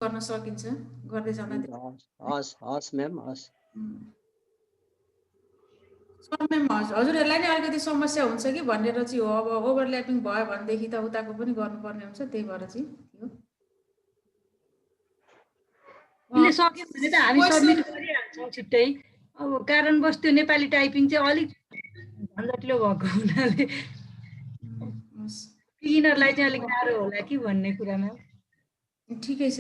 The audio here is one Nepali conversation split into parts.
गर्न सकिन्छ गर्दै जाँदा। हस् म्याम हस्। म्याम हजुरहरूलाई नै अलिकति समस्या हुन्छ कि भनेर चाहिँ हो। अब ओभरल्यापिङ भयो भनेदेखि त उताको पनि गर्नुपर्ने हुन्छ, त्यही भएर चाहिँ थियो। यसले सक्यो भने त हामी सबमिट गरिहाल्छौँ छिट्टै। अब कारणवश त्यो नेपाली टाइपिङ चाहिँ अलिक झन्झटिलो भएको हुनाले बिगिनरलाई चाहिँ अलिक गाह्रो होला कि भन्ने कुरामा। ठिकै छ।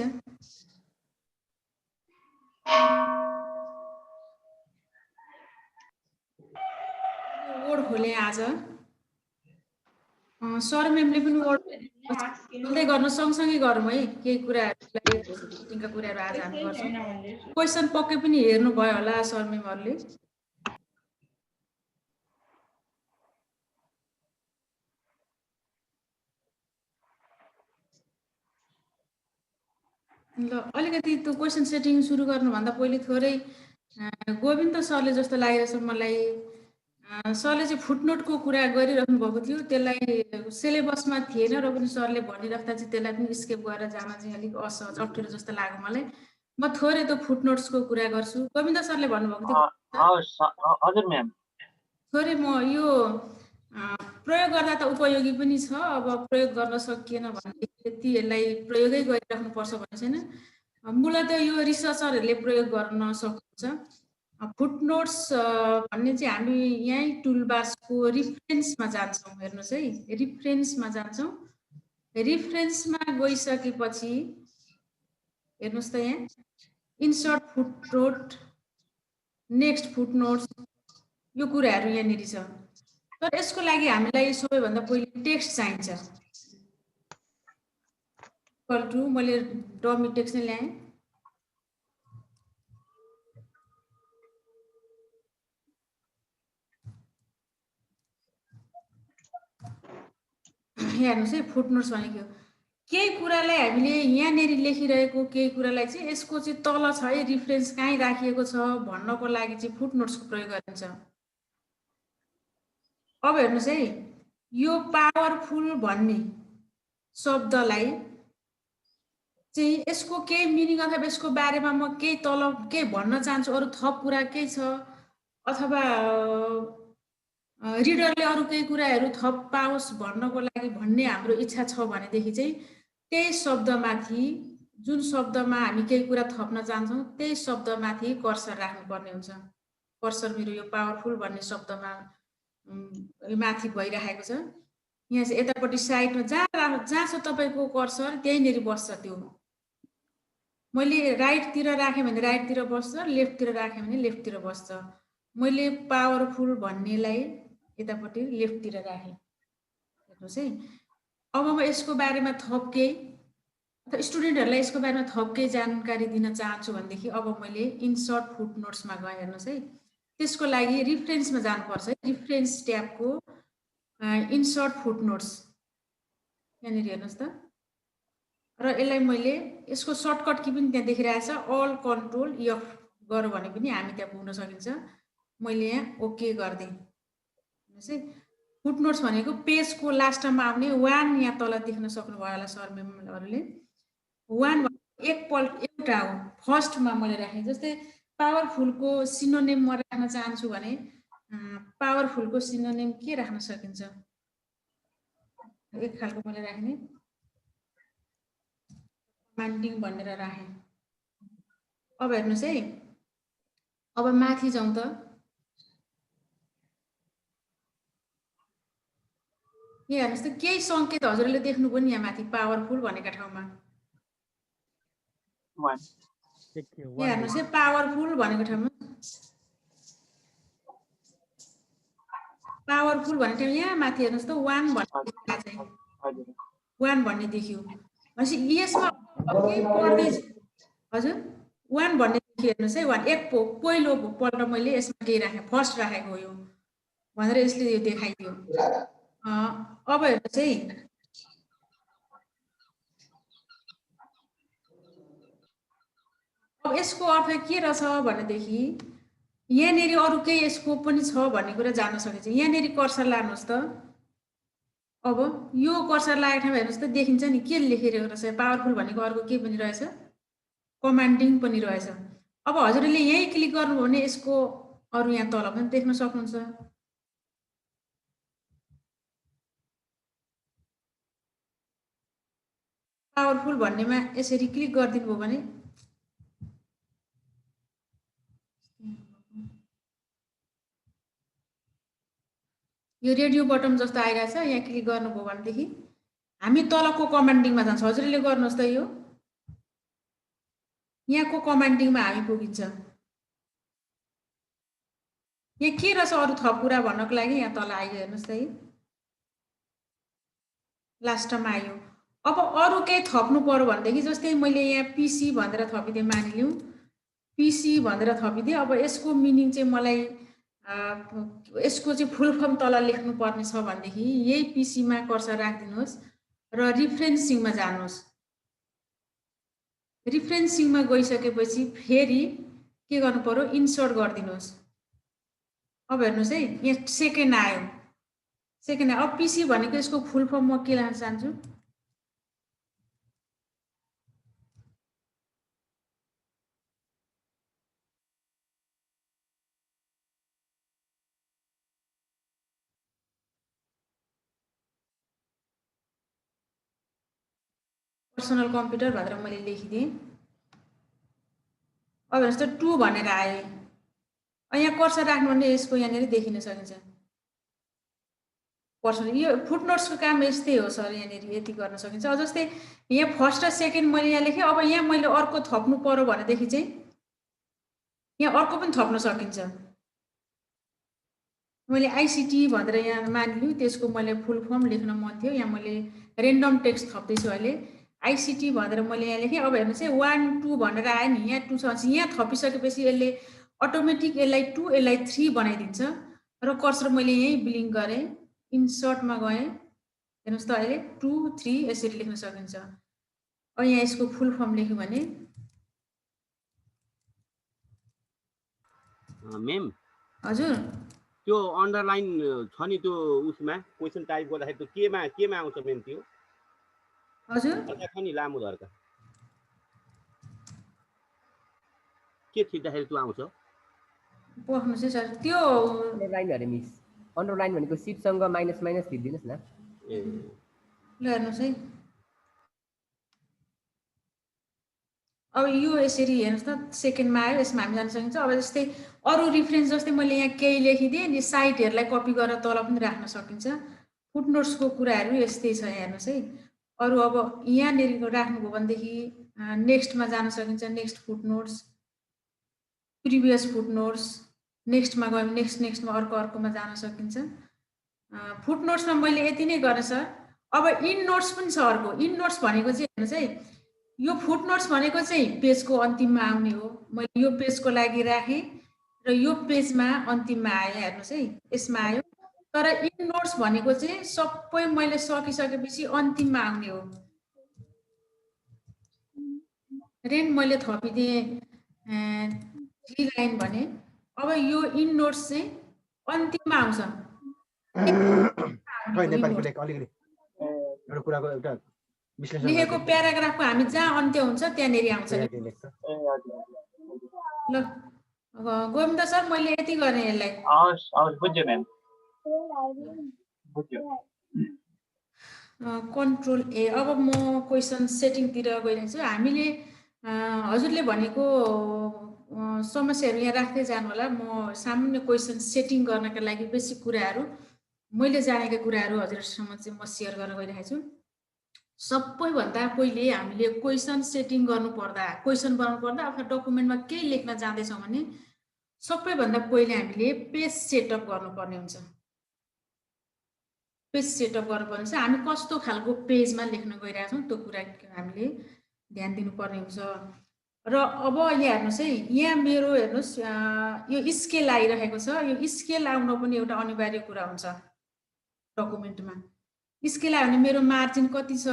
वर्ड खोले आज सर म्यामले पनि वर्ड खोल्दै गर्न सँगसँगै गरौँ है। केही कुराहरूलाई मिटिङका कुराहरू आज हामी गर्छौँ। क्वेसन पक्कै पनि हेर्नुभयो होला सर म्यामहरूले। ल अलिकति त्यो क्वेसन सेटिङ सुरु गर्नुभन्दा पहिले थोरै गोविन्द सरले जस्तो लागिरहेछ मलाई, सरले चाहिँ फुटनोटको कुरा गरिराख्नु भएको थियो, त्यसलाई सिलेबसमा थिएन र पनि सरले भनिराख्दा चाहिँ त्यसलाई पनि स्केप गरेर जान चाहिँ अलिक असहज अप्ठ्यारो जस्तो लाग्यो मलाई। म थोरै त्यो फुटनोट्सको कुरा गर्छु। गोविन्द सरले भन्नुभएको थियो हजुर म्याम, थोरै म यो प्रयोग गर्दा त उपयोगी पनि छ। अब प्रयोग गर्न सकिएन भनेदेखि त्यति यसलाई प्रयोगै गरिराख्नुपर्छ भन्ने छैन। मूलत यो रिसर्चरहरूले प्रयोग गर्न सक्नुहुन्छ। फुटनोट्स भन्ने चाहिँ हामी यहीँ टुलबार्सको रिफरेन्समा जान्छौँ। हेर्नुहोस् है, रिफरेन्समा जान्छौँ। रिफरेन्समा गइसकेपछि हेर्नुहोस् त यहाँ इन्सर्ट फुटनोट, नेक्स्ट फुटनोट्स, यो कुराहरू यहाँनिर छ। तर यसको लागि हामीलाई सबैभन्दा पहिले टेक्स्ट चाहिन्छ। इक्वल टु मैले डमी टेक्स्ट नै ल्याएँ। हेर्नुहोस् है, फुटनोट्स भनेको केही कुरालाई हामीले यहाँनिर लेखिरहेको केही कुरालाई चाहिँ यसको चाहिँ तल छ है, रिफरेन्स कहीँ राखिएको छ भन्नको लागि चाहिँ फुटनोट्सको प्रयोग गरिन्छ। अब हेर्नुहोस् है, यो पावरफुल भन्ने शब्दलाई चाहिँ यसको केही मिनिङ अथवा यसको बारेमा म केही तल केही भन्न चाहन्छु, अरू थप कुरा केही छ अथवा रिडरले अरू केही कुराहरू थप पाओस् भन्नको लागि भन्ने हाम्रो इच्छा छ भनेदेखि चाहिँ त्यही शब्दमाथि, जुन शब्दमा हामी केही कुरा थप्न चाहन्छौँ त्यही शब्दमाथि कर्सर राख्नुपर्ने हुन्छ। कर्सर मेरो यो पावरफुल भन्ने शब्दमा माथि भइरहेको छ। यहाँ चाहिँ यतापट्टि साइडमा जहाँ छ तपाईँको कर्सर त्यहीँनिर बस्छ। त्यो मैले राइटतिर राखेँ भने राइटतिर बस्छ, लेफ्टतिर राखेँ भने लेफ्टतिर बस्छ। मैले पावरफुल भन्नेलाई यतापट्टि लेफ्टतिर राखेँ। हेर्नुहोस् है, अब म यसको बारेमा थप केही अथवा स्टुडेन्टहरूलाई यसको बारेमा थप केही जानकारी दिन चाहन्छु भनेदेखि अब मैले इन्सर्ट फुटनोट्समा गएँ। हेर्नुहोस् है, त्यसको लागि रिफरेन्समा जानुपर्छ है। रिफरेन्स ट्याबको इन्सर्ट फुटनोट्स यहाँनिर हेर्नुहोस् त। र यसलाई मैले यसको सर्टकट की पनि त्यहाँ देखिरहेछ, अल कन्ट्रोल एफ गऱ्यो भने पनि हामी त्यहाँ पुग्न सकिन्छ। मैले यहाँ ओके गरिदिएँ। हेर्नुहोस् है, फुटनोट्स भनेको पेजको लास्टमा आउने वान, यहाँ तल देख्न सक्नुभयो होला सर मेमहरूले। वान एकपल्ट एउटा हो, फर्स्टमा मैले राखेँ। जस्तै पावरफुलको सिनोनिम म राख्न चाहन्छु भने पावरफुलको सिनोनिम के राख्न सकिन्छ? एक खालको मैले राख्ने कमान्डिङ भनेर राखेँ। अब हेर्नुहोस् है, अब माथि जाउँ त। यहाँ हेर्नुहोस् त, केही सङ्केत हजुरले देख्नुभयो नि यहाँ माथि पावरफुल भनेका ठाउँमा। यहाँ हेर्नुहोस् है, पावरफुल भनेको ठाउँमा पावरफुल भन्ने ठाउँ यहाँ माथि हेर्नुहोस् त, वान भन्ने देखियो। भनेपछि यसमा केही पढ्दै, हजुर वान भन्ने देखियो। हेर्नुहोस् है, वान एक पहिलोपल्ट मैले यसमा केही राखेँ, फर्स्ट राखेको हो यो भनेर यसले यो देखाइदियो। अब हेर्नुहोस् है, अब यसको अर्थ के रहेछ भनेदेखि यहाँनिर अरू केही यसको पनि छ भन्ने कुरा जान्न सकिन्छ। यहाँनिर कर्सर लानुहोस् त। अब यो कर्सर लागेको ठाउँमा हेर्नुहोस् त, देखिन्छ नि के लेखिरहेको रहेछ। पावरफुल भनेको अर्को के पनि रहेछ, कमान्डिङ पनि रहेछ। अब हजुरले यही क्लिक गर्नुभयो भने यसको अरु यहाँ तल पनि देख्न सक्नुहुन्छ। पावरफुल भन्नेमा यसरी क्लिक गरिदिनु भयो भने यो रेडियो बटन जस्तो आइरहेछ। यहाँ क्लिक गर्नुभयो भनेदेखि हामी तलको कमान्डिङमा जान्छ। हजुरले गर्नुहोस् त यो यहाँको कमान्डिङमा हामी पुगिन्छ। यहाँ के रहेछ अरु थप कुरा भन्नको लागि यहाँ तल आइयो हेर्नुहोस् त है, लास्टमा आयो। अब अरु केही थप्नु पर्यो भनेदेखि जस्तै मैले यहाँ पीसी भनेर थपिदिएँ, मानिलिउँ पीसी भनेर थपिदिएँ। अब यसको मिनिङ चाहिँ मलाई यसको चाहिँ फुल फर्म तल लेख्नु पर्ने छ भनेदेखि यही पीसीमा कर्सर राखिदिनुहोस् र रिफरेन्सिङमा जानुहोस्। रिफरेन्सिङमा गइसकेपछि फेरि के गर्नु पर्यो, इन्सर्ट गरिदिनुहोस्। अब हेर्नुहोस् है, यहाँ सेकेन्ड आयो, सेकेन्ड आयो। अब पीसी भनेको यसको फुल फर्म म के लेख्न चाहन्छु, पर्सनल कम्प्युटर भनेर मैले लेखिदिएँ। अब हेर्नुहोस् त 2 भनेर आयो। यहाँ कर्सर राख्नु भने यसको यहाँनिर देखिन सकिन्छ पर्सनल। यो फुटनोट्सको काम यस्तै हो सर, यहाँनिर यति गर्न सकिन्छ। जस्तै यहाँ फर्स्ट र सेकेन्ड मैले यहाँ लेखेँ। अब यहाँ मैले अर्को थप्नु पर्यो भनेदेखि चाहिँ यहाँ अर्को पनि थप्न सकिन्छ। मैले आइसिटी भनेर यहाँ मानिलिउँ, त्यसको मैले फुल फर्म लेख्न मन थियो। यहाँ मैले रेन्डम टेक्स्ट थप्दैछु अहिले। आइसिटी भनेर मैले यहाँ लेखेँ। अब हेर्नुहोस् है 1 2 भनेर आयो नि, यहाँ 2 छ। यहाँ थपिसकेपछि यसले अटोमेटिक यसलाई 2 यसलाई 3 बनाइदिन्छ। र कर्सर मैले यही ब्लिङ्क गरेँ, इन्सर्टमा गएँ। हेर्नुहोस् त अहिले 2 3 यसरी लेख्न सकिन्छ। अब यहाँ यसको फुल फर्म लेख्यो भने मेम हजुर त्यो अन्डरलाइन छ नि, त्यो उसमा क्वेसन टाइप गर्दाखेरि त्यो केमा आउँछ मेम? त्यो हजुर छ नि लामो धर्का के थिच्दाखेरि त्यो आउँछ? पोख्नुहोस् है सर। त्यो अन्डरलाइन अरे मिस, अन्डरलाइन भनेको सिटसँग माइनस माइनस थिच्दिनुस् न। ए ल हेर्नुहोस् है, अब यो यसरी हेर्नुहोस् त सेकेन्डमा आयो। यसमा हामी जान सकिन्छ। अब जस्तै अरू रिफरेन्स जस्तै मैले यहाँ केही लेखिदिएँ नि, साइटहरूलाई कपी गरेर तल पनि राख्न सकिन्छ। फुटनोट्सको कुराहरू यस्तै छ, हेर्नुहोस् है। अरू अब यहाँनिर राख्नुभयो भनेदेखि नेक्स्टमा जान सकिन्छ। नेक्स्ट फुटनोट्स, प्रिभियस फुटनोट्स, नेक्स्टमा गयो भने नेक्स्टमा अर्कोमा जान सकिन्छ। फुटनोट्समा मैले यति नै गरेँ सर। अब इन नोट्स पनि छ अर्को। इन नोट्स भनेको चाहिँ हेर्नुहोस् है, यो फुटनोट्स भनेको चाहिँ पेजको अन्तिममा आउने हो। मैले यो पेजको लागि राखेँ र यो पेजमा अन्तिममा आयो, हेर्नुहोस् है, यसमा आयो। तर इन नोट्स भनेको चाहिँ सबै मैले सकिसकेपछि अन्तिममा आउने हो। रेन मैले थपिदिएँ 3 लाइन भने। अब यो इन नोट्स चाहिँ अन्तिममा आउँछ। नेपालीको लेख अलिकति एउटा कुराको एउटा विश्लेषण लेखेको प्याराग्राफको हामी जहाँ अन्त्य हुन्छ त्यहाँनिर आउँछ। ल गोविन्द सर मैले यति गरेँ यसलाई। हवस् हवस्, बुझ्यो म्याम, बुझ्यो। कन्ट्रोल ए। अब म क्वेसन सेटिङतिर गइरहेको छु। हामीले हजुरले भनेको समस्याहरू यहाँ राख्दै जानु होला। म सामान्य क्वेसन सेटिङ गर्नका लागि बेसिक कुराहरू, मैले जानेका कुराहरू हजुरहरूसँग चाहिँ म सेयर गर्न गइरहेको छु। सबैभन्दा पहिले हामीले क्वेसन सेटिङ गर्नुपर्दा, क्वेसन बनाउनु पर्दा अथवा डकुमेन्टमा केही लेख्न जाँदैछौँ भने सबैभन्दा पहिले हामीले पेज सेटअप गर्नुपर्ने हुन्छ। पेज सेटअप गर्नुपर्ने हुन्छ। हामी कस्तो खालको पेजमा लेख्न गइरहेको छौँ त्यो कुरा हामीले ध्यान दिनुपर्ने हुन्छ। र अब यहाँ हेर्नुहोस् है, यहाँ मेरो हेर्नुहोस् यो स्केल आइरहेको छ। यो स्केल आउन पनि एउटा अनिवार्य कुरा हुन्छ डकुमेन्टमा। स्केल आयो भने मेरो मार्जिन कति छ,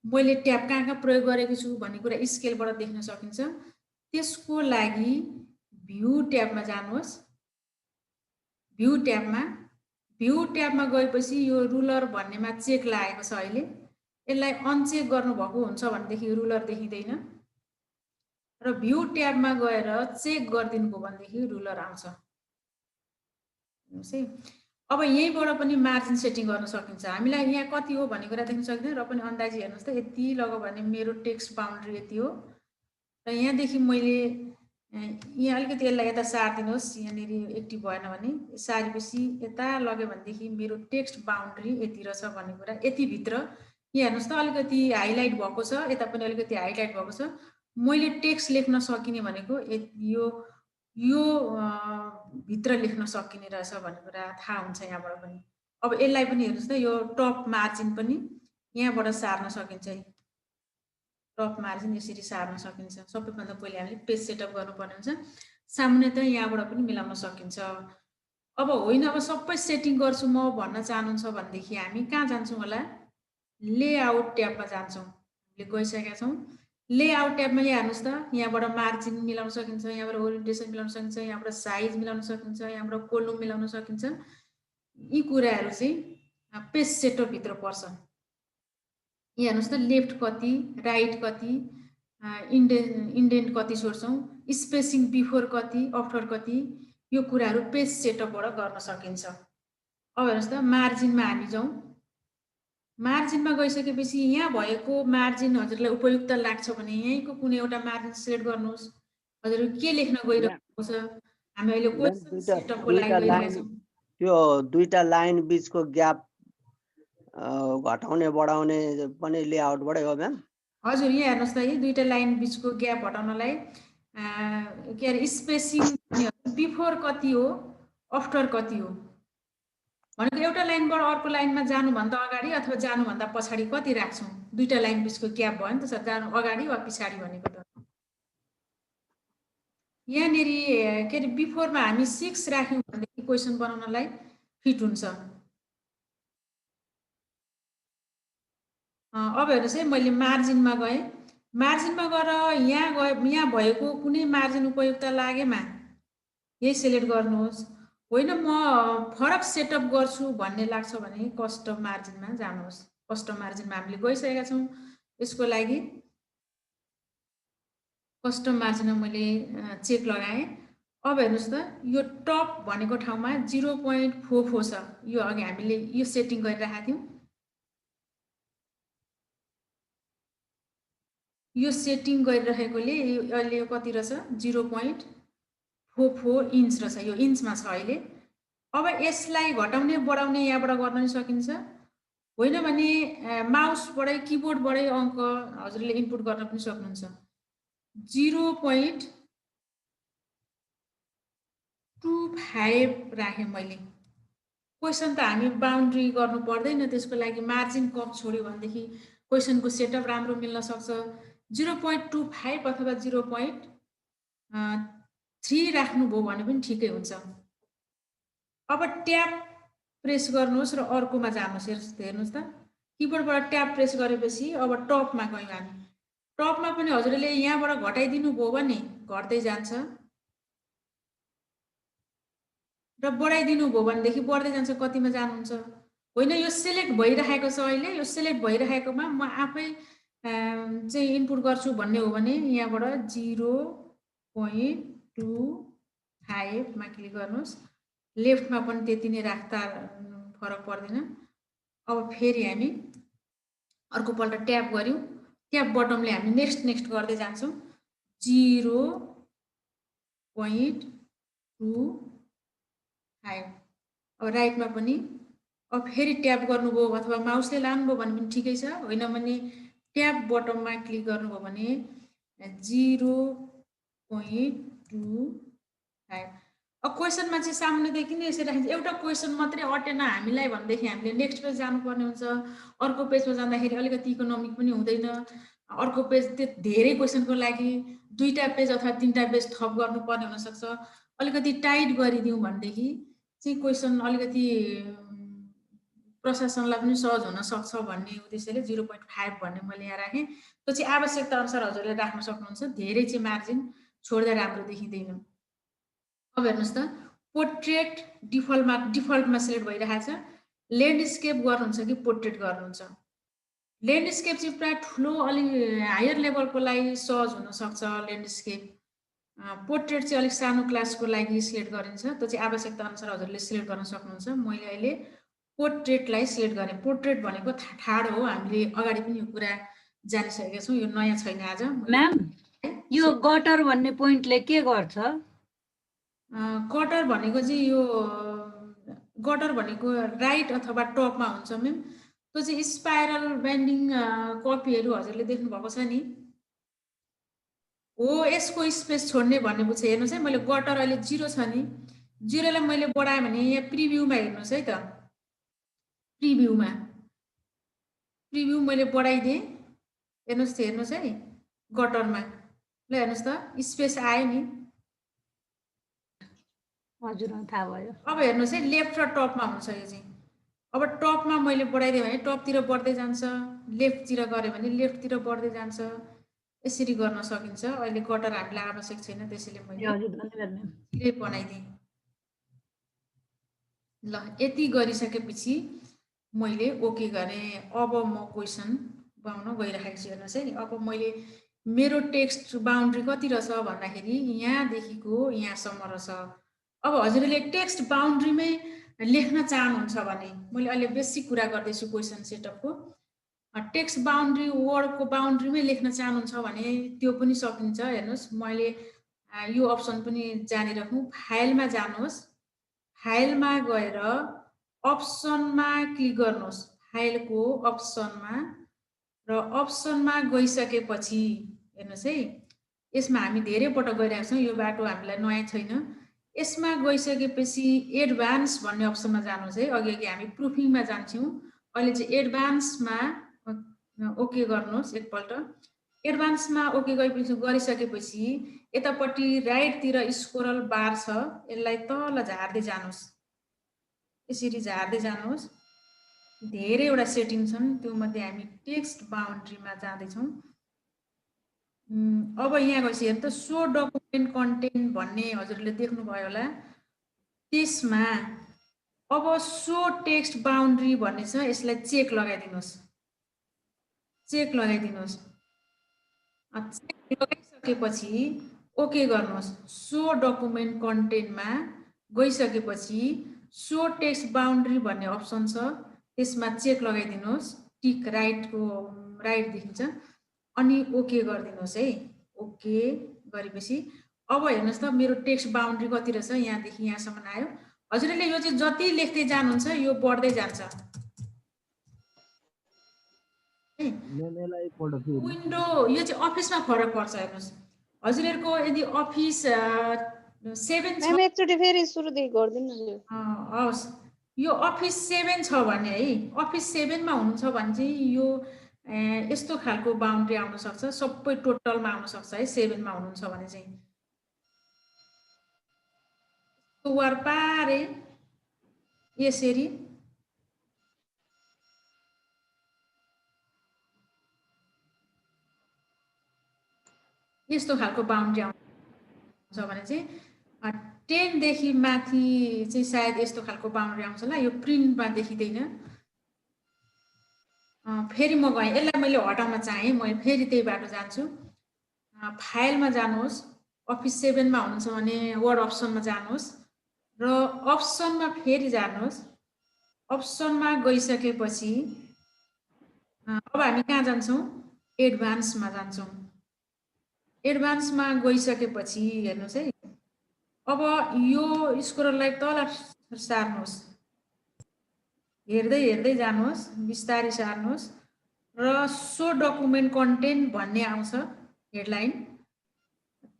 मैले ट्याब कहाँ प्रयोग गरेको छु भन्ने कुरा स्केलबाट देख्न सकिन्छ। त्यसको लागि भ्यू ट्याबमा जानुहोस्। भ्यू ट्याबमा गएपछि यो रुलर भन्नेमा चेक लागेको छ। अहिले यसलाई अनचेक गर्नुभएको हुन्छ भनेदेखि रुलर देखिँदैन। र भ्यू ट्याबमा गएर चेक गरिदिनु भयो भनेदेखि रुलर आउँछ। हेर्नुहोस् है, अब यहीँबाट पनि मार्जिन सेटिङ गर्न सकिन्छ। हामीलाई यहाँ कति हो भन्ने कुरा देख्न सकिँदैन, र पनि अन्दाजी हेर्नुहोस् त, यति लग्यो भने मेरो टेक्स्ट बाउन्ड्री यति हो। र यहाँदेखि मैले यहाँ अलिकति यसलाई यता सारिदिनुहोस्, यहाँनिर एक्टिभ भएन भने सारेपछि यता लग्यो भनेदेखि मेरो टेक्स्ट बाउन्ड्री यति रहेछ भन्ने कुरा यतिभित्र। यहाँ हेर्नुहोस् त, अलिकति हाइलाइट भएको छ, यता पनि अलिकति हाइलाइट भएको छ। मैले टेक्स्ट लेख्न सकिने भनेको यो भित्र लेख्न सकिने रहेछ भन्ने कुरा थाहा हुन्छ यहाँबाट पनि। अब यसलाई पनि हेर्नुहोस् त, यो टप मार्जिन पनि यहाँबाट सार्न सकिन्छ है। टप मार्जिन यसरी सार्न सकिन्छ। सबैभन्दा पहिले हामीले पेज सेटअप गर्नुपर्ने हुन्छ। सामान्यतः यहाँबाट पनि मिलाउन सकिन्छ। अब होइन, अब सबै सेटिङ गर्छु म भन्न चाहनुहुन्छ भनेदेखि हामी कहाँ जान्छौँ होला? लेआउट ट्याबमा जान्छौँ। हामीले गइसकेका छौँ। लेआउट ट्याबमा यहाँ हेर्नुहोस् त, यहाँबाट मार्जिन मिलाउन सकिन्छ, यहाँबाट ओरिएन्टेसन मिलाउन सकिन्छ, यहाँबाट साइज मिलाउन सकिन्छ, यहाँबाट कोलम मिलाउन सकिन्छ। यी कुराहरू चाहिँ पेज सेटअपभित्र पर्छ। यहाँ हेर्नुहोस् त, लेफ्ट कति, राइट कति, इन्डेन्ट कति छोड्छौँ, स्पेसिङ बिफोर कति, आफ्टर कति, यो कुराहरू पेज सेटअपबाट गर्न सकिन्छ। अब हेर्नुहोस् त, मार्जिनमा हामी जाउँ। मार्जिनमा गइसकेपछि यहाँ भएको मार्जिन हजुरलाई उपयुक्त लाग्छ भने यहीँको कुनै एउटा मार्जिन सिलेक्ट गर्नुहोस्। हजुर के लेख्न गइरहेको छ? हामी अहिले क्वेसन सेटअपको लागि गइरहेका छौँ। त्यो दुईटा लाइन बीचको ग्याप घटाउने बढाउने पनि लेआउटबाटै हो म्याम? हजुर, यहाँ हेर्नुहोस् त, यी दुईटा लाइन बीचको ग्याप हटाउनलाई के अरे स्पेसिङ बिफोर कति हो, आफ्टर कति हो भनेको एउटा लाइनबाट अर्को लाइनमा जानुभन्दा अगाडि अथवा जानुभन्दा पछाडि कति राख्छौँ? दुईटा लाइन बीचको ग्याप भयो नि त सर, जानु अगाडि वा पछाडि भनेको त। यहाँनिर के अरे बिफोरमा हामी 6 राख्यौँ भनेदेखि क्वेसन बनाउनलाई फिट हुन्छ। अब हेर्नुहोस् है, मैले मार्जिनमा गएँ। मार्जिनमा गएर यहाँ भएको कुनै मार्जिन उपयुक्त लागेमा यही सिलेक्ट गर्नुहोस्। होइन म फरक सेटअप गर्छु भन्ने लाग्छ भने कस्टम मार्जिनमा जानुहोस्। कस्टम मार्जिनमा हामीले गइसकेका छौँ। यसको लागि कस्टम मार्जिनमा मैले चेक लगाएँ। अब हेर्नुहोस् त, यो टप भनेको ठाउँमा 0.44 छ। यो अघि हामीले यो सेटिङ गरिरहेका थियौँ। यो सेटिङ गरिरहेकोले अहिले यो कति रहेछ? 0.44 इन्च रहेछ। यो इन्चमा छ अहिले। अब यसलाई घटाउने बढाउने यहाँबाट गर्न पनि सकिन्छ। होइन भने माउसबाटै किबोर्डबाटै अङ्क हजुरले इनपुट गर्न पनि सक्नुहुन्छ। 0.25 राखेँ मैले। क्वेसन त हामी बाउन्ड्री गर्नु पर्दैन, त्यसको लागि मार्जिन कम छोड्यो भनेदेखि क्वेसनको सेटअप राम्रो मिल्न सक्छ। 0.25 अथवा 0.3 राख्नुभयो भने पनि ठिकै हुन्छ। अब ट्याब प्रेस गर्नुहोस् र अर्कोमा जानुहोस्। हेर्नुहोस् त, किबोर्डबाट ट्याब प्रेस गरेपछि अब टपमा गयौँ हामी। टपमा पनि हजुरले यहाँबाट घटाइदिनु भयो भने घट्दै जान्छ र बढाइदिनु भयो भनेदेखि बढ्दै जान्छ। कतिमा जानुहुन्छ? होइन, यो सिलेक्ट भइरहेको छ अहिले। यो सिलेक्ट भइरहेकोमा म आफै चाहिँ इनपुट गर्छु भन्ने हो भने यहाँबाट 0.25 मा क्लिक गर्नुहोस्। लेफ्टमा पनि त्यति नै राख्दा फरक पर्दैन। अब फेरि हामी अर्कोपल्ट ट्याब गऱ्यौँ। ट्याब बटमले हामी नेक्स्ट गर्दै जान्छौँ। 0.25। अब राइटमा पनि अब फेरि ट्याब गर्नुभयो अथवा माउसले लानुभयो भने पनि ठिकै छ। होइन भने ट्याब बटममा क्लिक गर्नुभयो भने 0.25। अब क्वेसनमा चाहिँ सामान्यदेखि नै यसरी राखिन्छ। एउटा क्वेसन मात्रै अटेन हामीलाई भनेदेखि हामीले नेक्स्ट पेज जानुपर्ने हुन्छ। अर्को पेजमा जाँदाखेरि अलिकति इकोनोमिक पनि हुँदैन। अर्को पेज त्यो धेरै क्वेसनको लागि 2टा पेज अथवा 3टा पेज थप गर्नुपर्ने हुनसक्छ। अलिकति टाइट गरिदिउँ भनेदेखि चाहिँ क्वेसन अलिकति प्रशासनलाई पनि सहज हुन सक्छ भन्ने उद्देश्यले 0.5 भन्ने मैले यहाँ राखेँ। त्यो चाहिँ आवश्यकता अनुसार हजुरले राख्न सक्नुहुन्छ। धेरै चाहिँ मार्जिन छोड्दा राम्रो देखिँदैन। अब हेर्नुहोस् त, पोर्ट्रेट डिफल्टमा सिलेक्ट भइरहेको छ। ल्यान्डस्केप गर्नुहुन्छ कि पोर्ट्रेट गर्नुहुन्छ? ल्यान्डस्केप चाहिँ प्रायः ठुलो अलि हायर लेभलको लागि सहज हुनसक्छ ल्यान्डस्केप। पोर्ट्रेट चाहिँ अलिक सानो क्लासको लागि सिलेक्ट गरिन्छ, त्यो चाहिँ आवश्यकता अनुसार हजुरले सिलेक्ट गर्न सक्नुहुन्छ। मैले अहिले पोर्ट्रेटलाई सिलेक्ट गरेँ। पोर्ट्रेट भनेको ठाडो हो, हामीले अगाडि पनि यो कुरा जानिसकेका छौँ, यो नयाँ छैन आज। म्याम यो गटर भन्ने पोइन्टले के गर्छ? गटर भनेको चाहिँ यो गटर भनेको राइट अथवा टपमा हुन्छ म्याम। त्यो चाहिँ स्पाइरल बेन्डिङ कपीहरू हजुरले देख्नुभएको छ नि हो, यसको स्पेस छोड्ने भन्ने बुझ्छ। हेर्नुहोस् है, मैले गटर अहिले 0 छ नि, 0लाई मैले बढाएँ भने यहाँ प्रिभ्यूमा हेर्नुहोस् है त, प्रिभ्यू मैले बढाइदिएँ, हेर्नुहोस् है गटरमा। ल हेर्नुहोस् त स्पेस आयो नि। हजुर थाहा भयो। अब हेर्नुहोस् है लेफ्ट र टपमा हुन्छ यो चाहिँ। अब टपमा मैले बढाइदिएँ भने टपतिर बढ्दै जान्छ, लेफ्टतिर गरेँ भने लेफ्टतिर बढ्दै जान्छ। यसरी गर्न सकिन्छ। अहिले गटर हामीलाई आवश्यक छैन, त्यसैले मैले बनाइदिएँ। ल यति गरिसकेपछि मैले ओके गरेँ। अब म क्वेसन बनाउन गइरहेको छु। हेर्नुहोस् है, अब मैले मेरो टेक्स्ट बााउन्ड्री कति रहेछ भन्दाखेरि यहाँदेखिको यहाँसम्म रहेछ। अब हजुरले टेक्स्ट बााउन्ड्रीमै लेख्न चाहनुहुन्छ भने मैले अहिले बेसिक कुरा गर्दैछु क्वेसन सेटअपको। टेक्स्ट बााउन्ड्री वर्डको बााउन्ड्रीमै लेख्न चाहनुहुन्छ भने त्यो पनि सकिन्छ। हेर्नुहोस् मैले यो अप्सन पनि जानिराखौँ। फाइलमा जानुहोस्, फाइलमा गएर अप्सनमा क्लिक गर्नुहोस्, फाइलको अप्सनमा, र अप्सनमा गइसकेपछि हेर्नुहोस् है, यसमा हामी धेरै पटक गइरहेको छौँ, यो बाटो हामीलाई नयाँ छैन। यसमा गइसकेपछि एडभान्स भन्ने अप्सनमा जानुहोस् है। अघि हामी प्रुफिङमा जान्छौँ, अहिले चाहिँ एडभान्समा ओके गर्नुहोस् एकपल्ट। एडभान्समा ओके गरिसकेपछि यतापट्टि राइटतिर स्क्रोल बार छ, यसलाई तल झार्दै जानुहोस्, यसरी झार्दै जानुहोस्। धेरैवटा सेटिङ छन्, त्यो मध्ये हामी टेक्स्ट बााउन्ड्रीमा जाँदैछौँ। अब यहाँ गएपछि हेर्नु त सो डकुमेन्ट कन्टेन्ट भन्ने हजुरले देख्नुभयो होला। त्यसमा अब सो टेक्स्ट बााउन्ड्री भन्ने छ, यसलाई चेक लगाइदिनुहोस्, चेक लगाइदिनुहोस्। चेक लगाइसकेपछि ओके गर्नुहोस्। सो डकुमेन्ट कन्टेन्टमा गइसकेपछि सो टेक्स्ट बााउन्ड्री भन्ने अप्सन छ, त्यसमा चेक लगाइदिनुहोस्, टिक राइट देखिन्छ, अनि ओके गरिदिनुहोस् है। ओके गरेपछि अब हेर्नुहोस् त मेरो टेक्स्ट बााउन्ड्री कति रहेछ, यहाँदेखि यहाँसम्म आयो। हजुरले यो चाहिँ जति लेख्दै जानुहुन्छ यो बढ्दै जान्छ। विन्डो यो चाहिँ अफिसमा फरक पर्छ। हेर्नुहोस् हजुरहरूको यदि अफिस 7 छ, एकचोटि फेरि सुरुदेखि गर्दिनु न। हवस्, यो अफिस 7 छ भने है, अफिस 7मा हुनुहुन्छ भने चाहिँ यो यस्तो खालको बााउन्ड्री आउन सक्छ, सबै टोटलमा आउन सक्छ है। 7मा हुनुहुन्छ भने चाहिँ वार पारे यसरी यस्तो खालको बााउन्ड्री आउँछ भने चाहिँ 10 देखि माथि चाहिँ सायद यस्तो खालको बााउन्ड्री आउँछ होला। यो प्रिन्टमा देखिँदैन। फेरि म गएँ, यसलाई मैले हटाउन चाहेँ, मैले फेरि त्यही बाटो जान्छु। फाइलमा जानुहोस्, अफिस 7मा हुनुहुन्छ भने वर्ड अप्सनमा जानुहोस्, र अप्सनमा फेरि जानुहोस्। अप्सनमा गइसकेपछि अब हामी कहाँ जान्छौँ, एडभान्समा जान्छौँ। एडभान्समा गइसकेपछि हेर्नुहोस् है, अब यो स्क्रोललाई तल सार्नुहोस्, हेर्दै हेर्दै जानुहोस्, बिस्तारै सार्नुहोस्, र सो डकुमेन्ट कन्टेन्ट भन्ने आउँछ हेडलाइन,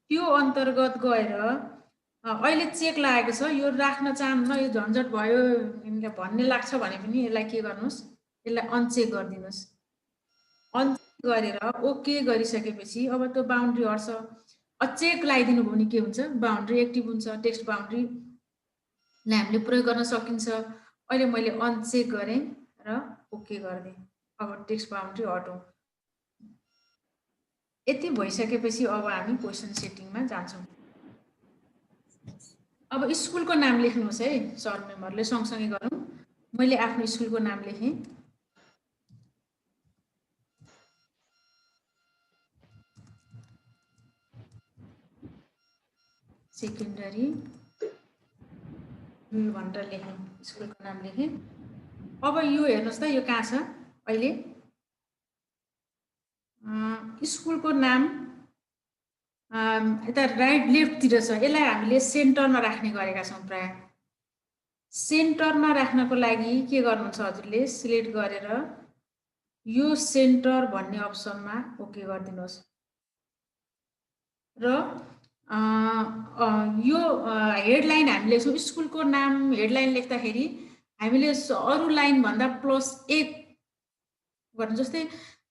त्यो अन्तर्गत गएर अहिले चेक लागेको छ, यो राख्न चाहन्न, यो झन्झट भयो भन्ने लाग्छ भने पनि यसलाई के गर्नुहोस्, यसलाई अनचेक गरिदिनुहोस्। अनचेक गरेर ओके गरिसकेपछि अब त्यो बााउन्ड्री हट्छ। चेक लगाइदिनु भयो भने के हुन्छ, बााउन्ड्री एक्टिभ हुन्छ, टेक्स्ट बााउन्ड्रीलाई हामीले प्रयोग गर्न सकिन्छ। अहिले मैले अनचेक गरेँ र ओके गरिदिएँ। अब टेक्स्ट बााउन्ड्री हटौँ। यति भइसकेपछि अब हामी क्वेसन सेटिङमा जान्छौँ। अब स्कुलको नाम लेख्नुहोस् है सर मेम्बरले, सँगसँगै गरौँ। मैले आफ्नो स्कुलको नाम लेखेँ। सेकेन्डरी भनेर लेखेँ, स्कुलको नाम लेखेँ। अब यो हेर्नुहोस् त, यो कहाँ छ अहिले स्कुलको नाम यता राइट लेफ्टतिर छ। यसलाई हामीले सेन्टरमा राख्ने गरेका छौँ प्राय। सेन्टरमा राख्नको लागि के गर्नुहुन्छ हजुरले, सिलेक्ट गरेर यो सेन्टर भन्ने अप्सनमा ओके गरिदिनुहोस् र यो हेडलाइन हामीले स्कुलको नाम हेडलाइन लेख्दाखेरि हामीले अरू लाइन भन्दा +1 गर्नु। जस्तै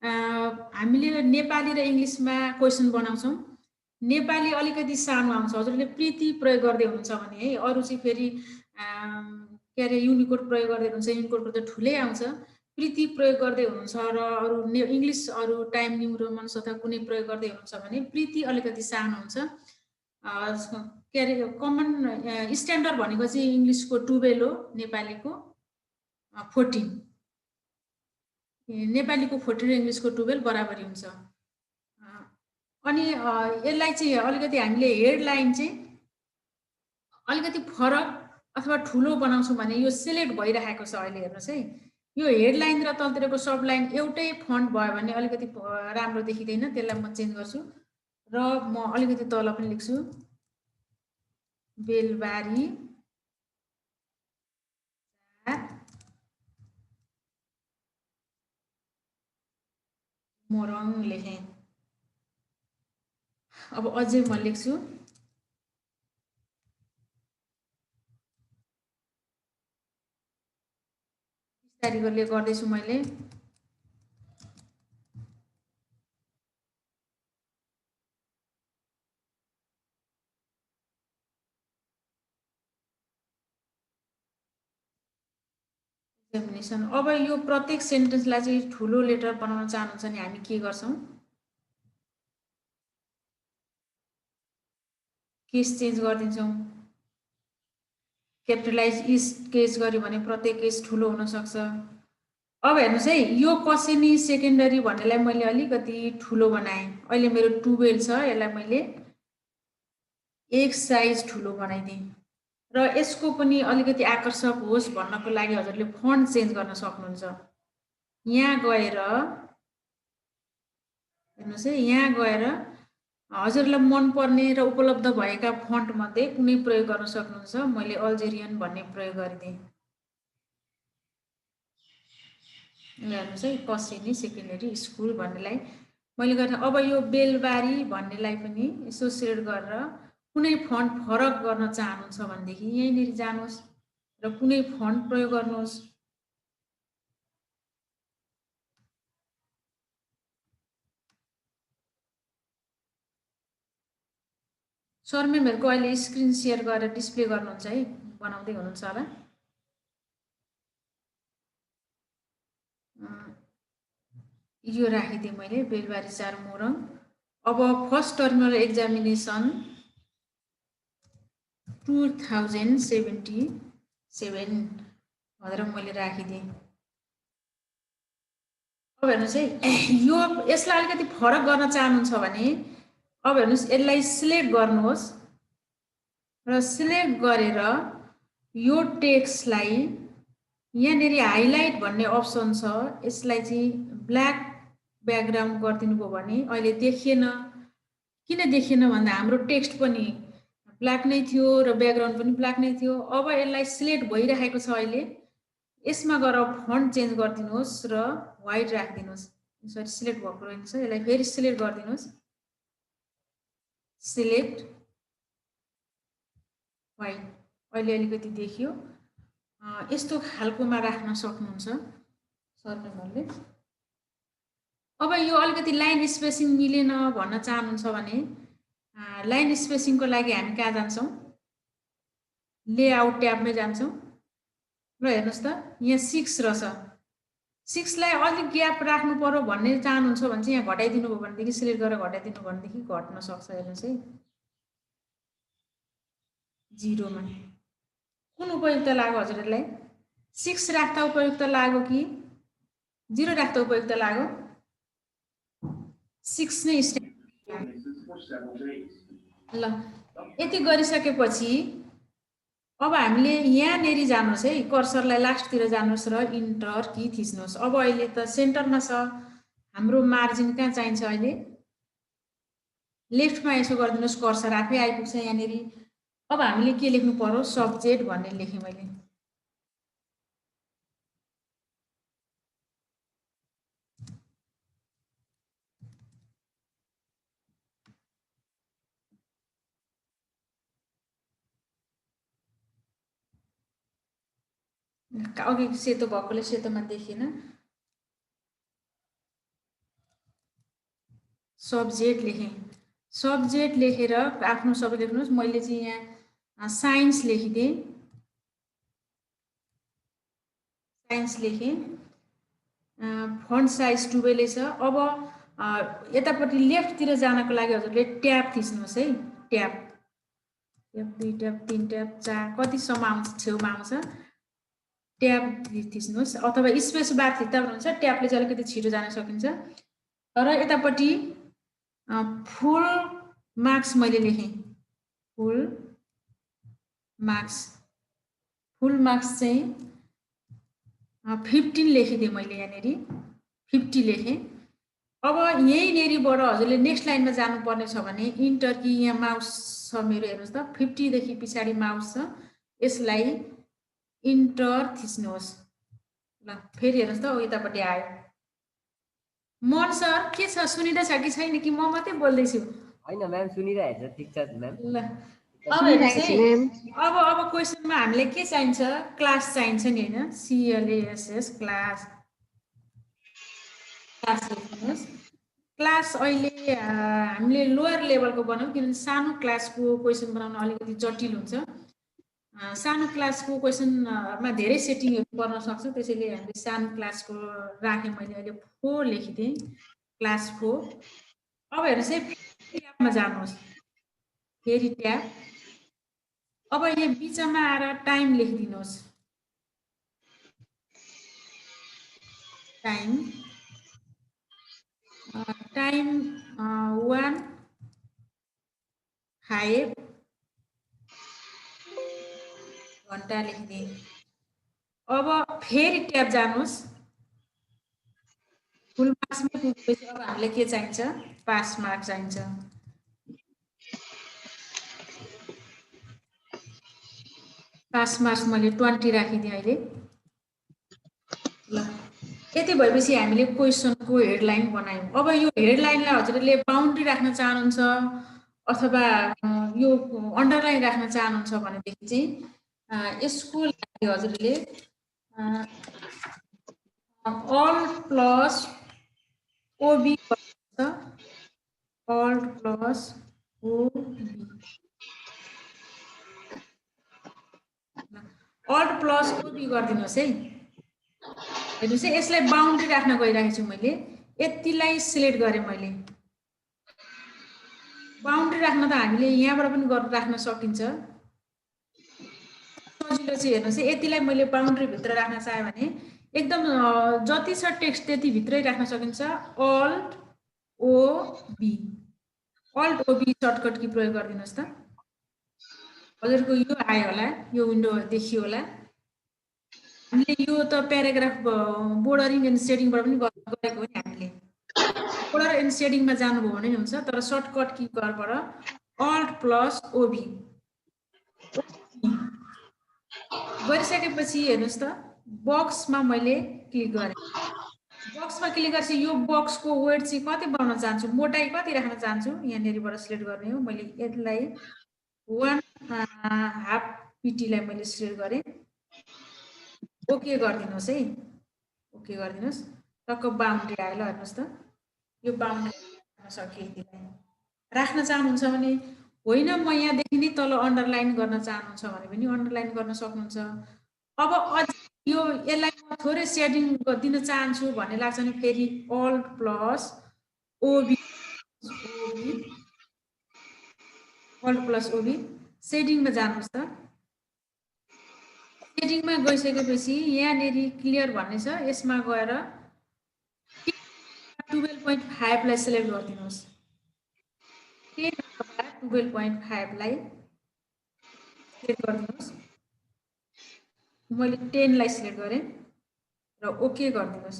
हामीले नेपाली र इङ्ग्लिसमा क्वेसन बनाउँछौँ, नेपाली अलिकति सानो आउँछ, हजुरले प्रीति प्रयोग गर्दै हुनुहुन्छ भने है, अरू चाहिँ फेरि के अरे युनिकोड प्रयोग गर्दै हुनुहुन्छ, युनिकोडको त ठुलै आउँछ। प्रीति प्रयोग गर्दै हुनुहुन्छ र अरू इङ्ग्लिस अरू टाइम न्यू रोमन्स अथवा कुनै प्रयोग गर्दै हुनुहुन्छ भने प्रीति अलिकति सानो हुन्छ। के अरे कमन स्ट्यान्डर्ड भनेको चाहिँ इङ्ग्लिसको 12 हो, नेपालीको 14, नेपालीको 14 र इङ्ग्लिसको 12 बराबरी हुन्छ। अनि यसलाई चाहिँ अलिकति हामीले हेडलाइन चाहिँ अलिकति फरक अथवा ठुलो बनाउँछौँ भने यो सिलेक्ट भइरहेको छ अहिले हेर्नुहोस् है। यो हेडलाइन र तलतिरको सबलाइन एउटै फन्ट भयो भने अलिकति राम्रो देखिँदैन, त्यसलाई म चेन्ज गर्छु र म अलिकति तल पनि लेख्छु बेलबारी मोरङ लेखेँ। अब अझै म लेख्छु बिस्तारै गर्दैछु मैले। एक्जामिनेसन। अब यो प्रत्येक सेन्टेन्सलाई चाहिँ ठुलो लेटर बनाउन चाहनुहुन्छ भने हामी के गर्छौँ, केस चेन्ज गरिदिन्छौँ। क्यापिटलाइज इस केस गर्यो भने प्रत्येक केस ठुलो हुनसक्छ। अब हेर्नुहोस् है, यो कसेनी सेकेन्डरी भन्नेलाई मैले अलिकति ठुलो बनाएँ। अहिले मेरो 12 छ, यसलाई मैले 1 साइज ठुलो बनाइदिएँ र यसको पनि अलिकति आकर्षक होस् भन्नको लागि हजुरले फन्ट चेन्ज गर्न सक्नुहुन्छ। यहाँ गएर हेर्नुहोस् है, यहाँ गएर हजुरलाई मनपर्ने र उपलब्ध भएका फन्ट मध्ये कुनै प्रयोग गर्न सक्नुहुन्छ। मैले अल्जेरियन भन्ने प्रयोग गरिदिएँ। हेर्नुहोस् है, कसेनी सेकेन्डरी स्कुल भन्नेलाई मैले गरेँ। अब यो बेलबारी भन्नेलाई पनि यसो सिलेक्ट गरेर कुनै फन्ट फरक गर्न चाहनुहुन्छ भनेदेखि यहीँनिर जानुहोस् र कुनै फन्ट प्रयोग गर्नुहोस्। सरमेमहरूको अहिले स्क्रिन सेयर गरेर डिस्प्ले गर्नुहुन्छ है, बनाउँदै हुनुहुन्छ होला। यो राखिदिएँ मैले बेलबारी 4 मोरङ। अब फर्स्ट टर्मिनल एक्जामिनेसन 2077 भनेर मैले राखिदिएँ। अब हेर्नुहोस् है, यो यसलाई अलिकति फरक गर्न चाहनुहुन्छ भने अब हेर्नुहोस्, यसलाई सिलेक्ट गर्नुहोस् र सिलेक्ट गरेर यो टेक्स्टलाई यहाँनिर हाइलाइट भन्ने अप्सन छ, यसलाई चाहिँ ब्ल्याक ब्याकग्राउन्ड गरिदिनु भयो भने अहिले देखिएन। किन देखिएन भन्दा हाम्रो टेक्स्ट पनि ब्ल्याक नै थियो र ब्याकग्राउन्ड पनि ब्ल्याक नै थियो। अब यसलाई सिलेक्ट भइरहेको छ अहिले, यसमा गएर फन्ट चेन्ज गरिदिनुहोस् र व्हाइट राखिदिनुहोस्। सरी, सिलेक्ट भएको रहेछ, यसलाई फेरि सिलेक्ट गरिदिनुहोस्, सिलेक्ट व्हाइट। अहिले अलिकति देखियो, यस्तो खालकोमा राख्न सक्नुहुन्छ सरहरूले। अब यो अलिकति लाइन स्पेसिङ मिलेन भन्न चाहनुहुन्छ भने लाइन स्पेसिङको लागि हामी कहाँ जान्छौँ, लेआउट ट्याबमै जान्छौँ र हेर्नुहोस् त यहाँ 6 रहेछ। 6 लाई अलिक ग्याप राख्नु पर्यो भन्ने चाहनुहुन्छ भने चाहिँ यहाँ घटाइदिनु भयो भनेदेखि, सिलेक्ट गरेर घटाइदिनु भनेदेखि घट्न सक्छ। हेर्नुहोस् है, 0 मा कुन उपयुक्त लाग्यो हजुरहरूलाई? 6 राख्दा उपयुक्त लाग्यो कि 0 राख्दा उपयुक्त लाग्यो? 6 नै ल यति गरिसकेपछि अब हामीले यहाँनेरि जानुहोस् है, कर्सरलाई लास्टतिर जानुहोस् र इन्टर की थिच्नुहोस्। अब अहिले त सेन्टरमा छ, हाम्रो मार्जिन कहाँ चाहिन्छ अहिले? लेफ्टमा यसो गरिदिनुहोस्, कर्सर आफै आइपुग्छ यहाँनेरि। अब हामीले के लेख्नु पर्यो? सब्जेक्ट भन्ने लेखेँ मैले। अघि सेतो भएकोले सेतोमा देखिएन। सब्जेक्ट लेखेँ। सब्जेक्ट लेखेर आफ्नो सबै लेख्नुहोस्। मैले चाहिँ यहाँ साइन्स लेखिदिएँ, साइन्स लेखेँ। फन्ट साइज 12 छ। अब यतापट्टि लेफ्टतिर जानको लागि हजुरले ट्याब थिच्नुहोस् है। ट्याब 2 ट्याब 3 ट्याब 4 कतिसम्म आउँछ, छेउमा आउँछ, ट्याब थिच्नुहोस्। अथवा स्पेस बार थिच्दा पनि हुन्छ, ट्याबले चाहिँ अलिकति छिटो जान सकिन्छ। तर यतापट्टि फुल मार्क्स मैले लेखेँ। फुल मार्क्स चाहिँ 15 लेखिदिएँ मैले यहाँनेरि, 50 लेखेँ। अब यहीँनेरिबाट हजुरले नेक्स्ट लाइनमा जानुपर्ने छ भने इन्टर कि यहाँ माउस छ मेरो, हेर्नुहोस् त 50 देखि पछाडि माउस छ, यसलाई इन्टर थिच्नुहोस्। ल फेरि हेर्नुहोस् त यतापट्टि आयो। मन सर के छ, सुनिँदैछ कि छैन कि म मात्रै बोल्दैछु? हैन म्याम, सुनिरहेछ, ठिक छ म्याम। ल अब हेर्नुहोस् है, अब क्वेसनमा हामीलाई के चाहिन्छ? क्लास चाहिन्छ नि हैन, CLASS क्लास लेख्नुहोस्। क्लास अहिले हामीले लोयर लेभलको बनाऊँ, किनभने सानो क्लासको क्वेसन बनाउन अलिकति जटिल हुन्छ। सानो क्लासको क्वेसनमा धेरै सेटिङहरू गर्न सक्छ, त्यसैले हामीले सानो क्लासको राखेँ मैले। अहिले 4 लेखिदिएँ, क्लास 4। अब हेर्नुहोस् है, ट्याबमा जानुहोस्, फेरि ट्याब। अब यहाँ बिचमा आएर टाइम लेखिदिनुहोस्। टाइम 1:05 घन्टा लेखिदिएँ। अब फेरि ट्याब जानुहोस्, फुल मार्क्समै पुगेपछि अब हामीलाई के चाहिन्छ? पास मार्क चाहिन्छ। पास मार्क्स मैले 20 राखिदिएँ अहिले। ल यति भएपछि हामीले क्वेसनको हेडलाइन बनायौँ। अब यो हेडलाइनलाई हजुरले बाउन्ड्री राख्न चाहनुहुन्छ अथवा यो अन्डरलाइन राख्न चाहनुहुन्छ भनेदेखि चाहिँ यसको लागि हजुरले अल्ट प्लस ओबी अल्ट प्लस ओबी गरिदिनुहोस् है। हेर्नुहोस् है, यसलाई बाउन्ड्री राख्न गइरहेको छु मैले। यतिलाई सिलेक्ट गरेँ मैले। बाउन्ड्री राख्न त हामीले यहाँबाट पनि राख्न सकिन्छ। सजिलो चाहिँ हेर्नुहोस् है, यतिलाई मैले बाउन्ड्री भित्र राख्न चाहेँ भने एकदम जति छ टेक्स्ट त्यति भित्रै राख्न सकिन्छ। अल्ट ओबी सर्टकट की प्रयोग गरिदिनुहोस् त। हजुरको यो आयो होला, यो विन्डो देखियो होला। हामीले यो त प्याराग्राफ बोर्डरिङ एन्ड सेडिङबाट पनि गरेको हो नि हामीले। बोर्डर एन्ड सेडिङमा जानुभयो भने नि हुन्छ, तर सर्टकट कीबाट अल्ट प्लस ओबी गरिसकेपछि हेर्नुहोस् त, बक्समा मैले क्लिक गरेँ। बक्समा क्लिक गरेपछि यो बक्सको वेट चाहिँ कति बनाउन चाहन्छु, मोटाइ कति राख्न चाहन्छु, यहाँनेरिबाट सिलेक्ट गर्ने हो मैले। यसलाई 1/2 पिटीलाई मैले सिलेक्ट गरेँ। ओके गरिदिनुहोस् है, ओके गरिदिनुहोस्। टक्क बाउन्ड्री आयो ल, हेर्नुहोस् त यो बाउन्ड्री राख्न सकियो। यतिलाई राख्न चाहनुहुन्छ भने, होइन म यहाँदेखि नै तल अन्डरलाइन गर्न चाहनुहुन्छ भने पनि अन्डरलाइन गर्न सक्नुहुन्छ। अब अझ यो यसलाई म थोरै सेडिङ दिन चाहन्छु भन्ने लाग्छ भने फेरि अल्ट प्लस ओबी सेडिङमा जानुहोस् त। सेडिङमा गइसकेपछि यहाँनेरि क्लियर भन्ने छ, यसमा गएर 12.5 लाई सिलेक्ट गरिदिनुहोस्। 10 अथवा 12.5 लाई सिलेक्ट गरिदिनुहोस्। मैले 10 लाई सिलेक्ट गरेँ र ओके गरिदिनुहोस्।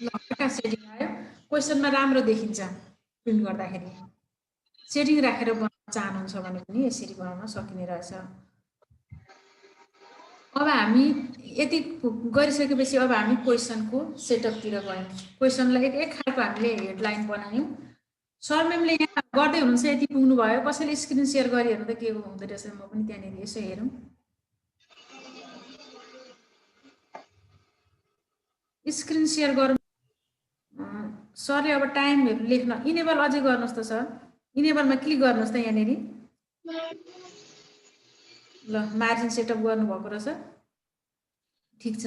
ल एउटा सेटिङ आयो। क्वेसनमा राम्रो देखिन्छ प्रिन्ट गर्दाखेरि। सेटिङ राखेर बनाउन चाहनुहुन्छ भने पनि यसरी बनाउन सकिने रहेछ। अब हामी यति गरिसकेपछि अब हामी क्वेसनको सेटअपतिर गयौँ। क्वेसनलाई एक खालको हामीले हेडलाइन बनायौँ। सर म्यामले यहाँ गर्दै हुनुहुन्छ, यति पुग्नुभयो। कसैले स्क्रिन सेयर गरिहेर्नु त के हुँदो रहेछ, म पनि त्यहाँनिर यसो हेरौँ। स्क्रिन सेयर गरौँ। सरले अब टाइमहरू लेख्न इनेबल अझै गर्नुहोस् त सर। इनेबलमा क्लिक गर्नुहोस् त यहाँनिर। ल मार्जिन सेटअप गर्नुभएको रहेछ, ठिक छ।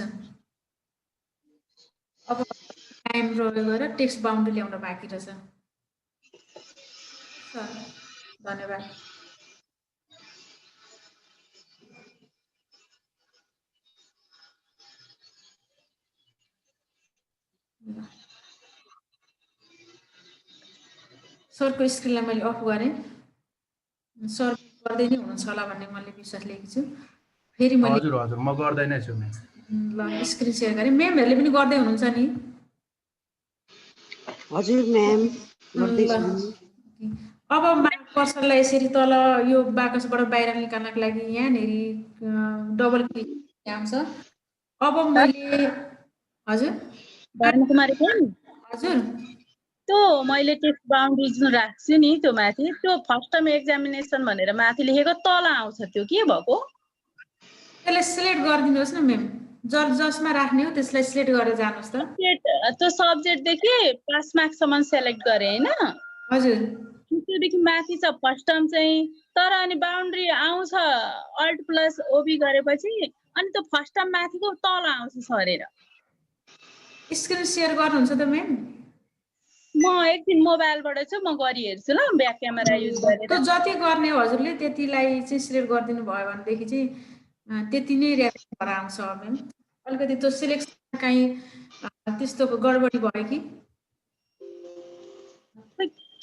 अब टाइम प्रयोग गरेर टेक्स्ट बाउन्ड्री ल्याउन बाँकी रहेछ। सर धन्यवाद। सरको स्क्रिनलाई मैले अफ गरेँ। सर गर्दै नै हुनुहुन्छ होला भन्ने मैले विश्वास लिएको छु। फेरि मैले हजुर हजुर म गर्दै नै छु म्याम। ल स्क्रिन सेयर गरेँ। म्यामहरूले पनि गर्दै हुनुहुन्छ नि? हजुर म्याम गर्दैछु। अब कर्सरलाई यसरी तल यो बाकसबाट बाहिर निकाल्नको लागि यहाँनिर डबल क्लिक आउँछ। अब मैले हजुर भानुकुमारी म्याम, हजुर त्यो मैले टेक्स्ट बाउन्ड्री जुन राख्छु नि त्यो माथि, त्यो फर्स्ट टर्म एक्जामिनेसन भनेर माथि लेखेको तल आउँछ, त्यो के भएको? त्यसलाई सिलेक्ट गरिदिनुहोस् न म्याम। जसमा राख्ने हो त्यसलाई सिलेक्ट गरेर जानुहोस् त। त्यो सब्जेक्टदेखि पास मार्क्ससम्म सेलेक्ट गरेँ होइन? हजुर त्योदेखि माथि छ फर्स्ट टर्म चाहिँ, तर अनि बाउन्ड्री आउँछ अल्ट प्लस ओबी गरेपछि, अनि त्यो फर्स्ट टर्म माथिको तल आउँछ सरेर। स्क्रिन सेयर गर्नुहुन्छ त म्याम? म एकदिन मोबाइलबाट चाहिँ म गरिहेर्छु ल, ब्याक क्यामेरा युज गरेर। त्यो जति गर्ने हो हजुरले त्यतिलाई चाहिँ सिलेक्ट गरिदिनु भयो भनेदेखि चाहिँ त्यति नै ऱ्यापिड भएर आउँछ म्याम। अलिकति त्यो सिलेक्सन काहीँ त्यस्तो गडबडी भयो कि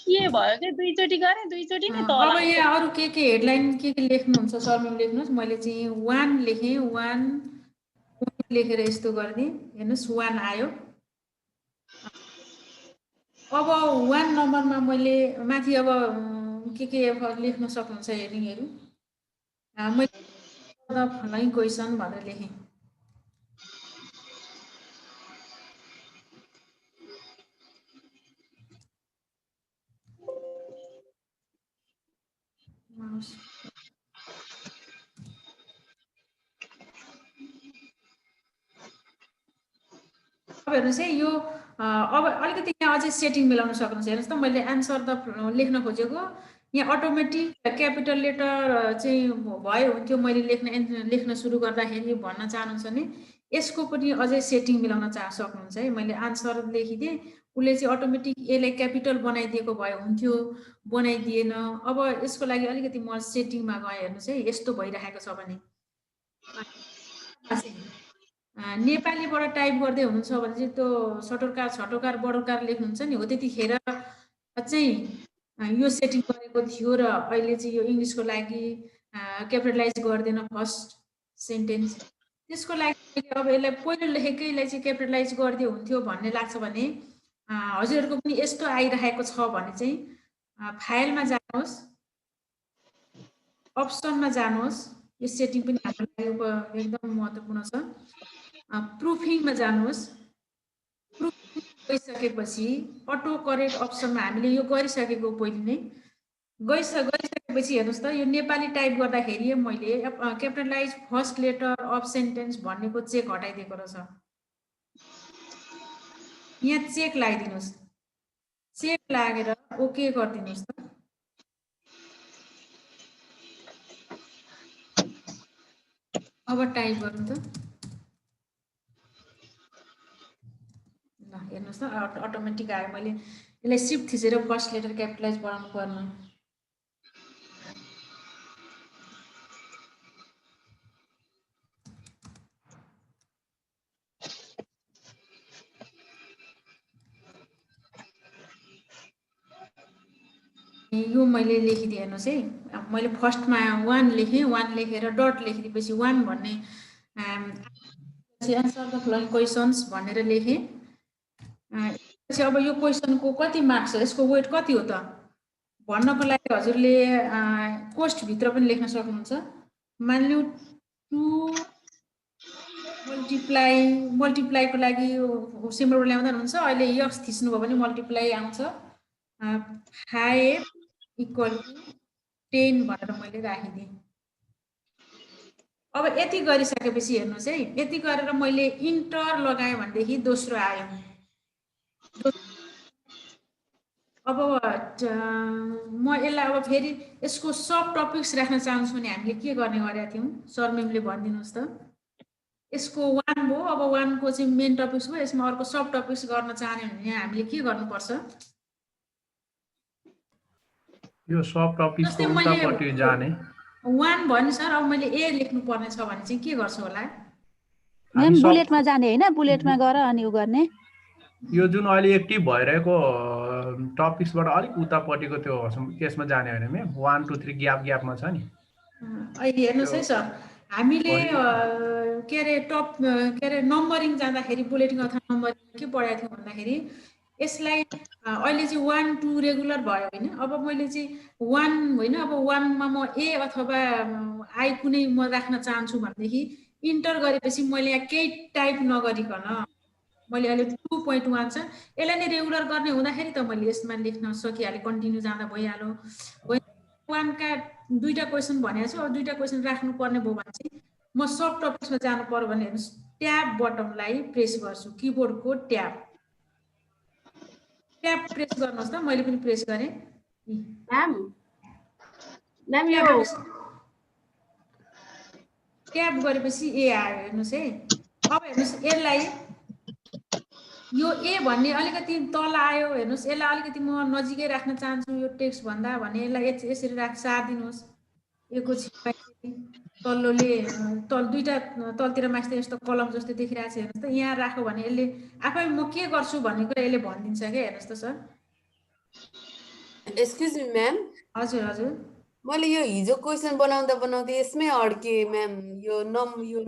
के भयो कि दुईचोटि गरेँ, दुईचोटि नै तल। अब यहाँ अरू के हेडलाइन के लेख्नुहुन्छ सर म्याम लेख्नुहोस्। मैले चाहिँ 1 लेखेँ, 1 लेखेर यस्तो गरिदिएँ। हेर्नुहोस् 1 आयो। अब 1 नम्बरमा मैले माथि अब के लेख्न सक्नुहुन्छ हेडिङहरू। मैले फलाइ क्वेसन भनेर लेखेँ। अब हेर्नुहोस् है, यो अब अलिकति यहाँ अझै सेटिङ मिलाउन सक्नुहुन्छ। हेर्नुहोस् त, मैले एन्सर त लेख्न खोजेको, यहाँ अटोमेटिक क्यापिटल लेटर चाहिँ भयो हुन्थ्यो मैले लेख्न सुरु गर्दाखेरि भन्न चाहनुहुन्छ भने यसको पनि अझै सेटिङ मिलाउन सक्नुहुन्छ है। मैले आन्सर लेखिदिएँ, उसले चाहिँ अटोमेटिक यसलाई क्यापिटल बनाइदिएको भए हुन्थ्यो, बनाइदिएन। अब यसको लागि अलिकति म सेटिङमा गएँ। हेर्नुहोस् है, यस्तो भइरहेको छ भने नेपालीबाट टाइप गर्दै हुनुहुन्छ भने चाहिँ त्यो छोटोकार बडोकार लेख्नुहुन्छ नि हो, त्यतिखेर चाहिँ यो सेटिङ गरेको थियो र अहिले चाहिँ यो इङ्ग्लिसको लागि क्यापिटलाइज गर्दैन फर्स्ट सेन्टेन्स। त्यसको लागि अब यसलाई पहिलो लेखेकैलाई चाहिँ क्यापिटलाइज गरिदियो हुन्थ्यो भन्ने लाग्छ भने हजुरहरूको पनि यस्तो आइरहेको छ भने चाहिँ फाइलमा जानुहोस्, अप्सनमा जानुहोस्। यो सेटिङ पनि हाम्रो लागि एकदम महत्त्वपूर्ण छ। प्रुफिङमा जानुहोस्। प्रुफिङ गइसकेपछि अटो करेक्ट अप्सनमा हामीले यो गरिसकेको पहिले नै गइसकेपछि हेर्नुहोस् त, यो नेपाली टाइप गर्दाखेरि मैले capitalize first letter of sentence भन्नेको चेक हटाइदिएको रहेछ। यहाँ चेक लगाइदिनुहोस्। चेक लागेर ओके गरिदिनुहोस् त। अब टाइप गर्नु त। ल हेर्नुहोस् त, अटोमेटिक आयो। मैले यसलाई सिफ्ट थिचेर फर्स्ट लेटर क्यापिटलाइज बनाउनु पर्ने। यो मैले लेखिदिएँ हेर्नुहोस् है, मैले फर्स्टमा 1 लेखेँ, 1 लेखेर डट लेखिदिएपछि 1 भन्ने एन्सर द फ्लोइङ क्वेसन्स भनेर लेखेँ। पछि अब यो क्वेसनको कति मार्क्स छ, यसको वेट कति हो त भन्नको लागि हजुरले कोष्टभित्र पनि लेख्न सक्नुहुन्छ। मानिलिउँ 2 मल्टिप्लाईको लागि सिम्बल ल्याउँदा हुन्छ, अहिले यक्स थिच्नुभयो भने मल्टिप्लाई आउँछ। 5 = 10 भनेर मैले राखिदिएँ। अब यति गरिसकेपछि हेर्नुहोस् है, यति गरेर मैले इन्टर लगाएँ भनेदेखि दोस्रो आयो। अब म यसलाई अब फेरि यसको सब टपिक्स राख्न चाहन्छु भने हामीले के गर्ने गरेका थियौँ, सर मेमले भनिदिनुहोस् त। यसको 1 भयो, अब 1 को चाहिँ मेन टपिक्स भयो, यसमा अर्को सब टपिक्स गर्न चाहने भने हामीले के गर्नुपर्छ? यो सब टपिक्सको उल्टापट्टि जाने 1 भयो नि सर, अब मैले ए लेख्नु पर्ने छ भने चाहिँ के गर्छु होला? मैम बुलेटमा जाने हैन, बुलेटमा गएर अनि उ गर्ने। यो जुन अहिले एक्टिभ भइरहेको टपिक्सबाट अलिक उतापट्टिको त्यो त्यसमा जाने होइन म्याम, 1 2 3 ग्यापमा छ नि। अहिले हेर्नुहोस् है सर, हामीले के अरे नम्बरिङ जाँदाखेरि बुलेटिङ अथवा नम्बरिङ के पढाएको थियौँ भन्दाखेरि यसलाई अहिले चाहिँ 1 2 रेगुलर भयो होइन। अब मैले चाहिँ 1 होइन, अब 1 मा म ए अथवा आई कुनै म राख्न चाहन्छु भनेदेखि इन्टर गरेपछि मैले यहाँ केही टाइप नगरिकन मैले अहिले 2.1 छ, यसलाई नै रेगुलर गर्ने हुँदाखेरि त मैले यसमा लेख्न सकिहालेँ, कन्टिन्यू जाँदा भइहाल्यो। 1 का 2टा क्वेसन भनेको छु, अब 2टा क्वेसन राख्नुपर्ने भयो भने चाहिँ म सब टपिक्समा जानु पर्यो भने हेर्नुहोस्, ट्याब बटमलाई प्रेस गर्छु, किबोर्डको ट्याब प्रेस गर्नुहोस् त, मैले पनि प्रेस गरेँ। म्याम यो ट्याब गरेपछि ए आयो हेर्नुहोस् है। अब हेर्नुहोस् यसलाई, यो ए भन्ने अलिकति तल आयो हेर्नुहोस्, यसलाई अलिकति म नजिकै राख्न चाहन्छु यो टेक्स्ट भन्दा भने यसलाई यसरी सार्दिनुहोस्। एको छिपा तल्लोले तल 2टा तलतिर माथि यस्तो कलम जस्तो देखिरहेको छ हेर्नुहोस् त, यहाँ राख्यो भने यसले आफै म के गर्छु भन्ने कुरा यसले भनिदिन्छ क्या, हेर्नुहोस् त सर। एक्सक्युज मी म्याम, हजुर हजुर, मैले यो हिजो क्वेसन बनाउँदा यसमै अड्के म्याम, यो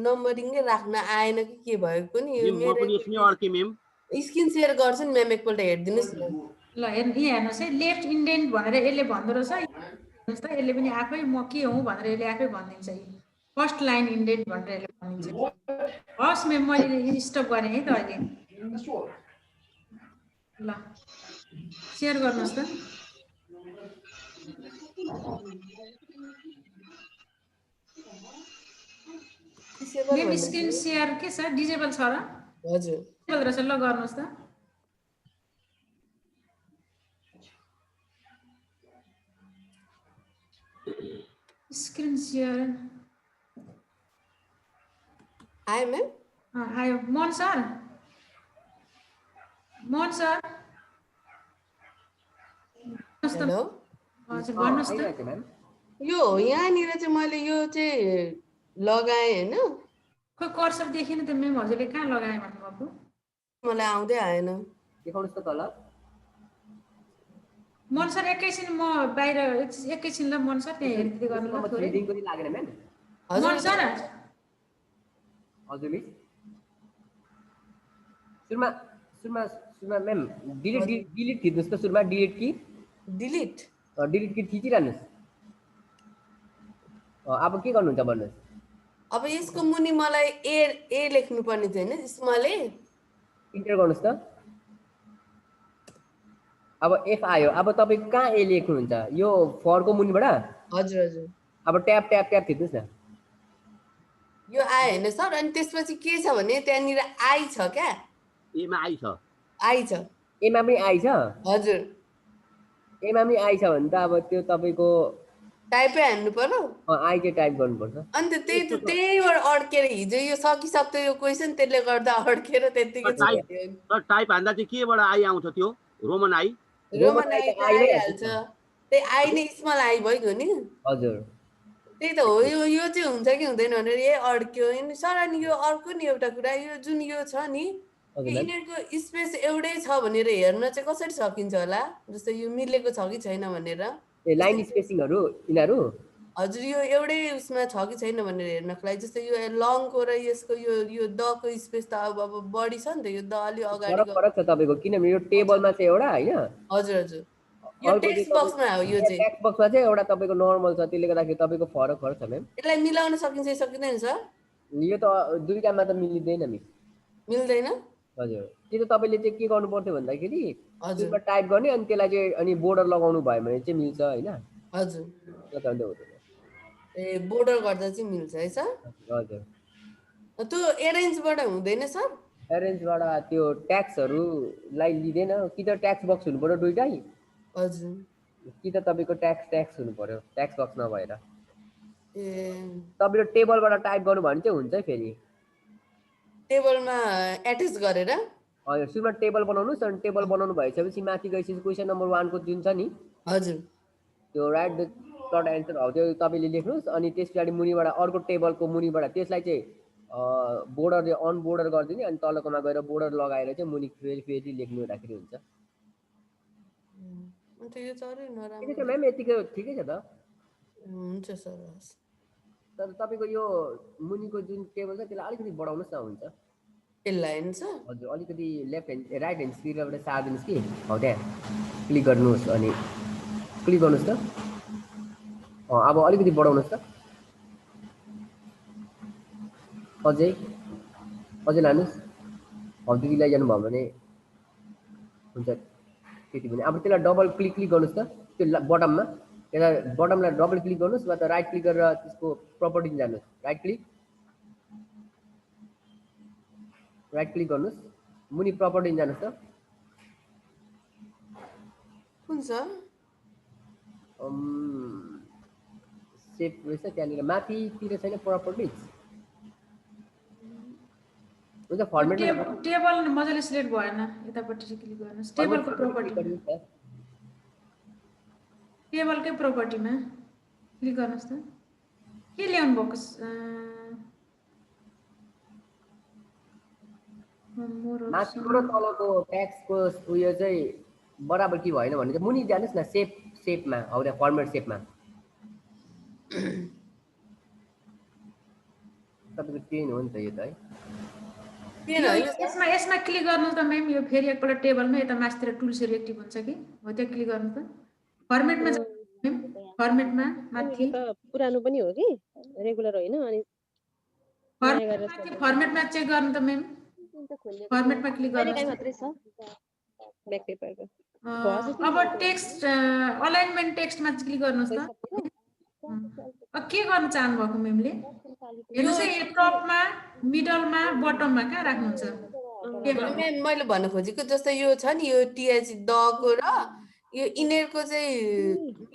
नम्बरिङै राख्न आएन कि के भएको नि। म पनि यसमै अड्के म्याम। स्क्रिन सेयर गर्छु नि म्याम, एकपल्ट हेरिदिनुहोस् न। ल यहाँ हेर्नुहोस् है, लेफ्ट इन्डेन्ट भनेर यसले भन्दो रहेछ, हेर्नुहोस् त यसले पनि आफै म के हुँ भनेर यसले आफै भनिदिन्छ। फर्स्ट लाइन इन्डेन्ट भनेर यसले भनिदिन्छ। हस् म्याम, मैले स्टप गरेँ है त अहिले। ल सेयर गर्नुहोस् त। मेम स्क्रिन सेयर के छ, डिजेबल छ र? हजुर डिजेबल रहेछ, ल गर्नुहोस् त। स्क्रिन सेयर आयो म्याम? आयो। मोहन सर हेलो, हजुर भन्नुहोस् त। यो यहाँनिर चाहिँ मैले यो चाहिँ लगाएँ होइन, खोइ कर्सर देखेन त मेम, हजुरले कहाँ लगाएँ भन्नुभएको? मलाई आउँदै आएन। देखाउनुहोस् त तल। मन सर एकैछिन म बाहिर एकैछिन ल मन सर, त्यहाँ हेरिदिँदै गर्नु ल थोरै। रिडिङ पनि लागेन म्याम। मन सर हजुर मिस, सुरुमा म्याम डिलिट थिच्नुहोस् त, सुरुमा डिलिट कि थिचिरहनुहोस्। अब के गर्नुहुन्छ भन्नुहोस्। अब यसको मुनि मलाई ए लेख्नु पर्ने थियो होइन, स्मल ए। इन्टर गर्नुहोस् त। अब एफ आयो, अब तपाईँ कहाँ ए लेख्नुहुन्छ? यो फरको मुनिबाट? हजुर हजुर। अब ट्याब थिच्नुहोस् न। यो आयो होइन सर, अनि त्यसपछि के छ भने त्यहाँनिर आई छ क्या? एमा आई छ। एमा पनि आई छ? हजुर। एमा पनि आई छ भने त अब त्यो तपाईँको टाइपै हान्नु पर्यो। आई चाहिँ टाइप गर्नुपर्छ। अन्त त्यहीबाट अड्केर हिजो यो सकिसक्यो यो क्वेसन, त्यसले गर्दा अड्केर त्यतिकै टाइप हान्दा चाहिँ केबाट आई आउँछ? त्यो रोमन आई आइहाल्छ, त्यही आई नै स्मल आई भइगयो नि। हजुर त्यही त हो। यो चाहिँ हुन्छ कि हुँदैन भनेर अड्क्यो सर। अनि यो अर्को नि एउटा कुरा, यो जुन यो छ नि, यिनीहरूको स्पेस एउटै छ भनेर हेर्न चाहिँ कसरी सकिन्छ होला? जस्तै यो मिलेको छ कि छैन भनेर। ए लाइन स्पेसिङहरु यिनीहरु हजुर यो एउटै उसमा छ कि छैन भनेर हेर्नको लागि जस्तै यो लङको र यसको यो दको स्पेस त अब बढी छ नि त यो द अलि अगाडि फरक फरक छ तपाईको किनभने यो टेबलमा चाहिँ एउटा हैन हजुर हजुर यो अर्को टेक्स्ट बक्समा हो यो चाहिँ टेक्स्ट बक्समा चाहिँ एउटा तपाईको नर्मल छ त्यसले गर्दाखेरि तपाईको फरक फरक छ म्याम यसलाई मिलाउन सकिन्छ कि सकिँदैन सर यो त दुईटामा त मिल्दैन मिस मिल्दैन हजुर त्यो त तपाईले चाहिँ के गर्नु पर्थ्यो भन्दाखेरि हजुर त्यसमा टाइप गर्ने अनि त्यसलाई चाहिँ अनि बोर्डर लगाउनु भयो भने चाहिँ मिल्छ हैन हजुर त्यो त हुँदैन ए बोर्डर गर्दा चाहिँ मिल्छ है सर हजुर त्यो एरेन्जबाट हुँदैन सर एरेन्जबाट त्यो ट्याक्सहरुलाई लिदैन कि त ट्याक्स बक्स हुनु पर्यो दुईटै हजुर कि त तपाईको ट्याक्स हुनु पर्यो ट्याक्स बक्स नभएर ए तपाईले टेबलबाट टाइप गर्नु भने चाहिँ हुन्छ फेरि टेबलमा एट्याच गरेर हजुर सुरुमा टेबल बनाउनुस् अनि टेबल बनाउनु भइसकेपछि माथि गएपछि क्वेशन नम्बर 1 को जुन छ नि हजुर त्यो राइट द सर्ट एन्सर हो त्यो तपाईले लेख्नुस् अनि त्यसपछि मुनिबाट अर्को टेबलको मुनिबाट त्यसलाई चाहिँ बोर्डरले अन बोर्डर गरिदिने अनि तलकोमा गएर बोर्डर लगाएर चाहिँ मुनि फेरि लेख्नु हुँदाखेरि हुन्छ अन्त यो चाहिँ नराम्रो ठिकै छ म्याम यतिको ठिकै छ त हुन्छ सर हस् तर तपाईको यो मुनिको जुन टेबल छ त्यसलाई अलिकति बढाउनुस् न हुन्छ यसलाई हैन सर हजुर अलिकति लेफ्ट ह्यान्ड राइट ह्यान्ड स्पिडबाट सार्दिनुस् कि हो त्यहाँ क्लिक गर्नुहोस् अनि क्लिक गर्नुहोस् त अब अलिकति बढाउनुहोस् त अझै लानुहोस् त्यति लैजानुभयो भने हुन्छ त्यति पनि अब त्यसलाई डबल क्लिक गर्नुहोस् त त्यो बटममा त्यसलाई बटमलाई डबल क्लिक गर्नुहोस् वा त राइट क्लिक गरेर त्यसको प्रपर्टिज जानुहोस् राइट क्लिक गर्नुहोस् मुनि प्रपर्टिज जानुहोस् त कुन सर सेभ रहेछ त्यहाँनिर माथितिर छैन प्रपर्टिज हुन्छ फर्मेट टेबल मजाले सिलेक्ट भएन यतापट्टि क्लिक गर्नुस् टेबलको प्रपर्टी टेबलकै प्रपर्टीमा क्लिक गर्नुस् त के ल्याउनु भएको माथिको र तलको ट्याक्सको उयो चाहिँ बराबर कि भएन भने चाहिँ मुनि जानुस् न सेपमा हो त्यहाँ फर्मेट सेपमा तपाईको पेन हो नि त यो त है यसमा क्लिक गर्नु त म्याम यो फेरि एकपल्ट टेबलमा यता मास्तिर टुल्सहरु एक्टिभ हुन्छ कि हो त्यहाँ क्लिक गर्नु त फर्मेटमा फर्मेटमा माथि पुरानो पनि हो कि रेगुलर होइन अनि फर्मेटमा चेक गर्नु त म्याम फर्मेटमा क्लिक गर्नु मात्रै छ ब्याक पेपरको अब टेक्स्ट अलाइनमेन्ट टेक्स्टमा क्लिक गर्नुस् त के गर्न चाहनु भएको म्यामले हेर्नुस् है टपमा मिडलमा बटममा कहाँ राख्नुहुन्छ मैले भन्न खोजेको जस्तै यो छ नि यो टीएच दको र यो इनेरको चाहिँ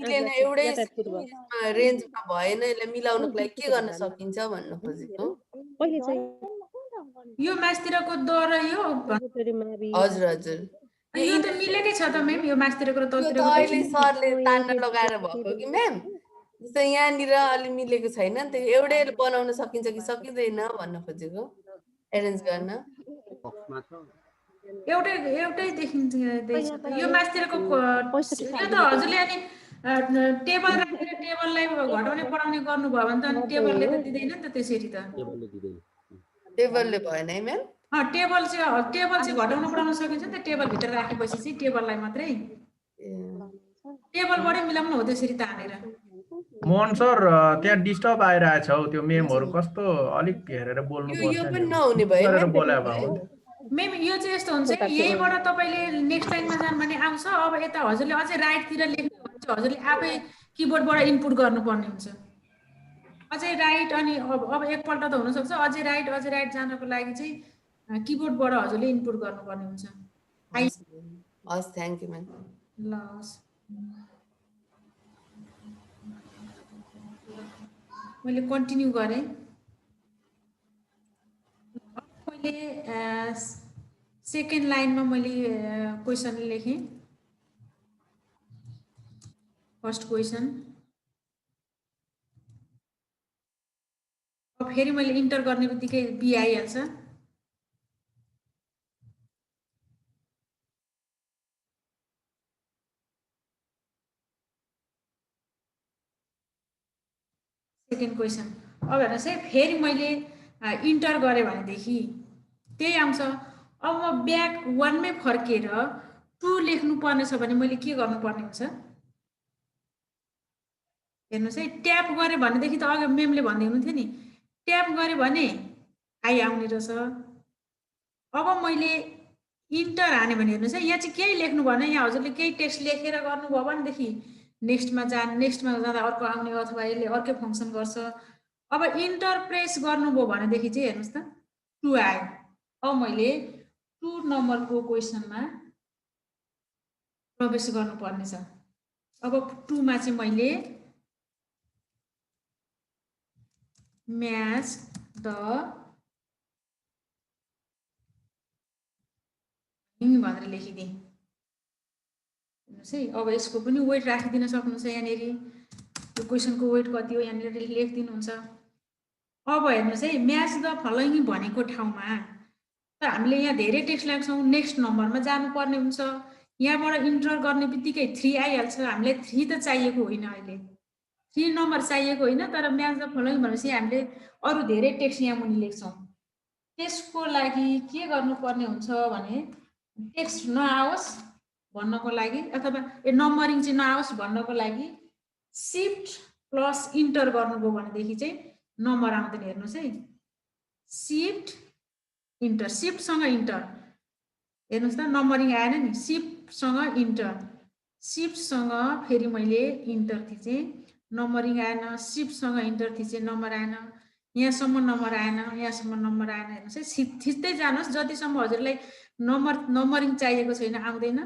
मिलेन एउटै रेन्जमा भएन यसलाई मिलाउनको लागि के गर्न सकिन्छ भन्न खोजेको यो मास्तिरको द र यो हजुर हजुर यो त मिलेकै छ त म्याम यो मास्तिरको र तलतिरको अहिले सरले तान्न लगाएर भएको कि म्याम जस्तै यहाँनिर अलि मिलेको छैन नि त एउटै बनाउन सकिन्छ कि सकिँदैन भन्न खोजेको एरेन्ज गर्न एउटै देखिन्छ यो मास्तिरको यो त हजुरले अनि टेबल राखेर टेबललाई घटाउने बढाउने गर्नुभयो भने त अनि टेबलले त दिँदैन नि त त्यसरी त टेबलले भएन है म्याम टेबल चाहिँ घटाउन बढाउन सकिन्छ नि त टेबल भित्र राखेपछि चाहिँ टेबललाई मात्रै टेबलबाटै मिलाउनु हो त्यसरी तानेर मोहन सर त्यहाँ डिस्टर्ब आइरहेछ हौ त्यो मेमहरु कस्तो अलिक हेरेर बोल्नु पर्छ यो पनि नहुने भयो मेम यो चाहिँ यस्तो हुन्छ यहीबाट तपाईले नेक्स्ट लाइनमा जानु भने आउँछ अब यता हजुरले अझै राइटतिर लेख्नु भने चाहिँ हजुरले आफै किबोर्डबाट इनपुट गर्नुपर्ने हुन्छ अझै राइट अनि अब एकपल्ट त हुन सक्छ अझै राइट जानको लागि चाहिँ किबोर्डबाट हजुरले इनपुट गर्नुपर्ने हुन्छ हस् थ्यांक यू म्याम ल हस् मैले कन्टिन्यू गरेँ मैले सेकेन्ड लाइनमा मैले क्वेसन लेखेँ फर्स्ट क्वेसन अब फेरि मैले इन्टर गर्ने बित्तिकै बी आइहाल्छ सेकेन्ड क्वेसन अब हेर्नुहोस् है फेरि मैले इन्टर गरेँ भनेदेखि त्यही आउँछ अब म ब्याक 1 मै फर्केर 2 लेख्नु पर्ने छ भने मैले के गर्नुपर्ने हुन्छ हेर्नुहोस् है ट्याप गरेँ भनेदेखि त अघि मेमले भन्दै हुनुहुन्थ्यो नि ट्याप गरेँ भने आई आउने रहेछ अब मैले इन्टर हाने भने हेर्नुहोस् है यहाँ चाहिँ केही लेख्नु भएन यहाँ हजुरले केही टेक्स्ट लेखेर गर्नुभयो भनेदेखि नेक्स्टमा जाँदा अर्को आउने अथवा यसले अर्कै फङ्सन गर्छ अब इन्टर प्रेस गर्नुभयो भनेदेखि चाहिँ हेर्नुहोस् त 2 आयो अब मैले 2 नम्बरको क्वेसनमा प्रवेश गर्नुपर्ने छ अब 2 मा चाहिँ मैले म्याच द भनेर लेखिदिएँ हेर्नुहोस् है अब यसको पनि वेट राखिदिन सक्नुहुन्छ यहाँनिर यो क्वेसनको वेट कति हो यहाँनिर लेखिदिनुहुन्छ अब हेर्नुहोस् है म्याच द फलोइङ भनेको ठाउँमा त हामीले यहाँ धेरै टेक्स्ट लेख्छौँ नेक्स्ट नम्बरमा जानुपर्ने हुन्छ यहाँबाट इन्टर गर्ने बित्तिकै 3 आइहाल्छ हामीलाई 3 त चाहिएको होइन अहिले 3 नम्बर चाहिएको होइन तर म्याच द फलोइङ भनेपछि हामीले अरू धेरै टेक्स्ट यहाँ मुनि लेख्छौँ त्यसको लागि के गर्नुपर्ने हुन्छ भने टेक्स्ट नआओस् भन्नको लागि अथवा नम्बरिङ चाहिँ नआओस् भन्नको लागि शिफ्ट प्लस इन्टर गर्नुभयो भनेदेखि चाहिँ नम्बर आउँदैन हेर्नुहोस् है शिफ्ट इन्टर शिफ्टसँग इन्टर हेर्नुहोस् त नम्बरिङ आएन नि शिफ्टसँग इन्टर शिफ्टसँग फेरि मैले इन्टर थिचेँ नम्बरिङ आएन शिफ्टसँग इन्टर थिचेँ नम्बर आएन यहाँसम्म नम्बर आएन यहाँसम्म नम्बर आएन हेर्नुहोस् है थिच्दै जानुहोस् जतिसम्म हजुरलाई नम्बरिङ चाहिएको छैन आउँदैन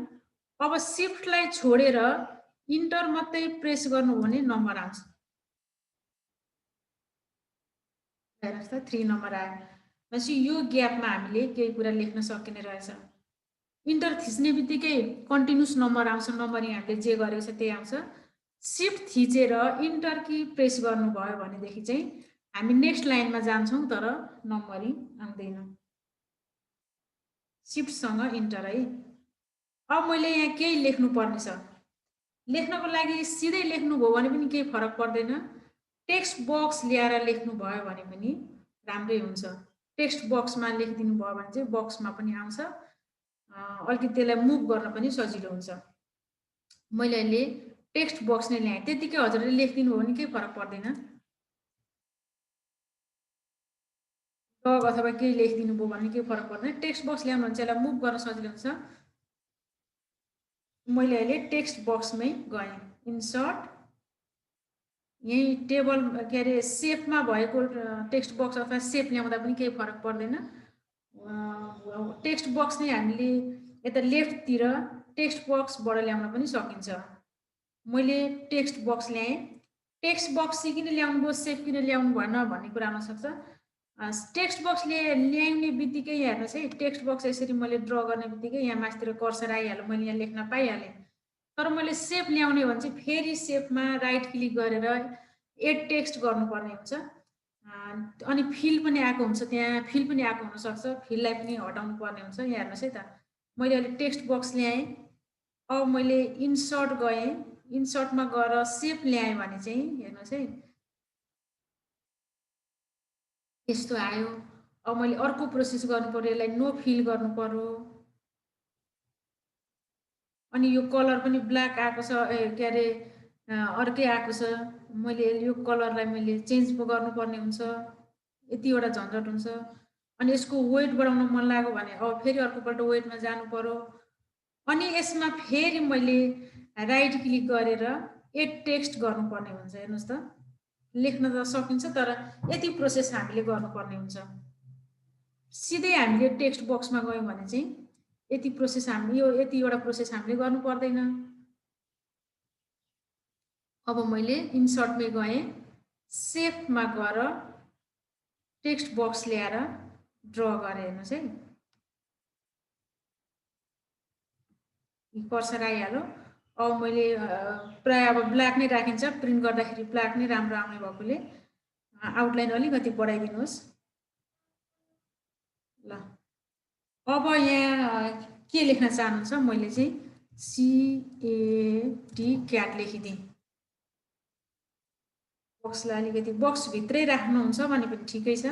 अब शिफ्टलाई छोडेर इन्टर मात्रै प्रेस गर्नु भने नम्बर आउँछ हेर्नुहोस् त 3 नम्बर आयो भनेपछि यो ग्यापमा हामीले केही कुरा लेख्न सकिने रहेछ इन्टर थिच्ने बित्तिकै कन्टिन्युस नम्बर आउँछ नम्बरिङ हामीले जे गरेको छ त्यही आउँछ शिफ्ट थिचेर इन्टर की प्रेस गर्नुभयो भनेदेखि चाहिँ हामी नेक्स्ट लाइनमा जान्छौँ तर नम्बरिङ आउँदैन शिफ्टसँग इन्टर है अब मैले यहाँ केही लेख्नु पर्ने छ लेख्नको लागि सिधै लेख्नुभयो भने पनि केही फरक पर्दैन टेक्स्ट बक्स ल्याएर लेख्नुभयो भने पनि राम्रै हुन्छ टेक्स्ट बक्समा लेखिदिनु भयो भने चाहिँ बक्समा पनि आउँछ अलिकति त्यसलाई मुभ गर्न पनि सजिलो हुन्छ मैले अहिले टेक्स्ट बक्स नै ल्याएँ त्यतिकै हजुरले लेखिदिनु भयो भने केही फरक पर्दैन अथवा केही लेखिदिनु भयो भने केही फरक पर्दैन टेक्स्ट बक्स ल्याउनु भने चाहिँ यसलाई मुभ गर्न सजिलो हुन्छ मैले अहिले टेक्स्ट बक्समै गएँ इन्सर्ट यही टेबल के अरे सेपमा भएको टेक्स्ट बक्स अथवा सेप ल्याउँदा पनि केही फरक पर्दैन टेक्स्ट बक्स नै हामीले यता लेफ्टतिर टेक्स्ट बक्सबाट ल्याउन पनि सकिन्छ मैले टेक्स्ट बक्स ल्याएँ टेक्स्ट बक्स किन ल्याउनु भयो सेप किन ल्याउनु भएन भन्ने कुरा आउनसक्छ टेक्स्ट बक्स ल्याउने बित्तिकै हेर्नुहोस् है टेक्स्ट बक्स यसरी मैले ड्र गर्ने बित्तिकै यहाँ माथितिर कर्सर आइहाल्यो मैले यहाँ लेख्न पाइहालेँ तर मैले सेप ल्याउने भने चाहिँ फेरि सेपमा राइट क्लिक गरेर एड टेक्स्ट गर्नुपर्ने हुन्छ अनि फिल पनि आएको हुन्छ त्यहाँ फिल पनि आएको हुनसक्छ फिललाई पनि हटाउनु पर्ने हुन्छ यहाँ हेर्नुहोस् है त मैले अहिले टेक्स्ट बक्स ल्याएँ अब मैले इन्सर्ट गएँ इन्सर्टमा गएर सेप ल्याएँ भने चाहिँ हेर्नुहोस् है यस्तो आयो अब मैले अर्को प्रोसेस गर्नु पर्यो यसलाई नो फिल गर्नु पर्यो अनि यो कलर पनि ब्ल्याक आएको छ के अरे अर्कै आएको छ मैले यो कलरलाई मैले चेन्ज पो गर्नुपर्ने हुन्छ यतिवटा झन्झट हुन्छ अनि यसको वेट बढाउन मन लाग्यो भने अब फेरि अर्कोपल्ट वेटमा जानु पर्यो अनि यसमा फेरि मैले राइट क्लिक गरेर एड टेक्स्ट गर्नुपर्ने हुन्छ हेर्नुहोस् त लेख्न त सकिन्छ तर यति प्रोसेस हामीले गर्नुपर्ने हुन्छ सिधै हामीले टेक्स्ट बक्समा गयौँ भने चाहिँ यति प्रोसेस हामीले यतिवटा प्रोसेस हामीले गर्नु पर्दैन अब मैले इन्सर्टमै गएँ सेपमा गएर टेक्स्ट बक्स ल्याएर ड्र गरेँ हेर्नुहोस् है कर्सर आइहाल्यो अब मैले प्राय अब ब्ल्याक नै राखिन्छ प्रिन्ट गर्दाखेरि ब्ल्याक नै राम्रो आउने भएकोले आउटलाइन अलिकति बढाइदिनुहोस् ल अब यहाँ के लेख्न चाहनुहुन्छ मैले चाहिँ CAT क्याट लेखिदिएँ बक्सलाई अलिकति बक्सभित्रै राख्नुहुन्छ भने पनि ठिकै छ।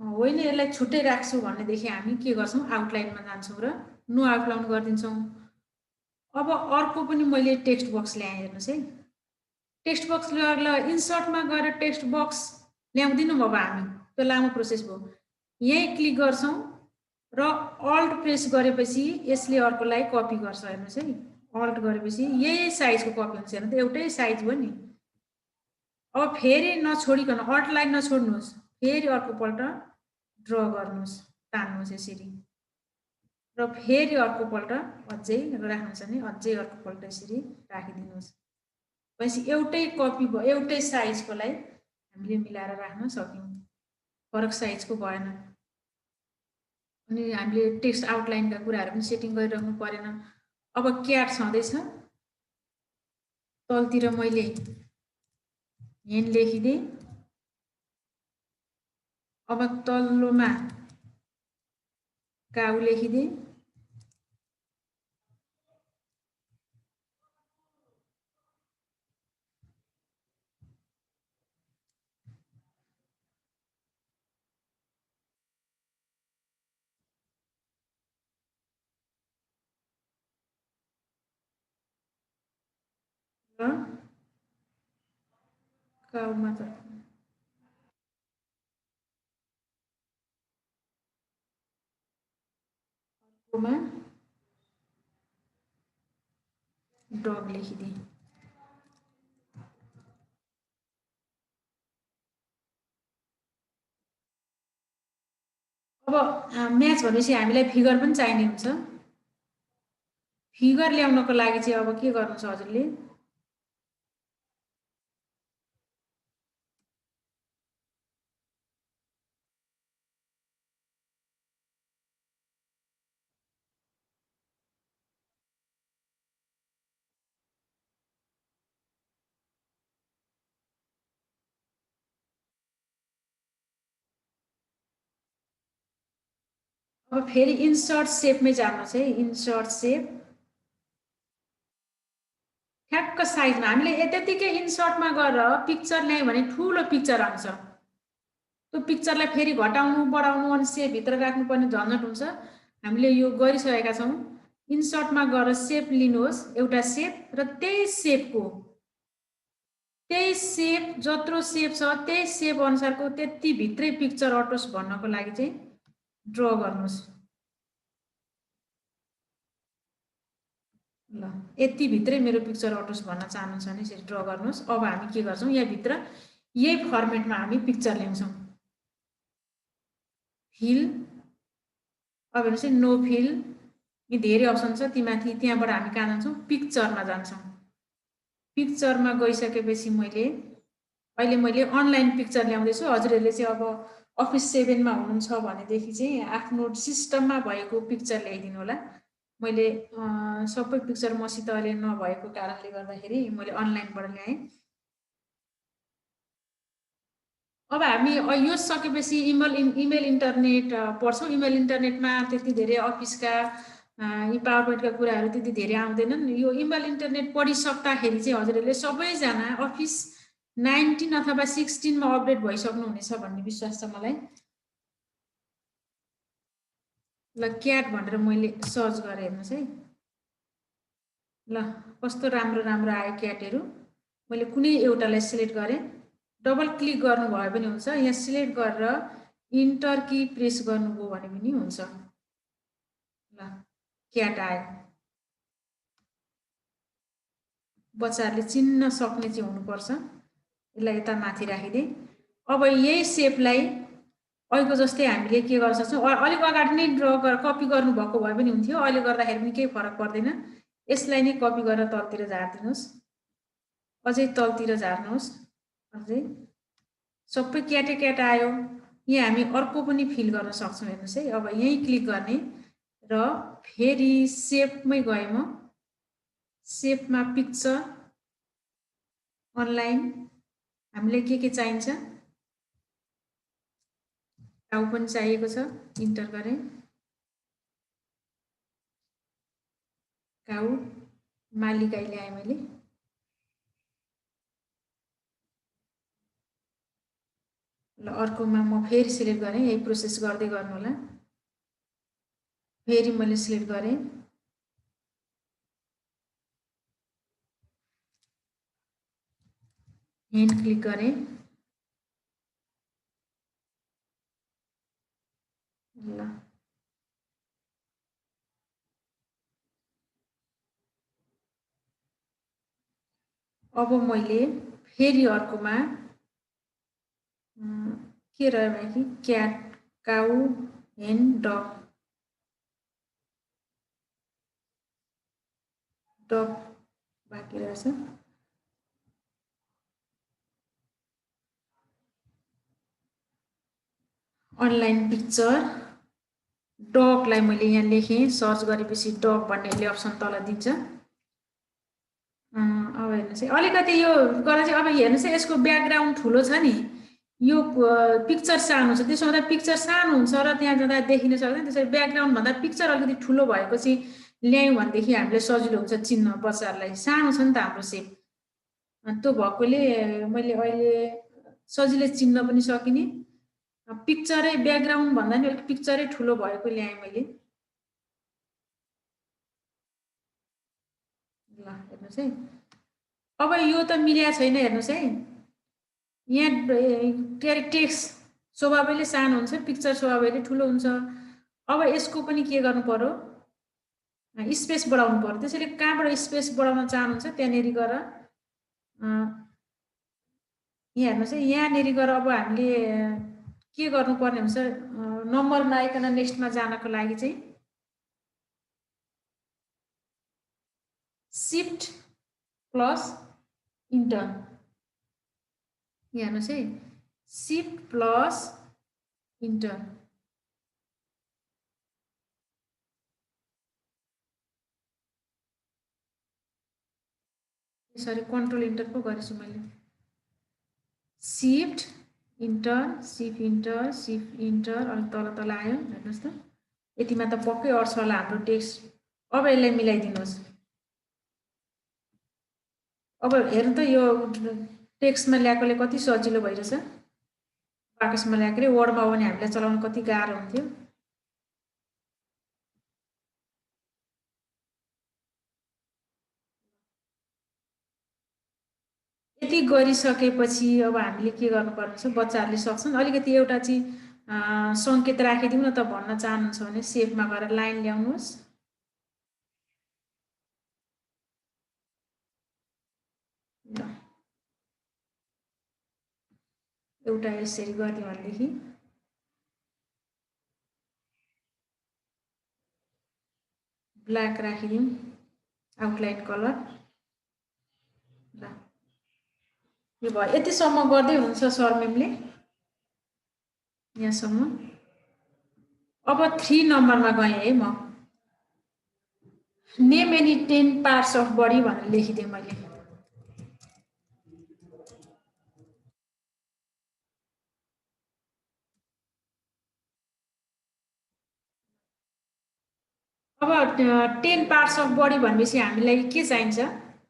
होइन यसलाई छुट्टै राख्छु भनेदेखि हामी के गर्छौँ, आउटलाइनमा जान्छौँ र नो आउटलाइन गरिदिन्छौँ। अब अर्को पनि मैले टेक्स्ट बक्स ल्याएँ, हेर्नुहोस् है। टेक्स्ट बक्स ल इन्सर्टमा गएर टेक्स्ट बक्स ल्याउँदिनौँ। अब हामी त्यो लामो प्रोसेस भयो। यहीँ क्लिक गर्छौँ र अल्ट प्रेस गरेपछि यसले अर्कोलाई कपी गर्छ, हेर्नुहोस् है। अल्ट गरेपछि यही साइजको कपी हुन्छ, हेर्नु त एउटै साइज भयो नि। अब फेरि नछोडिकन अल्टलाई नछोड्नुहोस्, फेरि अर्कोपल्ट ड्र गर्नुहोस्, तान्नुहोस् यसरी र फेरि अर्कोपल्ट अझै राख्नुहुन्छ नि, अझै अर्कोपल्ट यसरी राखिदिनुहोस्। भनेपछि एउटै कपी भयो, एउटै साइजकोलाई हामीले मिलाएर राख्न सक्यौँ, फरक साइजको भएन। अनि हामीले टेक्स्ट आउटलाइनका कुराहरू पनि सेटिङ गरिराख्नु परेन। अब क्याट छँदैछ, तलतिर मैले हेन लेखिदिएँ। अब तल्लोमा काउ लेखिदिएँ। काउमा त अर्कोमा डग लेखिदिएँ। अब म्याच भनेपछि हामीलाई फिगर पनि चाहिने हुन्छ। फिगर ल्याउनको लागि चाहिँ अब के गर्नु छ हजुरले, अब फेरि इन्सर्ट सेपमै जानुहोस् है। इन्सर्ट सेप ठ्याक्क साइजमा हामीले त्यतिकै इन्सर्टमा गएर पिक्चर ल्यायौँ भने ठुलो पिक्चर आउँछ। त्यो पिक्चरलाई फेरि घटाउनु बढाउनु अनि सेपभित्र राख्नुपर्ने झन्झट हुन्छ। हामीले यो गरिसकेका छौँ। इन्सर्टमा गएर सेप लिनुहोस्, एउटा सेप, र त्यही सेप जत्रो सेप छ त्यही सेप अनुसारको त्यति भित्रै पिक्चर अटोस् भन्नको लागि चाहिँ ड्र गर्नुहोस्। ल यति भित्रै मेरो पिक्चर अटोस् भन्न चाहनुहुन्छ भने यसरी ड्र गर्नुहोस्। अब हामी के गर्छौँ, यहाँभित्र यही फर्मेटमा हामी पिक्चर ल्याउँछौँ। फिल, अब हेर्नुहोस् है, नो फिल, यी धेरै अप्सन छ तीमाथि। त्यहाँबाट हामी कहाँ जान्छौँ, पिक्चरमा जान्छौँ। पिक्चरमा गइसकेपछि अहिले मैले अनलाइन पिक्चर ल्याउँदैछु। हजुरहरूले चाहिँ अब अफिस 7मा हुनुहुन्छ भनेदेखि चाहिँ आफ्नो सिस्टममा भएको पिक्चर ल्याइदिनु होला। मैले सबै पिक्चर मसित अहिले नभएको कारणले गर्दाखेरि मैले अनलाइनबाट ल्याएँ। अब हामी यो सकेपछि इमेल इन्टरनेट पढ्छौँ। इमेल इन्टरनेटमा त्यति धेरै अफिसका यी पावर पोइन्टका कुराहरू त्यति धेरै आउँदैनन्। यो इमेल इन्टरनेट पढिसक्दाखेरि चाहिँ हजुरहरूले सबैजना अफिस 19 अथवा 16मा अपडेट भइसक्नुहुनेछ भन्ने विश्वास छ मलाई। ल क्याट भनेर मैले सर्च गरेँ, हेर्नुहोस् है। ल कस्तो राम्रो राम्रो आयो क्याटहरू। मैले कुनै एउटालाई सिलेक्ट गरेँ, डबल क्लिक गर्नुभयो पनि हुन्छ। यहाँ सिलेक्ट गरेर इन्टर की प्रेस गर्नुभयो भने पनि हुन्छ। ल क्याट आयो। बच्चाहरूले चिन्न सक्ने चाहिँ हुनुपर्छ। यसलाई यता माथि राखिदिएँ। अब यही सेपलाई अहिलेको जस्तै हामीले के गर्न सक्छौँ, अलिक अगाडि नै कपी गर्नुभएको भए पनि हुन्थ्यो। अहिले गर्दाखेरि पनि केही फरक पर्दैन। यसलाई नै कपी गरेर तलतिर झारिदिनुहोस्, अझै तलतिर झार्नुहोस्, अझै सबै क्याट आयो। यहाँ हामी अर्को पनि फिल गर्न सक्छौँ, हेर्नुहोस् है। अब यहीँ क्लिक गर्ने र फेरि सेपमै गएँ म। सेपमा पिक्चर, अनलाइन, हामीलाई के चाहिन्छ, काउ पनि चाहिएको छ। इन्टर गरेँ, काउ मालिकाई ल्याएँ मैले। ल अर्कोमा म फेरि सिलेक्ट गरेँ, यही प्रोसेस गर्दै गर्नु होला। फेरि मैले सिलेक्ट गरेँ, हेन्ड क्लिक गरेँ। ल अब मैले फेरि अर्कोमा के रह्यो भने कि क्याट, काउ, हेन, डग बाँकी रहेछ। अनलाइन पिक्चर डगलाई मैले यहाँ लेखेँ, सर्च गरेपछि डग भन्ने अप्सन तल दिन्छ। अब हेर्नुहोस् है, अलिकति यो गर्दा चाहिँ अब हेर्नुहोस् है, यसको ब्याकग्राउन्ड ठुलो छ नि, यो पिक्चर सानो छ, त्यसो हुँदा पिक्चर सानो हुन्छ र त्यहाँ जाँदा देखिन सक्दैन। त्यसरी ब्याकग्राउन्ड भन्दा पिक्चर अलिकति ठुलो भएपछि ल्यायौँ भनेदेखि हामीले सजिलो हुन्छ चिन्न बच्चाहरूलाई। सानो छ नि त हाम्रो सेप, त्यो भएकोले मैले अहिले सजिलै चिन्न पनि सकिने। पिक्चरै ब्याकग्राउन्ड भन्दा नि अलिक पिक्चरै ठुलो भएको ल्याएँ मैले। ल हेर्नुहोस् है, अब यो त मिल्या छैन। हेर्नुहोस् है, यहाँ के अरे टेक्स्ट स्वभावैले सानो हुन्छ, पिक्चर स्वभावैले ठुलो हुन्छ। अब यसको पनि के गर्नु पर्यो, स्पेस बढाउनु पर्यो। त्यसैले कहाँबाट स्पेस बढाउन चाहनुहुन्छ त्यहाँनिर गएर यहाँ हेर्नुहोस् है, यहाँनिर गएर अब हामीले के गर्नुपर्ने हुन्छ, नम्बरमा आइकन नेक्स्टमा जानको लागि चाहिँ शिफ्ट प्लस इन्टर। यहाँ हेर्नुहोस् है, shift plus enter. Sorry, control enter पो गरेछु मैले। Shift enter, shift enter, shift enter, अलिक तल तल आयो। हेर्नुहोस् त, यतिमा त पक्कै अट्छ होला हाम्रो टेक्स्ट। अब यसलाई मिलाइदिनुहोस्। अब हेर्नु त, यो टेक्स्टमा ल्याएकोले कति सजिलो भइरहेछ। बाकसमा ल्याएकोले वर्डमा हो भने हामीलाई चलाउन कति गाह्रो हुन्थ्यो। यति गरिसकेपछि अब हामीले के गर्नुपर्ने छ, बच्चाहरूले सक्छन्। अलिकति एउटा चाहिँ सङ्केत राखिदिउँ न त भन्न चाहनुहुन्छ भने सेपमा गएर लाइन ल्याउनुहोस्। एउटा यसरी गरिदिउँ भनेदेखि ब्ल्याक राखिदिउँ, आउटलाइन कलर। ल यो भयो, यतिसम्म गर्दै हुन्छ सर म्यामले यहाँसम्म। अब 3 नम्बरमा गएँ है म। Name any 10 parts of body भनेर लेखिदिएँ मैले। अब 10 पार्ट्स अफ बडी भनेपछि हामीलाई के चाहिन्छ,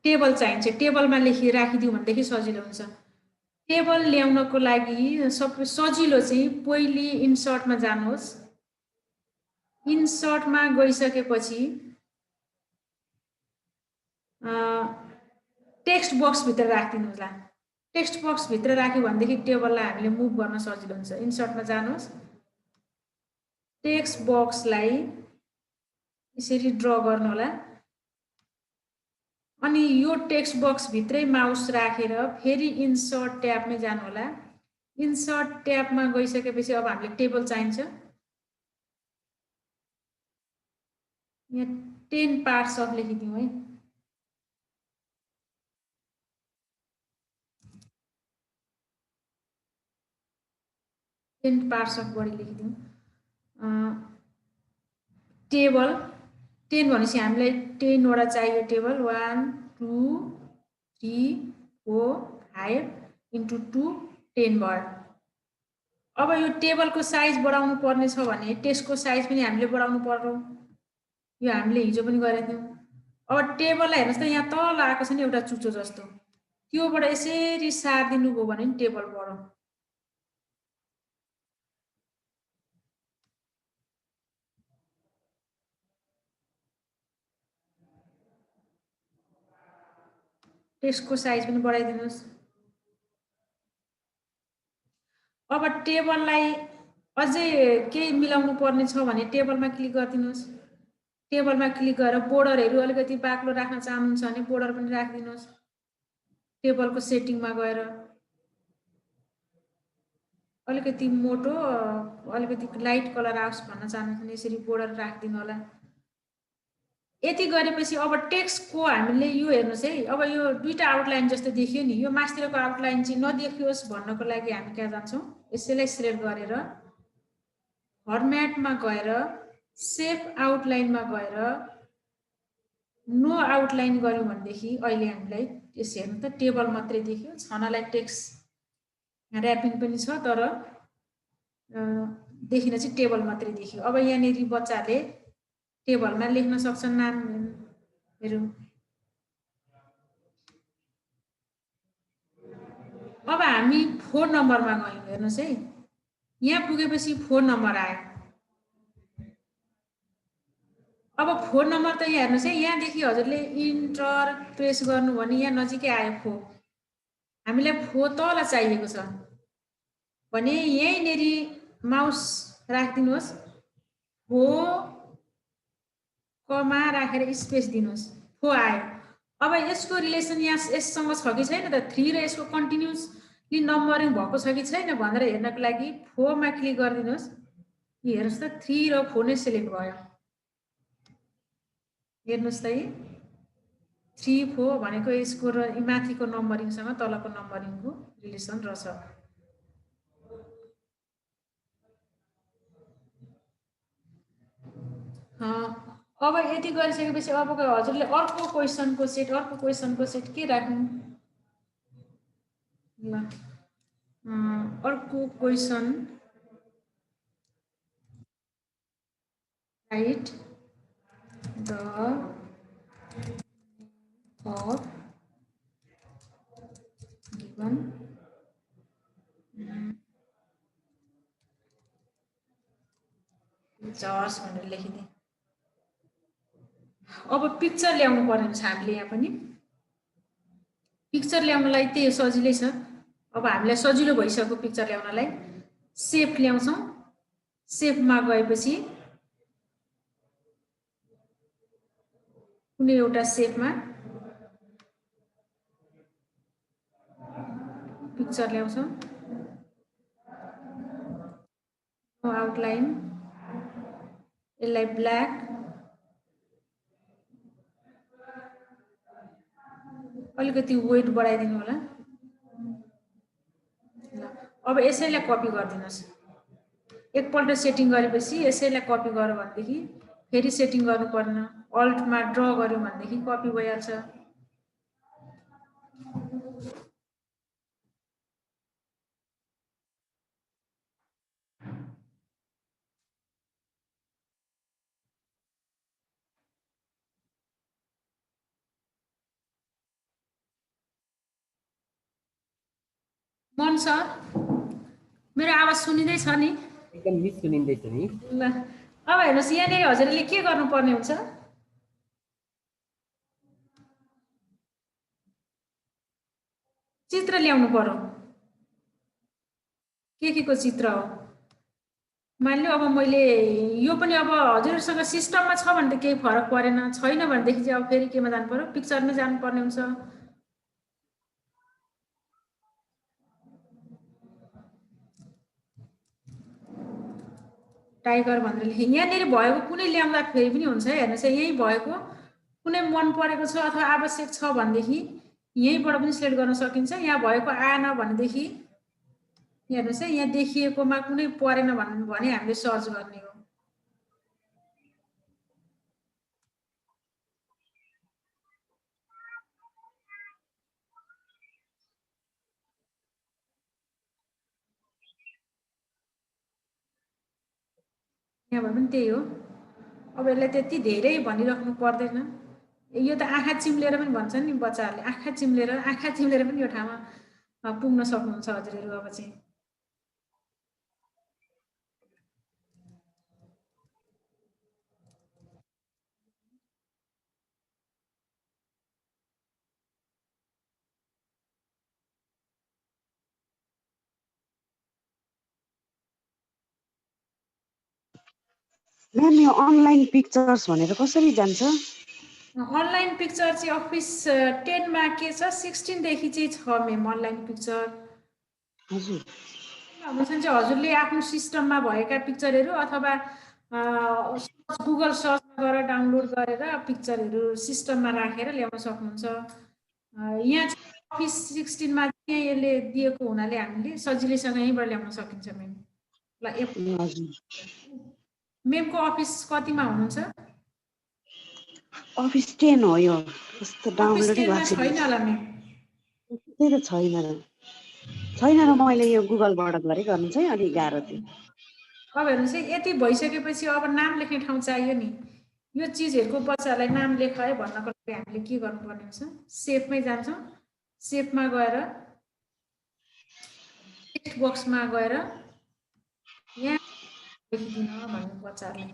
टेबल चाहिन्छ। टेबलमा लेखी राखिदिउँ भनेदेखि सजिलो हुन्छ। टेबल ल्याउनको लागि सबै सजिलो चाहिँ पहिले इन्सर्टमा जानुहोस्। इन्सर्टमा गइसकेपछि टेक्स्ट बक्सभित्र राखिदिनुहोस्। ला टेक्स्ट बक्सभित्र राख्यो भनेदेखि टेबललाई हामीले मुभ गर्न सजिलो हुन्छ। इन्सर्टमा जानुहोस्, टेक्स्ट बक्सलाई यसरी ड्र गर्नु होला। अनि यो टेक्स्ट बक्सभित्रै माउस राखेर फेरि इन्सर्ट ट्याबमै जानु होला। इन्सर्ट ट्याबमा गइसकेपछि अब हामीले टेबल चाहिन्छ। यहाँ 10 पार्ट्स अफ लेखिदिउँ है। पार्ट्स अफ बडी लेखिदिउँ। टेबल 10 भनेपछि हामीलाई 10 वटा चाहियो टेबल। 1 2 3 4 5 इन्टु 2 10 भयो। अब यो टेबलको साइज बढाउनु पर्ने छ भने टेक्स्टको साइज पनि हामीले बढाउनु पर्यो। यो हामीले हिजो पनि गरेका थियौँ। अब टेबललाई हेर्नुहोस् त, यहाँ तल आएको छ नि एउटा चुचो जस्तो, त्योबाट यसरी सारिदिनु भयो भने टेबल बढ्यो। टेक्स्टको साइज पनि बढाइदिनुहोस्। अब टेबललाई अझै केही मिलाउनु पर्ने छ भने टेबलमा क्लिक गरिदिनुहोस्। टेबलमा क्लिक गरेर बोर्डरहरू अलिकति बाक्लो राख्न चाहनुहुन्छ भने बोर्डर पनि राखिदिनुहोस्। टेबलको सेटिङमा गएर अलिकति मोटो अलिकति लाइट कलर आओस् भन्न चाहनुहुन्छ भने यसरी बोर्डर राखिदिनु होला। यति गरेपछि अब टेक्स्टको हामीले यो हेर्नुहोस् है, अब यो दुईटा आउटलाइन जस्तो देखियो नि, यो मास्तिरको आउटलाइन चाहिँ नदेखियोस् भन्नको लागि हामी कहाँ जान्छौँ, यसैलाई सिलेक्ट गरेर फर्म्याटमा गएर सेभ आउटलाइनमा गएर नो आउटलाइन गऱ्यौँ भनेदेखि अहिले हामीलाई यस हेर्नु त टेबल मात्रै देखियो, छनालाई टेक्स्ट ऱ्यापिङ पनि छ तर देखिन चाहिँ टेबल मात्रै देखियो। अब यहाँनिर बच्चाले टेबलमा लेख्न सक्छन् नामहरू। अब हामी फोन नम्बरमा गयौँ, हेर्नुहोस् है, यहाँ पुगेपछि फोन नम्बर आयो। अब फोन नम्बर त यहाँ हेर्नुहोस् है, यहाँदेखि हजुरले इन्टर प्रेस गर्नु भने यहाँ नजिकै आयो फो। हामीलाई फो तल चाहिएको छ भने यहीँनिर माउस राखिदिनुहोस्, फो कमा राखेर स्पेस दिनुहोस्, फो आयो। अब यसको रिलेसन यहाँ यससँग छ कि छैन त, 3 र यसको कन्टिन्युसली नम्बरिङ भएको छ कि छैन भनेर हेर्नको लागि फोमा क्लिक गरिदिनुहोस्। हेर्नुहोस् त 3 र 4 नै सिलेक्ट भयो। हेर्नुहोस् त है 3 4 भनेको यसको र माथिको नम्बरिङसँग तलको नम्बरिङको रिलेसन रहेछ। अब यति गरिसकेपछि अब हजुरले अर्को क्वेसनको सेट के राख्नु ल, अर्को question right the of given pictures भनेर लेखिदिए। अब पिक्चर ल्याउनु पर्ने हुन्छ हामीले, यहाँ पनि पिक्चर ल्याउनलाई त्यही सजिलै छ। अब हामीलाई सजिलो भइसक्यो पिक्चर ल्याउनलाई, सेप ल्याउँछौँ। सेपमा गएपछि कुनै एउटा सेपमा पिक्चर ल्याउँछौँ, आउटलाइन यसलाई ब्ल्याक, अलिकति वेट बढाइदिनु होला। अब यसैलाई कपी गरिदिनुहोस्। एकपल्ट सेटिङ गरेपछि यसैलाई कपी गर्यो भनेदेखि फेरि सेटिङ गर्नु पर्दैन, अल्टमा ड्र गर्यौँ भनेदेखि कपी भइहाल्छ। मन सर मेरो आवाज सुनिँदैछ नि? एकदम मिस सुनिँदैछ नि। ल अब हेर्नुहोस् यहाँनिर हजुरले के गर्नुपर्ने हुन्छ, चित्र ल्याउनु पर्यो। के को चित्र हो मानिलियो। अब मैले यो पनि अब हजुरसँग सिस्टममा छ भने त केही फरक परेन, छैन भनेदेखि चाहिँ अब फेरि केमा जानु पर्यो, पिक्चरमै जानुपर्ने हुन्छ। टाइगर भनेर लेखेँ। यहाँनिर भएको कुनै ल्याउँदा फेरि पनि हुन्छ, हेर्नुहोस् यहीँ भएको कुनै मन परेको छ अथवा आवश्यक छ भनेदेखि यहीँबाट पनि सिलेक्ट गर्न सकिन्छ। यहाँ भएको आएन भनेदेखि हेर्नुहोस् यहाँ देखिएकोमा कुनै परेन भने हामीले सर्च गर्ने हो। यहाँबाट पनि त्यही हो। अब यसलाई त्यति धेरै भनिराख्नु पर्दैन। यो त आँखा चिम्लेर पनि भन्छ नि बच्चाहरूले, आँखा चिम्लेर पनि यो ठाउँमा पुग्न सक्नुहुन्छ हजुरहरू। अब चाहिँ म्याम यो अनलाइन पिक्चर्स भनेर कसरी जान्छ? अनलाइन पिक्चर चाहिँ अफिस 10 मा के छ 16 देखि चाहिँ छ मेम अनलाइन पिक्चर। हजुर चाहिँ हजुरले आफ्नो सिस्टममा भएका पिक्चरहरू अथवा गुगल सर्चमा गएर डाउनलोड गरेर पिक्चरहरू सिस्टममा राखेर ल्याउन सक्नुहुन्छ। यहाँ चाहिँ अफिस 16 मा चाहिँ यसले दिएको हुनाले हामीले सजिलैसँग यहीँबाट ल्याउन सकिन्छ मेम। ल मेमको अफिस कतिमा हुनुहुन्छ? अफिस 10 हो यो। कस्तो डाउनलोडै भएको छैन होला मेम। त्यही त छैन र मैले यो गुगलबाट गरे गर्नु चाहिँ अलिक गाह्रो थियो। अब हेर्नुहोस् है यति भइसकेपछि अब नाम लेख्ने ठाउँ चाहियो नि। यो चिजहरूको बच्चाहरूलाई नाम लेख है भन्नको लागि हामीले के गर्नुपर्ने हुन्छ? सेपमै जान्छौँ। सेपमा गएर टेक्स्ट बक्समा गएर यहाँ लेखिदिन भन्नु बच्चाहरूलाई।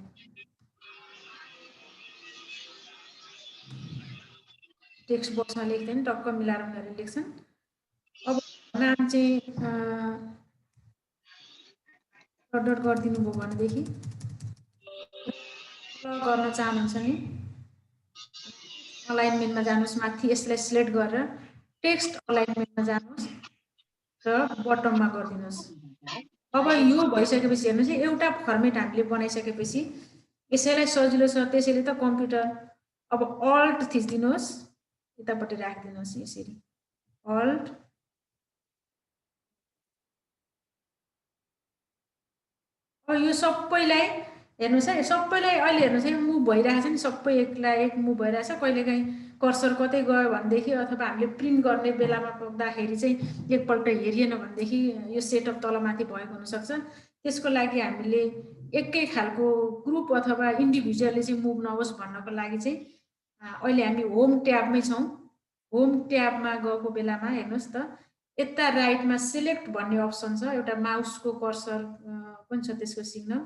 टेक्स्ट बक्समा लेख्दैन टक्क मिलाएर उनीहरूले लेख्छन्। अब नाम चाहिँ डट गरिदिनु भयो भनेदेखि गर्न चाहनुहुन्छ नि अलाइनमेन्टमा जानुहोस्, माथि यसलाई सिलेक्ट गरेर टेक्स्ट अलाइनमेन्टमा जानुहोस् र बटममा गरिदिनुहोस्। अब यो भइसकेपछि हेर्नुहोस् एउटा फर्मेट हामीले बनाइसकेपछि यसैलाई सजिलो छ त्यसैले त कम्प्युटर अब अल्ट थिच्दिनुहोस् यतापट्टि राखिदिनुहोस् यसरी अल्ट यो सबैलाई हेर्नुहोस् है सबैलाई अहिले हेर्नुहोस् है मुभ भइरहेछ नि सबै एकलाई एक मुभ भइरहेछ। कहिलेकाहीँ कर्सर कतै गयो भनेदेखि अथवा हामीले प्रिन्ट गर्ने बेलामा पुग्दाखेरि चाहिँ एकपल्ट हेरिएन भनेदेखि यो सेटअप तलमाथि भएको हुनसक्छ। त्यसको लागि हामीले एकै खालको ग्रुप अथवा इन्डिभिजुअलले चाहिँ मुभ नहोस् भन्नको लागि चाहिँ अहिले हामी होम ट्याबमै छौँ। होम ट्याबमा गएको बेलामा हेर्नुहोस् त यता राइटमा सिलेक्ट भन्ने अप्सन छ, एउटा माउसको कर्सर पनि छ त्यसको सिग्नल।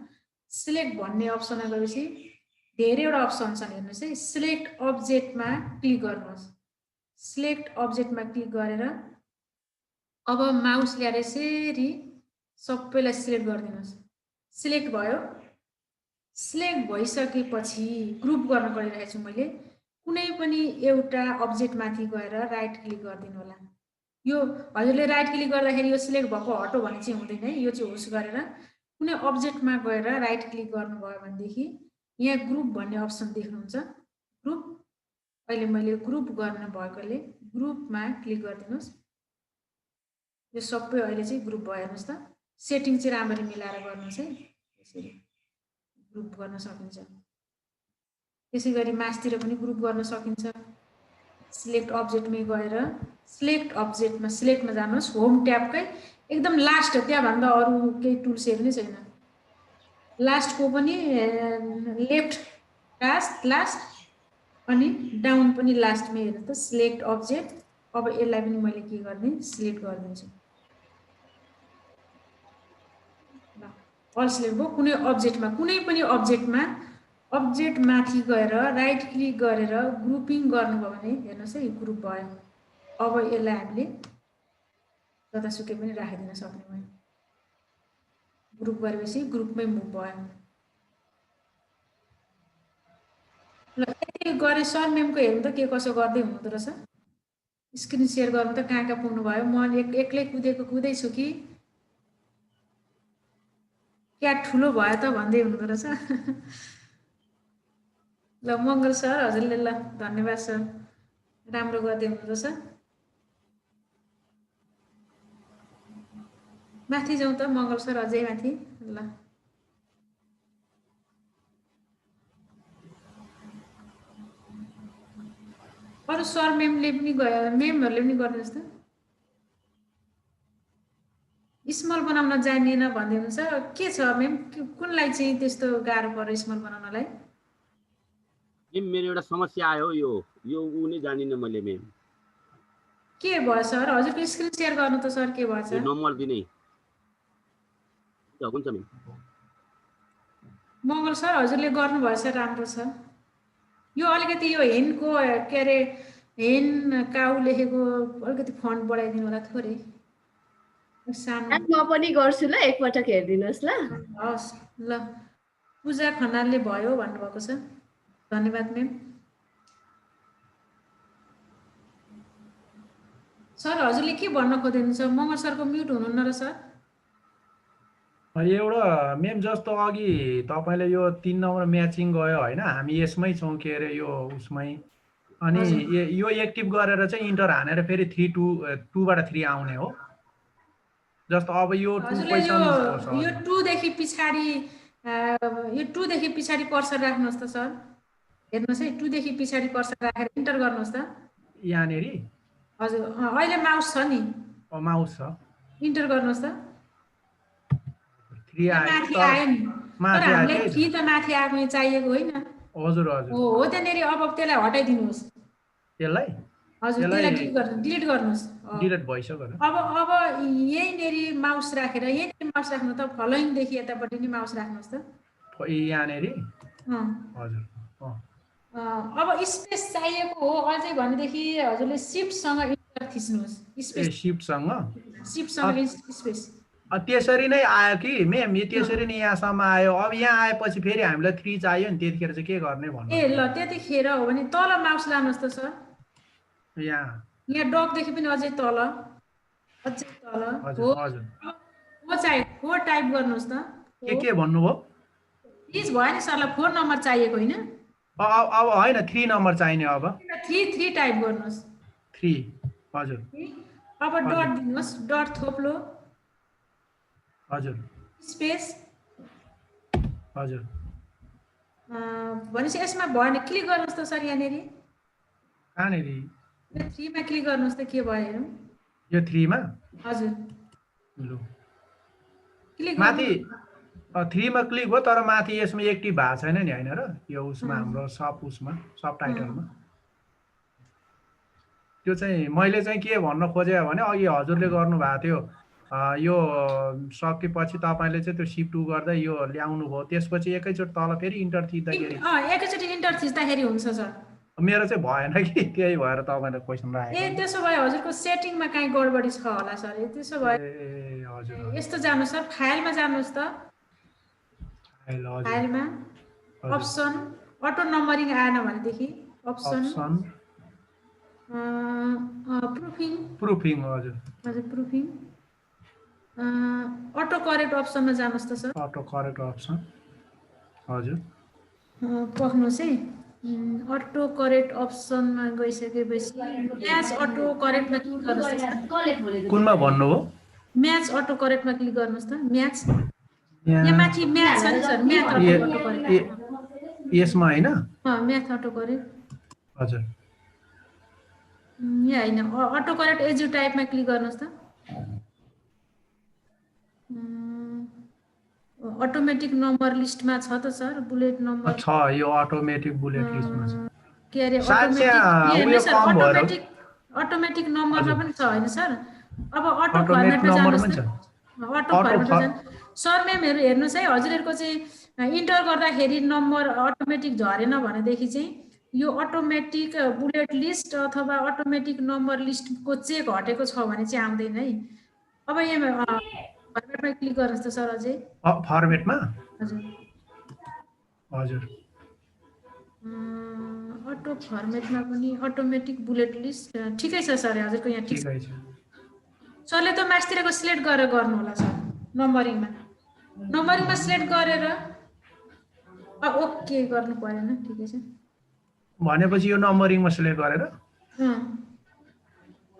सिलेक्ट भन्ने अप्सनमा गएपछि धेरैवटा अप्सन छन् हेर्नुहोस् है। सिलेक्ट अब्जेक्टमा क्लिक गर्नुहोस्। सिलेक्ट अब्जेक्टमा क्लिक गरेर अब माउस ल्याएर यसरी सबैलाई सिलेक्ट गरिदिनुहोस्। सिलेक्ट भयो। सिलेक्ट भइसकेपछि ग्रुप गर्न गइरहेको छु मैले। कुनै पनि एउटा अब्जेक्टमाथि गएर राइट क्लिक गरिदिनु होला। यो हजुरले राइट क्लिक गर्दाखेरि यो सिलेक्ट भएको हटो भन्ने चाहिँ हुँदैन है। यो चाहिँ होस् गरेर कुनै अब्जेक्टमा गएर राइट क्लिक गर्नुभयो भनेदेखि यहाँ ग्रुप भन्ने अप्सन देख्नुहुन्छ। ग्रुप अहिले मैले ग्रुप गर्नु भएकोले ग्रुपमा क्लिक गरिदिनुहोस्। यो सबै अहिले चाहिँ ग्रुप भयो हेर्नुहोस् त। सेटिङ चाहिँ राम्ररी मिलाएर गर्नुहोस् है। यसरी ग्रुप गर्न सकिन्छ। त्यसै गरी मासतिर पनि ग्रुप गर्न सकिन्छ। सिलेक्ट अब्जेक्टमै गएर सिलेक्ट अब्जेक्टमा सिलेक्टमा जानुहोस्। होम ट्याबकै एकदम लास्ट त्यहाँभन्दा अरू केही टुल्सहरू नै छैन। लास्टको पनि लेफ्ट लास्ट अनि डाउन पनि लास्टमै हेर्नु त सिलेक्ट अब्जेक्ट। अब यसलाई पनि मैले के गर्ने सिलेक्ट गरिदिन्छु। ल अल सिलेक्ट भयो। कुनै अब्जेक्टमा कुनै पनि अब्जेक्टमा अब्जेक्ट माथि गएर राइट क्लिक गरेर ग्रुपिङ गर्नुभयो भने हेर्नुहोस् है यो ग्रुप भयो। अब यसलाई हामीले जतासुकै पनि राखिदिन सक्ने भयो। ग्रुप गरेपछि ग्रुपमै मुभ भयो। ल यति गरे सर मेमको हेर्नु त के कसो गर्दै हुँदो रहेछ। स्क्रिन सेयर गर्नु त कहाँ कहाँ पुग्नु भयो। म एक्लै कुदैछु कि क्या ठुलो भयो त भन्दै हुँदो रहेछ। ल मङ्गल सर हजुरले ल धन्यवाद सर राम्रो गर्दै हुँदो रहेछ। माथि जाउँ त मङ्गल सर अझै माथि। ल अरू सर मेमले पनि मेमहरूले पनि गर्नुहोस् त। स्मल बनाउन जानिएन भन्दै हुनुहुन्छ के छ मेम कुनलाई चाहिँ त्यस्तो गाह्रो पर्यो स्मल बनाउनलाई? मेरो एउटा समस्या आयो यो उ नै जानिन मैले मेम। के भयो सर? हजुरको स्क्रिन सेयर गर्नु त सर के भएछ? नम्बर दिनै हुन्छ मेम। मङ्गल सर हजुरले गर्नुभएछ राम्रो छ। यो अलिकति यो हेनको के अरे हेन काउ लेखेको अलिकति फन्ट बढाइदिनु होला थोरै सानो। म पनि गर्छु ल एकपटक हेरिदिनुहोस् ल। हस् ल पूजा खनालले भयो भन्नुभएको छ। धन्यवाद म्याम। सर हजुरले के भन्न खोज्दै हुनुहुन्छ? मगर सरको म्युट हुनुहुन्न र सर? एउटा मेम जस्तो अघि तपाईँले यो 3 नम्बर म्याचिङ गयो होइन, हामी यसमै छौँ के अरे यो उसमै, अनि यो एक्टिभ गरेर चाहिँ इन्टर हानेर फेरि 2बाट 3 आउने हो। जस्तो अब यो 2 क्वेसन यो 2 देखि पछाडि कर्सर राख्नुहोस् त सर। हेर्नुहोस् है, 2 देखि पछाडि कर्सर राखेर इन्टर गर्नुहोस् त। यहाँनेरि हजुर अहिले माउस छ नि? माउस छ, इन्टर गर्नुहोस् त। 3 माथि आयो नि, तर हामीलाई 3 त माथि आएको चाहिएको होइन। हजुर हजुर हो त्यहाँनेरि। अब त्यसलाई हटाइदिनुहोस्। त्यसलाई हजुर त्यसलाई डिलिट गर्नुहोस्। डिलिट भइसक्यो। अब यहीँनेरि माउस राखेर यहीँनेरि माउस राख्नु त, फलोइङदेखि यतापट्टि नि माउस राख्नुहोस् त। यहाँनेरि हजुर। अब स्पेस चाहिएको हो अझै भनेदेखि हजुरले सिफ्टसँग इन्टर थिच्नुहोस्। सिफ्टसँग स्पेस। त्यसरी नै आयो कि मेम, त्यसरी नै यहाँसम्म आयो। अब यहाँ आएपछि फेरि हामीलाई 3 चाहियो नि, त्यतिखेर चाहिँ के गर्ने भन्नु? ल त्यतिखेर हो भने तल माउस लानुहोस् त सर। यहाँ डकदेखि पनि अझै तल, अझै तल हो चाहिएको। 4 टाइप गर्नुहोस् त। के भन्नुभयो? प्लिज भयो नि सरलाई 4 नम्बर चाहिएको होइन? अब होइन 3 नम्बर चाहिने। अब 3 टाइप गर्नुहोस्। 3 हजुर। अब डट दिनुहोस्, डट थोप्लो हजुर, स्पेस हजुर। भनेपछि यसमा भयो भने क्लिक गर्नुहोस् त सर। यहाँनेरि कहाँनेरि? यो 3 मा क्लिक गर्नुहोस् त। के भयो हेरौँ? यो 3 मा हजुर लु क्लिक माथि 3 मा क्लिक हो, तर माथि यसमा एक्टिभ भएको छैन नि होइन र? यो उसमा हाम्रो सब टाइटलमा त्यो चाहिँ मैले चाहिँ के भन्न खोजेँ भने अघि हजुरले गर्नुभएको थियो, यो सकेपछि तपाईँले चाहिँ त्यो सिफ्ट 2 गर्दै यो ल्याउनु भयो, त्यसपछि एकैचोटि तल फेरि इन्टर थिच्दाखेरि एकैचोटि इन्टर थिच्दाखेरि हुन्छ सर। मेरो चाहिँ भएन कि, त्यही भएर तपाईँले क्वेसन राखेको। त्यसो भए हजुरको सेटिङमा काहीँ गडबडी छ होला सर। त्यसो भए हजुर यस्तो जानु सर, फाइलमा जानुहोस् त। फाइलमा अप्सन अटो नम्बरिङ आएन भनेदेखि अप्सन प्रुफिङ हजुर प्रुफिङ अटो करेक्ट अप्सनमा जानुहोस् त सर। अटो करेक्ट अप्सन हजुर पख्नुहोस् है। अटो करेक्ट अप्सनमा गइसकेपछि म्याच अटो करेक्टमा क्लिक गर्नुहोस् त। कुनमा भन्नुभयो? म्याच अटो करेक्टमा क्लिक गर्नुहोस् त। म्याच यहाँ माथि म्याच छ नि सर, म्याथ अटो करेक्ट यसमा हैन? म्याथ अटो करेक्ट हजुर। यहाँ हैन, अटो करेक्ट एजु टाइपमा क्लिक गर्नुहोस् त। अटोमेटिक नम्बर लिस्टमा छ त सर, बुलेट नम्बर छ। यो अटोमेटिक बुलेट लिस्टमा छ। के अरे अटोमेटिक नम्बरमा पनि छ हैन सर? अब अटो फर्मेटमा जानुहोस् त। अटो फर्मेटमा जानु सर। म्यामहरु हेर्नुस् है, हजुरहरुको चाहिँ इन्टर गर्दाखेरि नम्बर अटोमेटिक झरेन भनेदेखि चाहिँ यो अटोमेटिक बुलेट लिस्ट अथवा अटोमेटिक नम्बर लिस्टको चेक हटेको छ भने चाहिँ आउँदैन है। अब यहाँ फर्मेटमा क्लिक गर्नुहोस् त सर। अझै फर्मेटमा हजुर हजुर अटो फर्मेटमा पनि अटोमेटिक बुलेट लिस्ट ठिकै छ सर। हजुरको यहाँ ठिकै छ। सरले त मास्तिरको सिलेक्ट गरेर गर्नु होला सर। नम्बरिङमा सिलेक्ट गरेर ओके गर्नु परेन, ठिकै छ भनेपछि यो नम्बरिङमा सिलेक्ट गरेर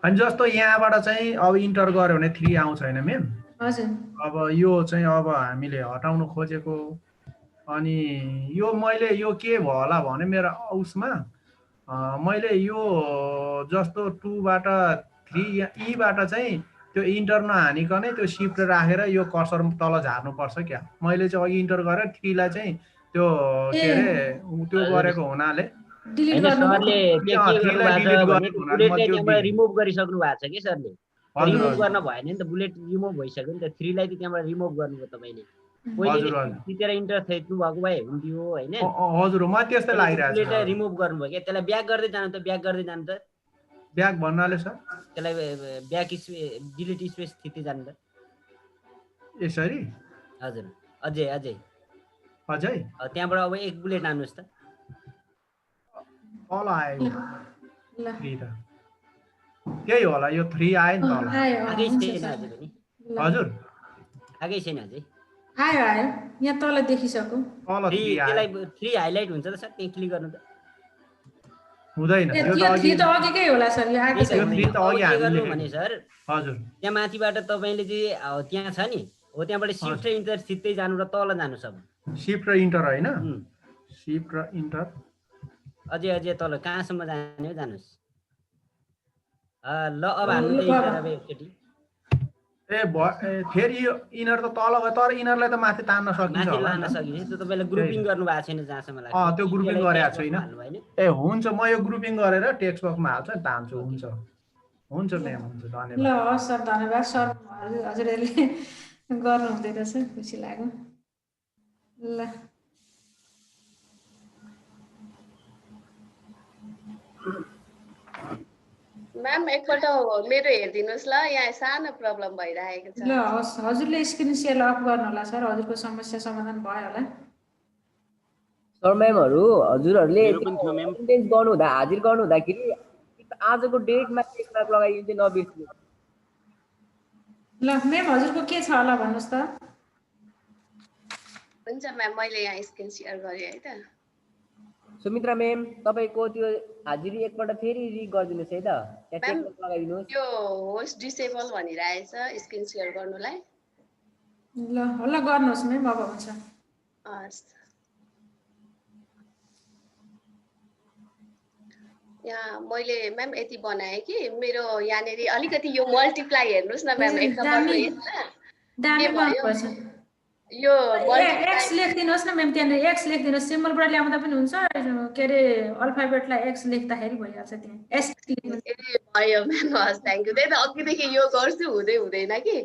अनि जस्तो यहाँबाट चाहिँ अब इन्टर गर्यो भने 3 आउँछ हैन म्याम? हजुर। अब यो चाहिँ अब हामीले हटाउन खोजेको, अनि यो मैले यो के भयो होला भने मेरो उसमा मैले यो जस्तो 2 बाट 3 ई बाट चाहिँ त्यो इन्टर नहानिकनै त्यो शिफ्ट राखेर यो कर्सर तल झार्नु पर्छ क्या। मैले चाहिँ अघि इन्टर गरेर 3 लाई चाहिँ त्यो के अरे त्यो गरेको हुनाले डिलिट गर्नु रिमुभ गरिसक्नु भएको छ के सरले? रिमुभ गर्न भएन नि त, बुलेट रिमुभ भइसक्यो नि त। 3 लाई त त्यहाँबाट रिमुभ गर्नुभयो तपाईले। पहिले तितेर इन्टर थिच्नु भएको भए हुन्थ्यो हैन? हजुर म त्यस्तै लागिरहेछ। बुलेट रिमुभ गर्नुभयो के? त्यसलाई ब्याक गर्दै जानु त, ब्याक गर्दै जानु त। ब्याक भन्नाले सर त्यसलाई ब्याक डिलिट स्पेस थिच्दै जानु त। यसरी? हजुर अझै अझै त्यहाँबाट अब एक बुलेट हान्नुहोस् त तल आयो ल 3 त त्यही होला यो 3 आयो नि तल आयो आएकै हुन्छ छैन सर अझै पनि हजुर आएकै छैन अझै आयो आयो यहाँ तल देखिसक्यो तल 3 आयो त्यसलाई 3 हाइलाइट हुन्छ त सर त्यहाँ क्लिक गर्नु त हुँदैन यो यो त 3 अघि त अघिकै होला सर यो आएको यो छैन 3 त अघि के हामीले गर्नु लेखेको भने सर हजुर त्यहाँ माथिबाट तपाईँले चाहिँ त्यहाँ छ नि हो त्यहाँबाट सिफ्ट र इन्टर सिधै जानु र तल जानु सब शिफ्ट र इन्टर हैन शिफ्ट र इन्टर अझै तल कहाँसम्म जाने हो जानुहोस् ल अब हान्नु त इन्टर अब एकचोटि फेरि यो इनर त तल भयो तर इनरलाई त माथि तान्न सकिन्छ माथि होला लान सकिन्छ त्यो तपाईँले ग्रुपिङ गर्नु भएको छैन जहाँसम्म लाग्छ त्यो ग्रुपिङ गरेको छैन होइन ए हुन्छ म यो ग्रुपिङ गरेर टेक्स्ट बक्समा हाल्छु नि तान्छु हुन्छ हुन्छ म्याम हुन्छ धन्यवाद ल हस् सर धन्यवाद सर हजुरहरूले गर्नु हुँदै रहेछ खुसी लाग्यो ल म्याम एकपल्ट मेरो हेरिदिनुहोस् ल यहाँ सानो प्रब्लम भइरहेको छ ल हस् हजुरले स्क्रिन सेयर अफ गर्नु होला सर हजुरको समस्या समाधान भयो होला सर म्यामहरु हजुरहरूले अटेन्डेन्स गर्नु हुँदा हाजिर गर्नु हुँदाखेरि आजको डेटमा टेक मार्क लगाइदिनु चाहिँ नबिर्सिनु ल म्याम हजुरको के छ होला भन्नुहोस् त हुन्छ म्याम मैले यहाँ स्क्रिन सेयर गरेँ है त सुमित्रा म्याम तपाईको त्यो हाजिरी एकपल्ट फेरि रि गरिदिनुहोस् है त त्यहाँ टेक मार्क लगाइदिनुहोस् यो होस्ट डिसेबल भनिरहेछ स्क्रिन सेयर गर्नुलाई ल ल गर्नुहोस् म्याम अब हुन्छ हस् यहाँ मैले म्याम यति बनाएँ कि मेरो यहाँनिर अलिकति यो मल्टिप्लाई हेर्नुहोस् न म्याम एक नम्बरको यो एक्स लेखिदिनुहोस् न म्याम त्यहाँनिर एक्स लेखिदिनुहोस् सिम्बलबाट ल्याउँदा पनि हुन्छ के अरे अल्फाबेटलाई एक्स लेख्दाखेरि भइहाल्छ त्यहाँ एस भयो म्याम हस् थ्याङ्क यू त्यही त अघिदेखि यो गर्छु हुँदै हुँदैन कि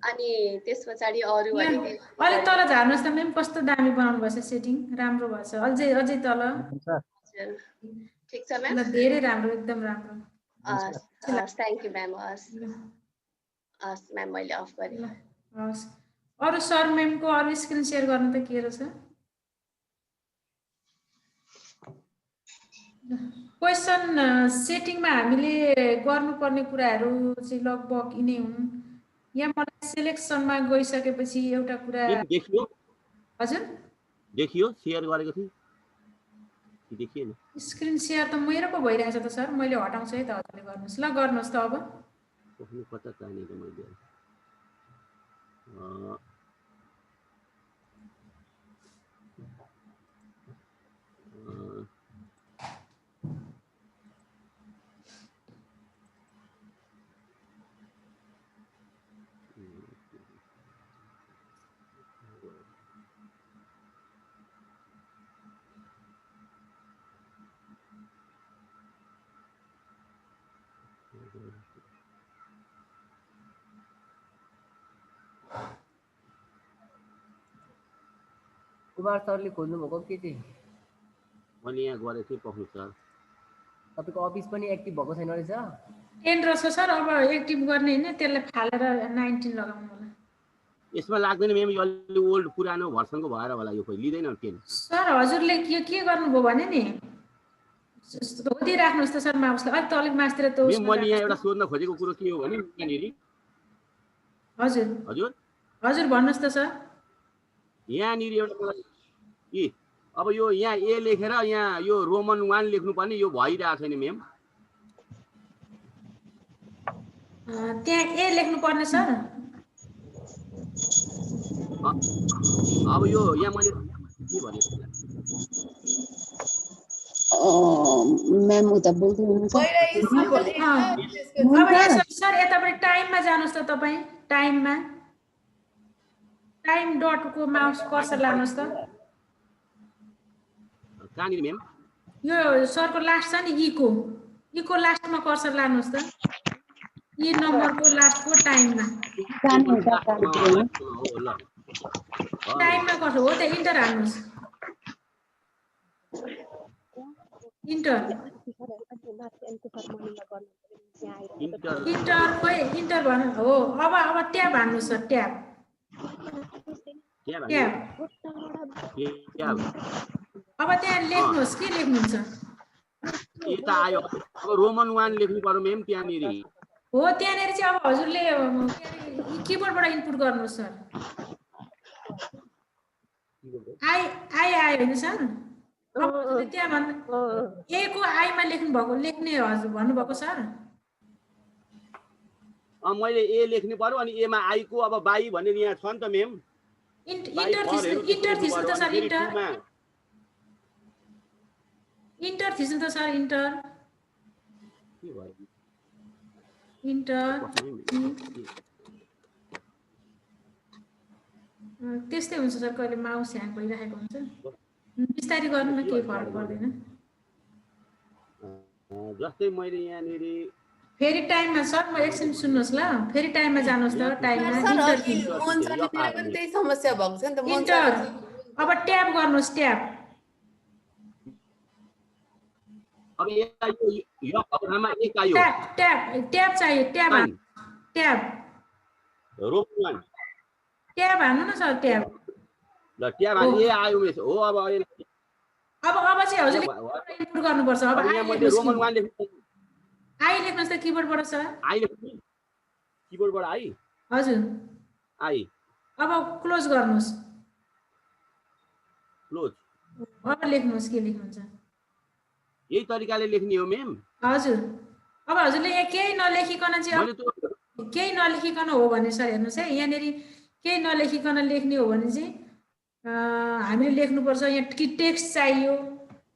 अनि त्यस पछाडि अरू अलिक तल झार्नुहोस् त म्याम कस्तो दामी बनाउनु भएछ सेटिङ राम्रो भएछ अझै तल ठिक छ म्याम ल धेरै राम्रो एकदम राम्रो हस् थ्याङ्क यू म्याम हस् म्याम मैले अफ गरेँ हस् अरू सर म्यामको अरू स्क्रिन सेयर गर्नु त के रहेछ क्वेसन सेटिङमा हामीले गर्नुपर्ने कुराहरू चाहिँ लगभग यिनै हुन् यहाँ मलाई सिलेक्सनमा गइसकेपछि एउटा कुरा देखियो हजुर देखियो सेयर गरेको थिएँ देखिएन स्क्रिन सेयर त मेरो पो भइरहेछ त सर मैले हटाउँछु है त हजुरले गर्नुहोस् ल गर्नुहोस् त अब कता चाहिएको मैले कुमार सरले खोज्नु भएको के चाहिँ मैले यहाँ गरेको थिएँ पक्नु सर तपाईको अफिस पनि एक्टिभ भएको छैन रहेछ 10 रहेछ सर अब एक्टिभ गर्ने हैन त्यसलाई फालेर 19 लगाउनु होला यसमा लाग्दैन म्याम यो अलि ओल्ड पुरानो भर्सनको भएर होला यो खोइ लिदैन 10 सर हजुरले के गर्नुभयो भने नि धोती राख्नुहोस् त सर माउसलाई अलिक अलिक मास्तिर त मैले यहाँ एउटा सोध्न खोजेको कुरो के हो भने यहाँनिर हजुर हजुर हजुर भन्नुहोस् त सर यहाँनिर एउटा कि अब यो यहाँ ए लेखेर यहाँ यो रोमन 1 लेख्नु पर्ने यो भइरहेको छैन म्याम त्यहाँ ए लेख्नु पर्ने सर अब यो यहाँ मैले के भने म्याम उता बोल्दै हुनुहुन्छ अब सर यतापट्टि टाइममा जानुहोस् त तपाईँ टाइममा टाइम डटको माउस कर्सर लानुहोस् त कहाँनिर म्याम यो सरको लास्ट छ नि इको लास्टमा कर्सर लानुहोस् त ई नम्बरको लास्टको टाइममा टाइममा कर्सर हो त इन्टर हाल्नुहोस् इन्टर खोइ इन्टर भन्नु हो अब ट्याब हान्नुहोस् सर ट्याब ट्याब अब त्यहाँ लेख्नुहोस् के लेख्नुहुन्छ यता आयो अब रोमन 1 लेख्नु पर्यो मेम त्यहाँनिर हो त्यहाँनिर चाहिँ अब हजुरले किबोर्डबाट इनपुट गर्नुहोस् सर आई आई आयो होइन सर अब हजुरले त्यहाँ भन्नु ए को आईमा लेख्ने हजुर भन्नुभएको सर मैले ए लेख्नु पर्यो अनि एमा आई को अब बाई भनेर यहाँ छ नि त मेम इन्टर थिच्नु त सर इन्टर थिच्नु त सर इन्टर त्यस्तै हुन्छ सर कहिले माउस ह्याङ भइरहेको हुन्छ बिस्तारै गर्नु न केही फरक पर्दैन जस्तै मैले यहाँनिर फेरि टाइममा सर म एकछिन सुन्नुहोस् ल फेरि टाइममा जानुहोस् त टाइममा त्यही समस्या भएको छ नि त इन्टर अब ट्याब गर्नुहोस् ट्याब अब यो अवधानमा एक आयो ट्याब चाहियो ट्याब रोमन 1 ट्याब हान्नु न सर ट्याब ल ट्याब हाने ए आयो मेस हो अब चाहिँ हजुरले इनपुट गर्नुपर्छ अब यहाँ मैले रोमन 1 लेख्नु आई लेख्नुहोस् त किबोर्डबाट सर आई लेख्नु किबोर्डबाट आई हजुर आई अब क्लोज गर्नुहोस् क्लोज अब लेख्नुहोस् के लेख्नुहुन्छ यही तरिकाले लेख्ने हो मेम हजुर अब हजुरले यहाँ केही नलेखिकन चाहिँ केही नलेखिकन हो भने सर हेर्नुहोस् है यहाँनिर केही नलेखिकन लेख्ने हो भने चाहिँ हामीले लेख्नुपर्छ यहाँ कि टेक्स्ट चाहियो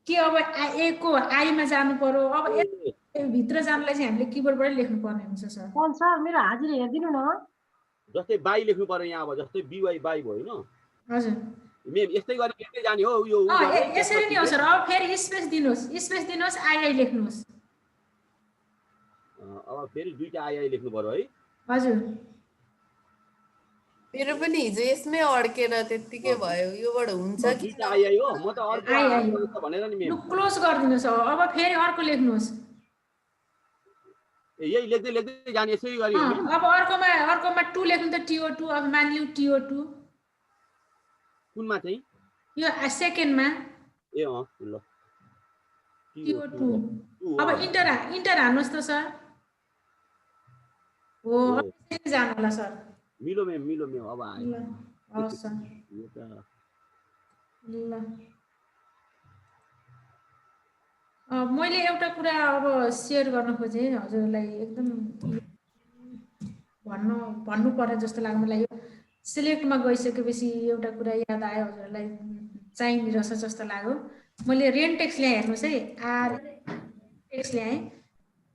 कि अब ए को आईमा जानु पर्यो अब भित्र जानलाई चाहिँ हामीले किबोर्डबाटै लेख्नु पर्ने हुन्छ सर सर मेरो हाजिर हेरिदिनु न जस्तै बाई लेख्नु पर्यो यहाँ अब जस्तै बीवाई बाई भयो न हजुर मेम यस्तै गरी लेख्दै जाने हो यो यसरी नै हो सर अब फेरि स्पेस दिनुहोस् आई लेख्नुहोस् अब फेरि दुईटा आई लेख्नु पर्यो है हजुर मेरो पनि हिजो यसमै अड्केर त्यतिकै भयो योबाट हुन्छ कि आई हो म त अर्को भनेर नि मेम क्लोज गरिदिनुहोस् अब फेरि अर्को लेख्नुहोस् यही लेख्दै जाने यसै गरी अब अर्कोमा 2 लेख्नु त TO2 अब मानिलिउँ TO2 कुनमा चाहिँ यो सेकेन्डमा ए ल TO2 अब इन्टर हान्नुहोस् त सर हो अब जानु होला सर मिलो मेम अब आयो हवस् सर ल मैले एउटा कुरा अब सेयर गर्न खोजेँ हजुरलाई एकदम भन्नु पर्ने जस्तो लाग्यो मलाई यो सिलेक्टमा गइसकेपछि एउटा कुरा याद आयो हजुरलाई चाहिने रहेछ जस्तो लाग्यो मैले रेन टेक्स्ट ल्याएँ हेर्नुहोस् है आर टेक्स्ट ल्याएँ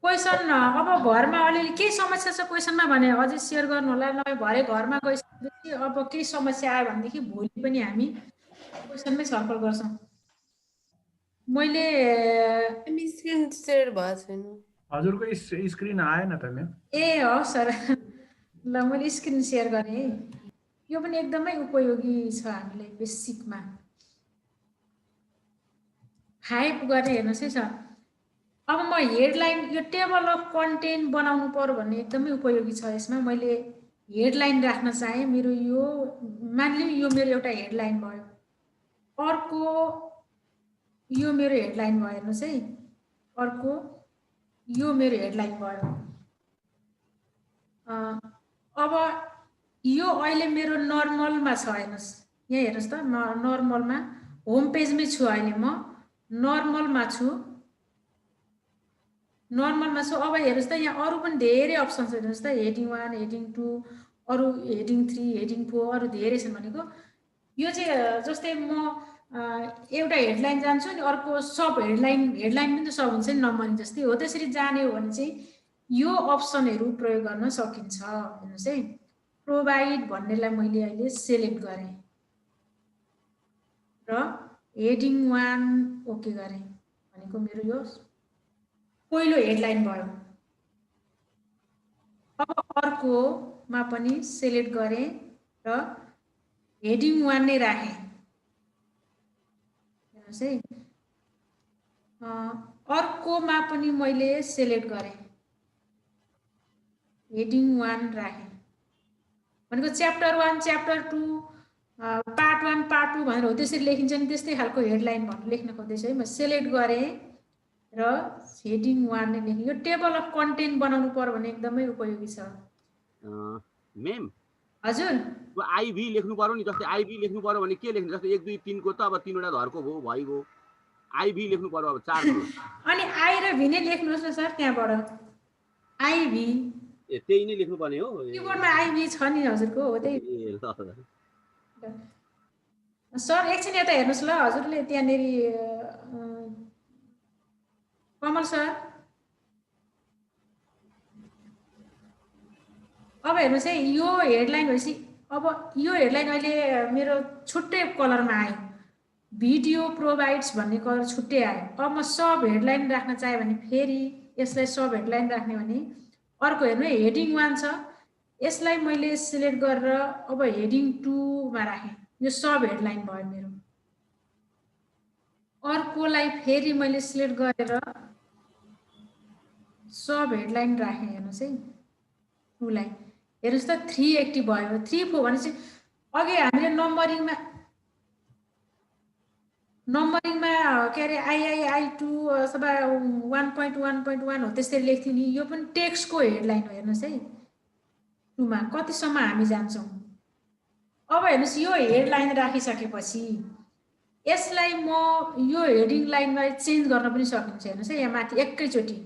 क्वेसन अब घरमा अलिअलि केही समस्या छ क्वेसनमा भने अझै सेयर गर्नु होला नभए भरे घरमा गइसकेपछि अब केही समस्या आयो भनेदेखि भोलि पनि हामी क्वेसनमै छलफल गर्छौँ मैले स्क्रिन सेयर भएको छैन हजुरको स्क्रिन आएन त मेम ए हो सर ल मैले स्क्रिन सेयर गरेँ है यो पनि एकदमै उपयोगी छ हामीलाई बेसिकमा 5 गरेर हेर्नुहोस् है सर अब म हेडलाइन यो टेबल अफ कन्टेन्ट बनाउनु पर्यो भन्ने एकदमै उपयोगी छ यसमा मैले हेडलाइन राख्न चाहेँ मेरो यो मानिलिउँ यो मेरो एउटा हेडलाइन भयो अर्को यो मेरो हेडलाइन भयो हेर्नुहोस् है अर्को यो मेरो हेडलाइन भयो अब यो अहिले मेरो नर्मलमा छ हेर्नुहोस् यहाँ हेर्नुहोस् त नर्मलमा होम पेजमै छु अहिले म नर्मलमा छु अब हेर्नुहोस् त यहाँ अरू पनि धेरै अप्सन छ हेर्नुहोस् त हेडिङ 1 हेडिङ 2 अरू हेडिङ 3 हेडिङ 4 अरू धेरै छन् भनेको यो चाहिँ जस्तै म एउटा हेडलाइन जान्छु नि अर्को सब हेडलाइन पनि त सब हुन्छ नि नम्बरिङ जस्तै हो त्यसरी जाने हो भने चाहिँ यो अप्सनहरू प्रयोग गर्न सकिन्छ हेर्नुहोस् है प्रोभाइड भन्नेलाई मैले अहिले सेलेक्ट गरेँ र हेडिङ 1 ओके गरेँ भनेको मेरो यो पहिलो हेडलाइन भयो अब अर्कोमा पनि सेलेक्ट गरेँ र हेडिङ 1 नै राखेँ हेर्नुहोस् है अर्कोमा पनि मैले सेलेक्ट गरेँ हेडिङ 1 राखेँ भनेको chapter 1 chapter 2 part part 1 part 2 भनेर हो त्यसरी लेखिन्छ नि त्यस्तै खालको हेडलाइन भनेर लेख्न खोज्दैछु है म सेलेक्ट गरेँ र हेडिङ 1 नै लेखेँ यो टेबल अफ कन्टेन्ट बनाउनु पर्यो भने एकदमै उपयोगी छ मेम हजुर त्यो आइभी लेख्नु पर्यो नि जस्तै आइभी लेख्नु पर्यो भने के लेख्नु जस्तै 1 2 3 को त अब 3 वटा घरको भयो भइगयो आइभी लेख्नु पर्यो अब 4 को अनि आई र भी नै लेख्नुहोस् न सर त्यहाँबाट आइभी ए त्यही नै लेख्नु पर्ने हो किबोर्डमा आइभी छ नि हजुरको हो त्यही सर एकछिन यता हेर्नुहोस् ल हजुरले त्यहाँनेरि कमल सर अब हेर्नुहोस् है यो हेडलाइन भएपछि अब यो हेडलाइन अहिले मेरो छुट्टै कलरमा आयो भिडियो प्रोभाइड्स भन्ने कलर छुट्टै आयो अब म सब हेडलाइन राख्न चाहे भने फेरि यसलाई सब हेडलाइन राख्ने भने अर्को हेर्नु हेडिङ 1 छ यसलाई मैले सिलेक्ट गरेर अब हेडिङ 2 मा राखेँ यो सब हेडलाइन भयो मेरो अर्कोलाई फेरि मैले सिलेक्ट गरेर सब हेडलाइन राखेँ हेर्नुहोस् है 2 लाई हेर्नुहोस् त 380 भयो 3 4 भनेपछि अघि हामीले नम्बरिङमा के अरे आई2 अथवा 1.1.1 हो त्यसरी लेख्थ्यो नि यो पनि टेक्स्टको हेडलाइन हो हेर्नुहोस् है 2 मा कतिसम्म हामी जान्छौँ अब हेर्नुहोस् यो हेडलाइन राखिसकेपछि यसलाई म यो हेडिङ लाइनलाई चेन्ज गर्न पनि सकिन्छ हेर्नुहोस् है यहाँ माथि एकैचोटि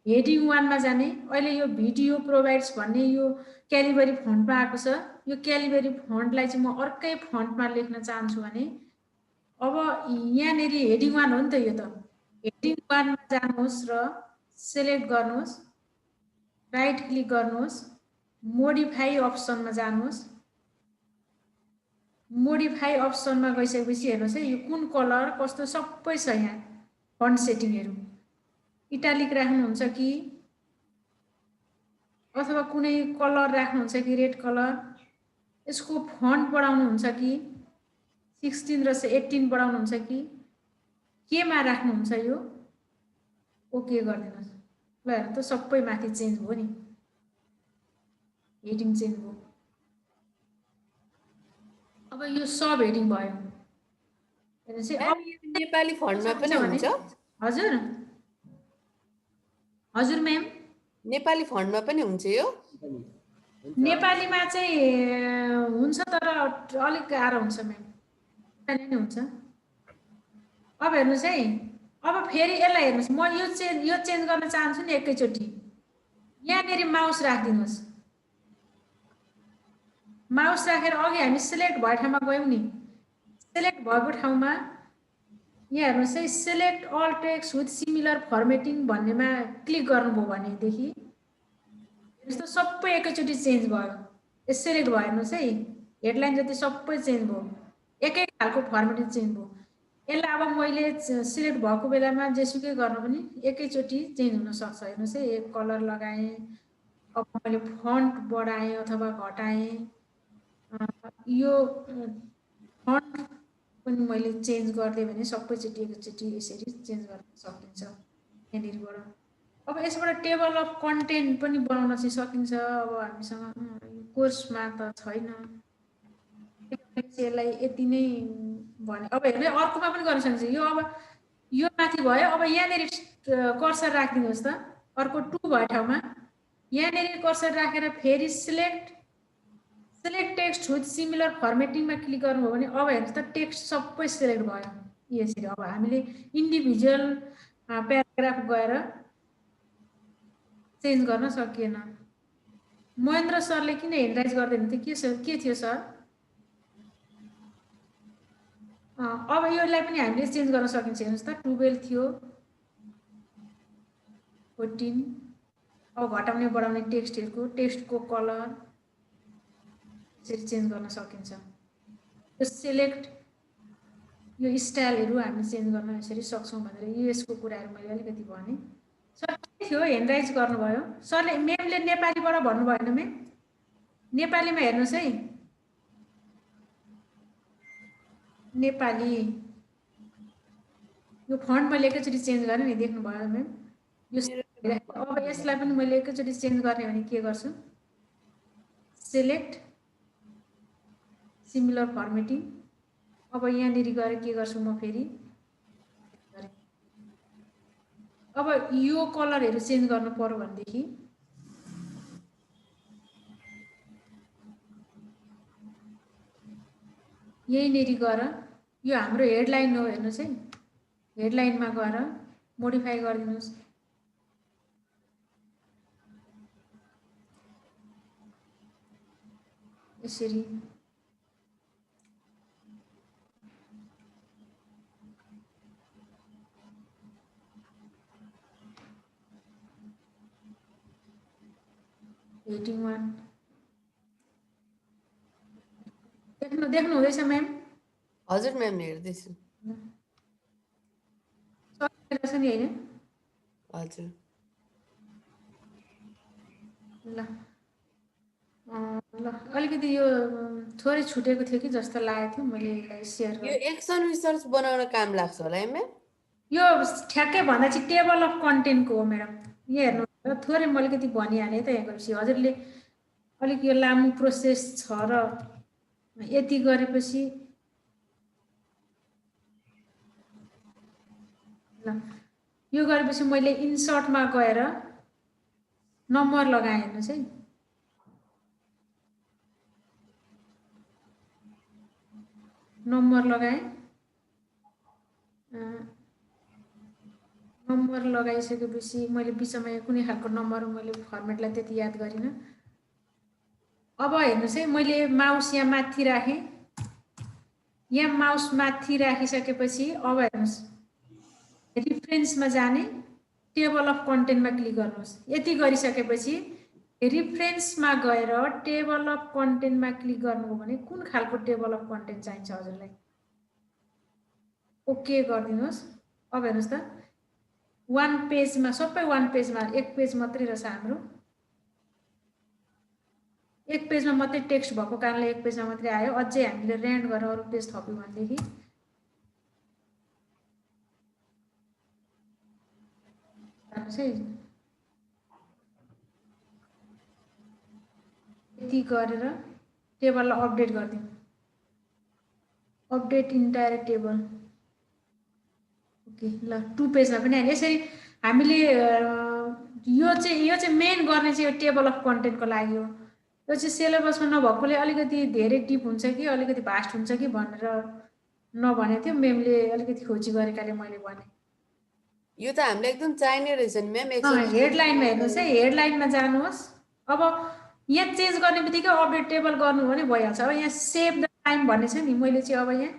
हेडिङ 1 मा जाने अहिले यो भिडियो प्रोभाइड्स भन्ने यो क्यालिबरी फन्टमा आएको छ यो क्यालिबरी फन्टलाई चाहिँ म अर्कै फन्टमा लेख्न चाहन्छु भने अब यहाँनेरि हेडिङ 1 हो नि त यो त हेडिङ 1 मा जानुहोस् र सिलेक्ट गर्नुहोस् राइट क्लिक गर्नुहोस् मोडिफाई अप्सनमा जानुहोस् मोडिफाई अप्सनमा गइसकेपछि हेर्नुहोस् है यो कुन कलर कस्तो सबै छ यहाँ फन्ट सेटिङहरू इटालिक राख्नुहुन्छ कि अथवा कुनै कलर राख्नुहुन्छ कि रेड कलर यसको फन्ट बढाउनुहुन्छ कि 16 र 18 बढाउनुहुन्छ कि केमा राख्नुहुन्छ यो ओके गरिदिनुहोस् ल हेर्नु त सबै माथि चेन्ज भयो नि हेडिङ चेन्ज भयो अब यो सब हेडिङ भयो हेर्नुहोस् है अब नेपाली फन्टमा पनि हुन्छ हजुर हजुर म्याम नेपाली फन्टमा पनि हुन्छ यो नेपालीमा चाहिँ हुन्छ तर अलिक गाह्रो हुन्छ म्याम नेपाली नै हुन्छ अब हेर्नुहोस् है अब फेरि यसलाई हेर्नुहोस् म यो चेन्ज गर्न चाहन्छु नि एकैचोटि यहाँनेरि माउस राखिदिनुहोस् माउस राखेर अघि हामी सिलेक्ट भएको ठाउँमा गयौँ नि सिलेक्ट भएको ठाउँमा यहाँ हेर्नुहोस् है select all text with similar formatting भन्नेमा क्लिक गर्नुभयो भनेदेखि यस्तो सबै एकैचोटि चेन्ज भयो यो सिलेक्ट भयो हेर्नुहोस् है हेडलाइन जति सबै चेन्ज भयो एकै खालको फर्मेटिङ चेन्ज भयो यसलाई अब मैले सिलेक्ट भएको बेलामा जेसुकै गर्न पनि एकैचोटि चेन्ज हुनसक्छ हेर्नुहोस् है एक कलर लगाएँ अब मैले फन्ट बढाएँ अथवा घटाएँ यो फन्ट पनि मैले चेन्ज गरिदिएँ भने सबैचोटि एकैचोटि यसरी चेन्ज गर्न सकिन्छ यहाँनिरबाट अब यसबाट टेबल अफ कन्टेन्ट पनि बनाउन चाहिँ सकिन्छ अब हामीसँग कोर्समा त छैन यसलाई यति नै भने अब हेर्नु अर्कोमा पनि गर्न सकिन्छ यो अब यो माथि भयो अब यहाँनिर कर्सर राखिदिनुहोस् त अर्को 2 भयो ठाउँमा यहाँनिर कर्सर राखेर फेरि सिलेक्ट टेक्स्ट विथ सिमिलर फर्मेटिङमा क्लिक गर्नुभयो भने अब हेर्नुहोस् त टेक्स्ट सबै सिलेक्ट भयो यसरी अब हामीले इन्डिभिजुअल प्याराग्राफ गएर चेन्ज गर्न सकिएन महेन्द्र सरले किन हेन्डराइज गर्दैन थियो के थियो सर अब यसलाई पनि हामीले चेन्ज गर्न सकिन्छ हेर्नुहोस् त 12 थियो 14 अब घटाउने बढाउने टेक्स्टको कलर यसरी चेन्ज गर्न सकिन्छ यो सिलेक्ट यो स्टाइलहरू हामी चेन्ज गर्न यसरी सक्छौँ भनेर यसको कुराहरू मैले अलिकति भने सर के थियो हेन्डराइज गर्नुभयो सरले म्यामले नेपालीबाट भन्नु भएन म्याम नेपालीमा हेर्नुहोस् है नेपाली यो फन्ट मैले एकैचोटि चेन्ज गरेँ नि देख्नुभयो म्याम यो अब यसलाई पनि मैले एकैचोटि चेन्ज गर्ने भने के गर्छु सिलेक्ट सिमिलर फर्मेटिङ अब यहाँनिर गएर के गर्छु म फेरि अब यो कलरहरू चेन्ज गर्नु पर्यो भनेदेखि यहीँनिर गएर यो हाम्रो हेडलाइन हो हेर्नुहोस् है हेडलाइनमा गएर मोडिफाई गरिदिनुहोस् यसरी हेडिङ 1 देख्नु हुँदैछ म्याम हजुर म्याम हेर्दैछु छ नि हैन हजुर ल ल अलिकति यो थोरै छुटेको थियो कि जस्तो लागेको थियो मैले यसलाई सेयर यो एक्सन रिसर्च बनाउन काम लाग्छ होला है म्याम यो ठ्याक्कै भन्दा चाहिँ टेबल अफ कन्टेन्टको हो म्याडम यहाँ हेर्नु थोरै म अलिकति भनिहालेँ त यहाँ गरेपछि हजुरले अलिक यो लामो प्रोसेस छ र यति गरेपछि ल यो गरेपछि मैले इन्सर्टमा गएर नम्बर लगाएँ हेर्नुहोस् है नम्बर लगाएँ नम्बर लगाइसकेपछि मैले बिचमा कुनै खालको नम्बर मैले फर्मेटलाई त्यति याद गरिनँ अब हेर्नुहोस् है मैले माउस यहाँ माथि राखेँ यहाँ माउस माथि राखिसकेपछि अब हेर्नुहोस् रिफरेन्समा जाने टेबल अफ कन्टेन्टमा क्लिक गर्नुहोस् यति गरिसकेपछि रिफरेन्समा गएर टेबल अफ कन्टेन्टमा क्लिक गर्नुभयो भने कुन खालको टेबल अफ कन्टेन्ट चाहिन्छ हजुरलाई ओके गरिदिनुहोस् अब हेर्नुहोस् त वान पेजमा सबै वान पेजमा एक पेज मात्रै रहेछ हाम्रो एक पेजमा मात्रै टेक्स्ट भएको कारणले एक पेजमा मात्रै आयो अझै हामीले ऱ्यान्ड गरेर अरू पेज थप्यौँ भनेदेखि यति गरेर टेबललाई अपडेट गरिदिउँ अपडेट इन्टायर टेबल ओके ल 2 पेजमा पनि आयो यसरी हामीले यो चाहिँ मेन गर्ने चाहिँ यो टेबल अफ कन्टेन्टको लागि हो यो चाहिँ सिलेबसमा नभएकोले अलिकति धेरै डिप हुन्छ कि अलिकति भास्ट हुन्छ कि भनेर नभनेको थियो मेमले अलिकति खोजी गरेकाले मैले भने यो त हामीलाई एकदम चाहिने रहेछ नि म्याम हेडलाइनमा हेर्नुहोस् है हेडलाइनमा जानुहोस् अब यहाँ चेन्ज गर्ने बित्तिकै अपडेट टेबल गर्नु भने भइहाल्छ अब यहाँ सेभ द टाइम भन्ने छ नि मैले चाहिँ अब यहाँ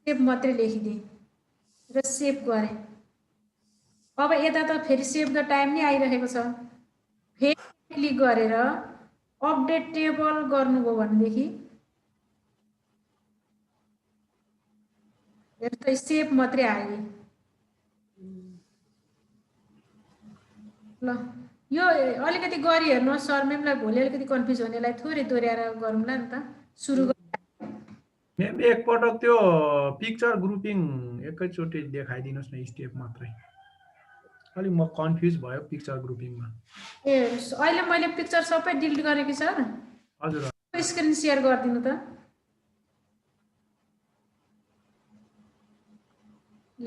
सेभ मात्रै लेखिदिएँ र सेभ गरेँ अब यता त फेरि सेभ द टाइम नै आइरहेको छ फेरि क्लिक गरेर अपडेट टेबल गर्नुभयो भनेदेखि हेर्नु सेभ मात्रै आयो ल यो अलिकति गरी हेर्नुहोस् सर मेमलाई भोलि अलिकति कन्फ्युज हुनेलाई थोरै दोहोऱ्याएर गरौँला नि त सुरु मेम एकपटक त्यो पिक्चर ग्रुपिङ एकैचोटि देखाइदिनुहोस् न स्टेप मात्रै अलि म कन्फ्युज भयो पिक्चर ग्रुपिङमा ए अहिले मैले पिक्चर सबै डिलिट गरेँ कि सर हजुर स्क्रिन सेयर गरिदिनु त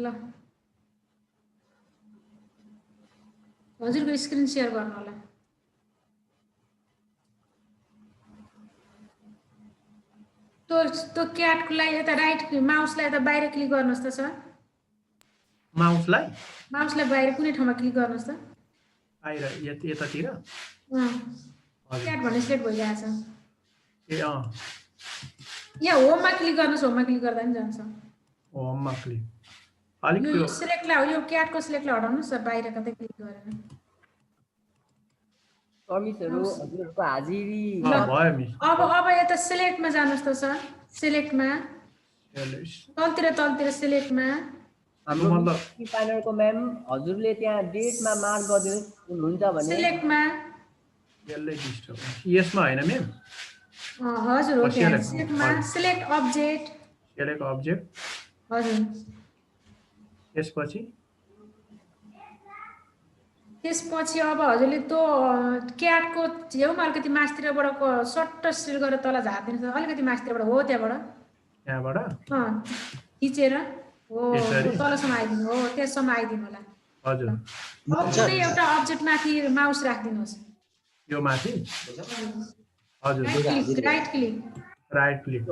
ल हजुरको स्क्रिन सेयर गर्नु होला त्यो क्याटको लागि यता राइट माउसलाई यता बाहिर क्लिक गर्नुहोस् त सर माउसलाई बाहिर कुनै ठाउँमा क्लिक गर्नुहोस् त बाहिर यतातिर क्याट भन्ने सेलेक्ट भइरहेछ ए यहाँ होममा क्लिक गर्नुहोस् होममा क्लिक गर्दा पनि जान्छ होममा क्लिक यो सिलेक्टलाई यो क्याटको सिलेक्टलाई हटाउनुहोस् बाहिर कतै क्लिक गरेर कमिसहरु हजुरहरुको हाजिरी भयो मिस अब यता सिलेक्टमा जानुहोस् त सर सिलेक्टमा तलतिर सिलेक्टमा हाम्रो मतलब प्यानलको म्याम हजुरले त्यहाँ डेटमा मार्क गरिदिनु हुन्छ भने सिलेक्टमा यसले डिस्टर्ब यसमा हैन म्याम हजुर हो त्यहाँ सिलेक्टमा सिलेक्ट अब्जेक्ट हजुर यसपछि त्यसपछि अब हजुरले त्यो क्याटको छेउमा अलिकति मास्तिरबाट सट्ट सिल गरेर तल झारिदिनुहोस् अलिकति मास्तिरबाट हो त्यहाँबाट खिचेर हो तलसम्म आइदिनु हो त्यससम्म आइदिनु होला हजुर अब कुनै एउटा अब्जेक्ट माथि माउस राखिदिनुहोस् यो माथि हजुर राइट क्लिक